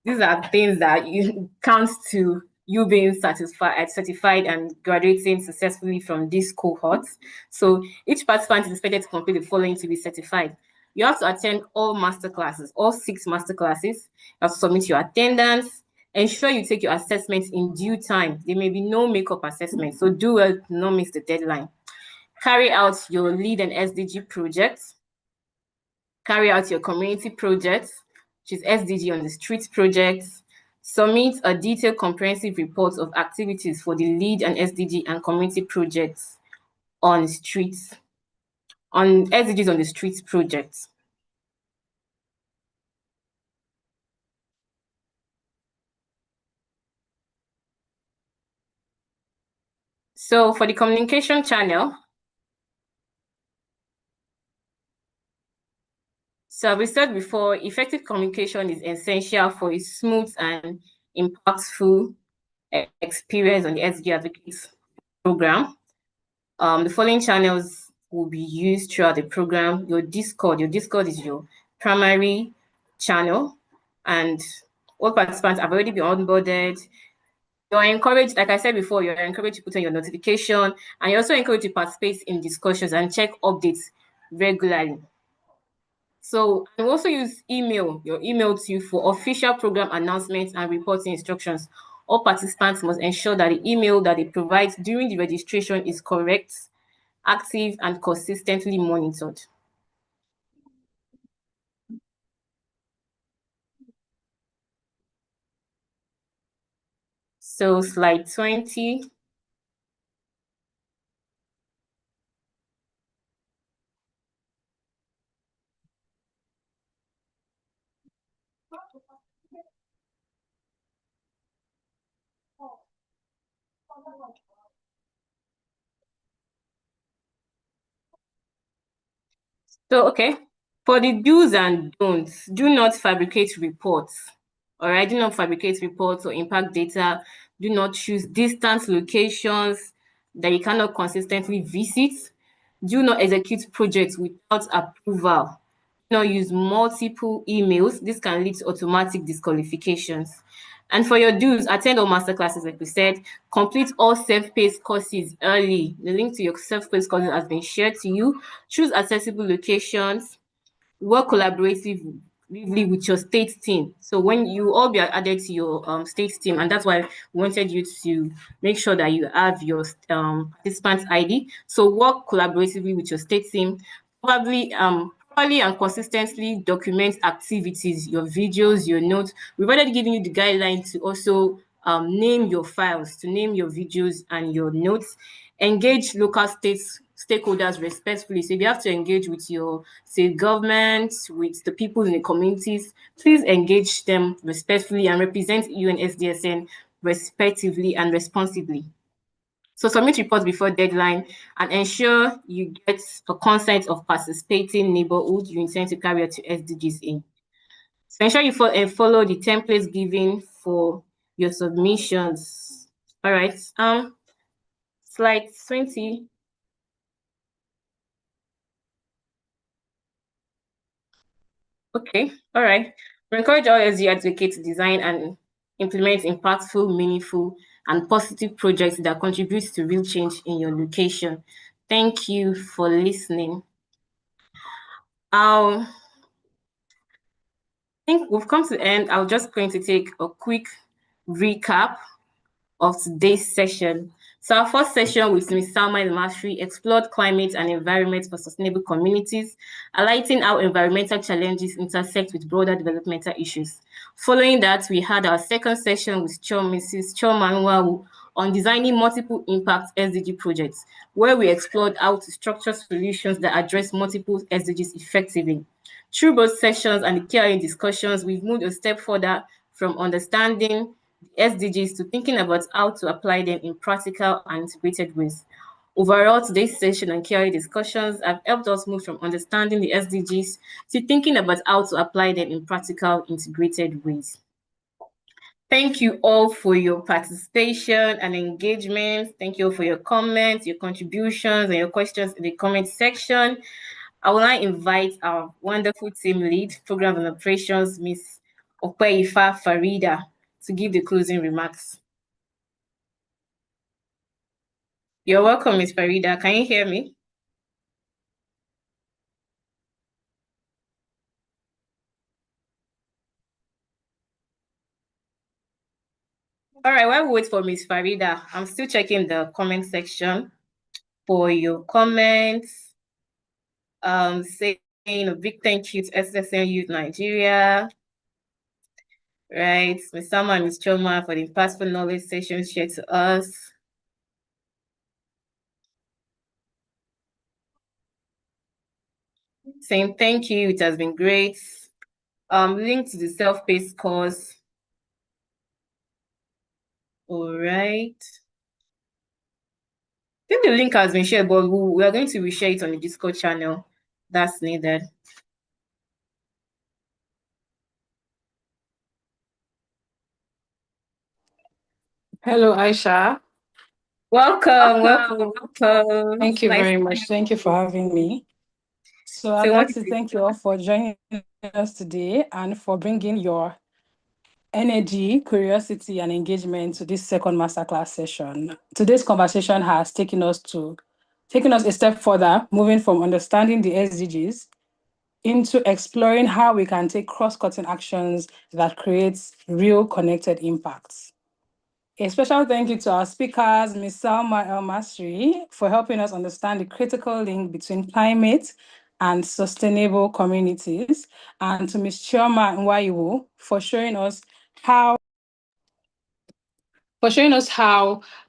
These are things that you counts to you being certified and graduating successfully from this cohort. So each participant is expected to complete the following to be certified. You have to attend all masterclasses, all 6 masterclasses. You have to submit your attendance. Ensure you take your assessments in due time. There may be no makeup assessment, so do well to not miss the deadline. Carry out your lead and SDG projects. Carry out your community projects, which is SDG on the streets projects. Submit a detailed comprehensive report of activities for the lead and SDG and community projects on streets, on SDGs on the streets projects. So for the communication channel, so we said before, effective communication is essential for a smooth and impactful experience on the SDG Advocacy program. The following channels will be used throughout the program. Your Discord is your primary channel, and all participants have already been onboarded. You're encouraged, like I said before, you're encouraged to put on your notification, and you're also encouraged to participate in discussions and check updates regularly. So I will also use your email to you for official program announcements and reporting instructions. All participants must ensure that the email that they provide during the registration is correct, active, and consistently monitored. So slide 20. So, okay, for the do's and don'ts, do not fabricate reports. All right, do not fabricate reports or impact data. Do not choose distant locations that you cannot consistently visit. Do not execute projects without approval. Do not use multiple emails. This can lead to automatic disqualifications. And for your dues, attend all masterclasses, like we said. Complete all self-paced courses early. The link to your self-paced courses has been shared to you. Choose accessible locations. Work collaboratively with your state team. So when you all be added to your state team, and that's why we wanted you to make sure that you have your participant ID. So work collaboratively with your state team. Properly and consistently document activities, your videos, your notes. We've already given you the guideline to also name your files, to name your videos and your notes. Engage local stakeholders respectfully. So if you have to engage with your state government, with the people in the communities, please engage them respectfully and represent you and SDSN respectively and responsibly. So submit reports before deadline and ensure you get a consent of participating neighborhood you intend to carry out your SDGs in. So ensure you follow the templates given for your submissions. All right. Slide 20. Okay, all right. We encourage all SG advocates to design and implement impactful, meaningful, and positive projects that contribute to real change in your location. Thank you for listening. I think we've come to the end. I'm just going to take a quick recap of today's session. So our first session with Ms. Salma El-Masri explored climate and environment for sustainable communities, highlighting how environmental challenges intersect with broader developmental issues. Following that, we had our second session with Mrs. Choma Nwawu on designing multiple impact SDG projects, where we explored how to structure solutions that address multiple SDGs effectively. Through both sessions and the KIA discussions, we've moved a step further from understanding SDGs to thinking about how to apply them in practical and integrated ways. Overall, today's session and KRA discussions have helped us move from understanding the SDGs to thinking about how to apply them in practical, integrated ways. Thank you all for your participation and engagement. Thank you all for your comments, your contributions, and your questions in the comment section. I will now invite our wonderful team lead, Program and Operations, Ms. Okpeifa Farida to give the closing remarks. You're welcome, Ms. Farida. Can you hear me? All right, while we wait for Ms. Farida, I'm still checking the comment section for your comments. Saying a big thank you to SSN Youth Nigeria. Right, Ms. Sama and Ms. Choma for the impactful knowledge session shared to us. Saying thank you, it has been great. Link to the self-paced course. All right. I think the link has been shared, but we are going to reshare it on the Discord channel. That's needed. Hello, Aisha. Welcome. Thank you Nice. very much. Thank you for having me. So I'd like to thank you all for joining us today and for bringing your energy, curiosity, and engagement to this second masterclass session. Today's conversation has taken us a step further, moving from understanding the SDGs into exploring how we can take cross-cutting actions that creates real connected impacts. A special thank you to our speakers, Ms. Salma El Masri, for helping us understand the critical link between climate and sustainable communities, and to Ms. Chioma Nwaiwu for showing us how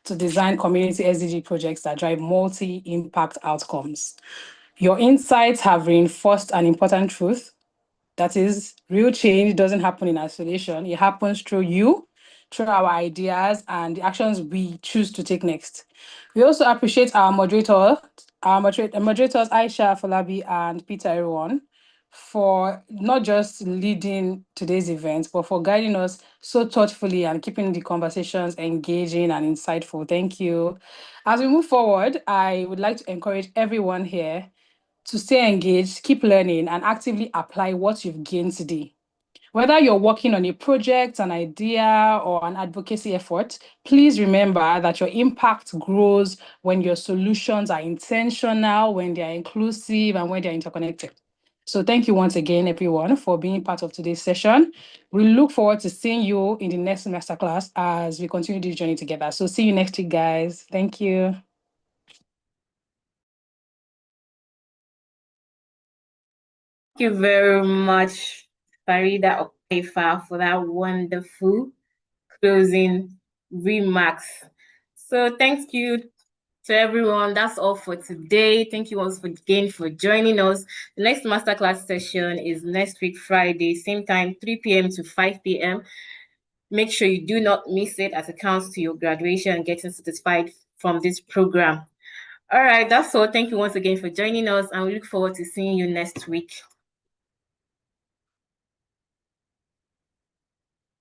to design community SDG projects that drive multi-impact outcomes. Your insights have reinforced an important truth. That is, real change doesn't happen in isolation. It happens through you, through our ideas, and the actions we choose to take next. We also appreciate our moderators, Aisha Falabi and Peter Erwan, for not just leading today's event, but for guiding us so thoughtfully and keeping the conversations engaging and insightful. Thank you. As we move forward, I would like to encourage everyone here to stay engaged, keep learning, and actively apply what you've gained today. Whether you're working on a project, an idea, or an advocacy effort, please remember that your impact grows when your solutions are intentional, when they are inclusive, and when they're interconnected. So thank you once again, everyone, for being part of today's session. We look forward to seeing you in the next masterclass as we continue this journey together. So see you next week, guys. Thank you. Thank you very much, Farida Okpeifa, for that wonderful closing remarks. So thank you to everyone. That's all for today. Thank you once again for joining us. The next masterclass session is next week, Friday, same time, 3 p.m. to 5 p.m. Make sure you do not miss it as it counts to your graduation and getting satisfied from this program. All right, that's all. Thank you once again for joining us, and we look forward to seeing you next week.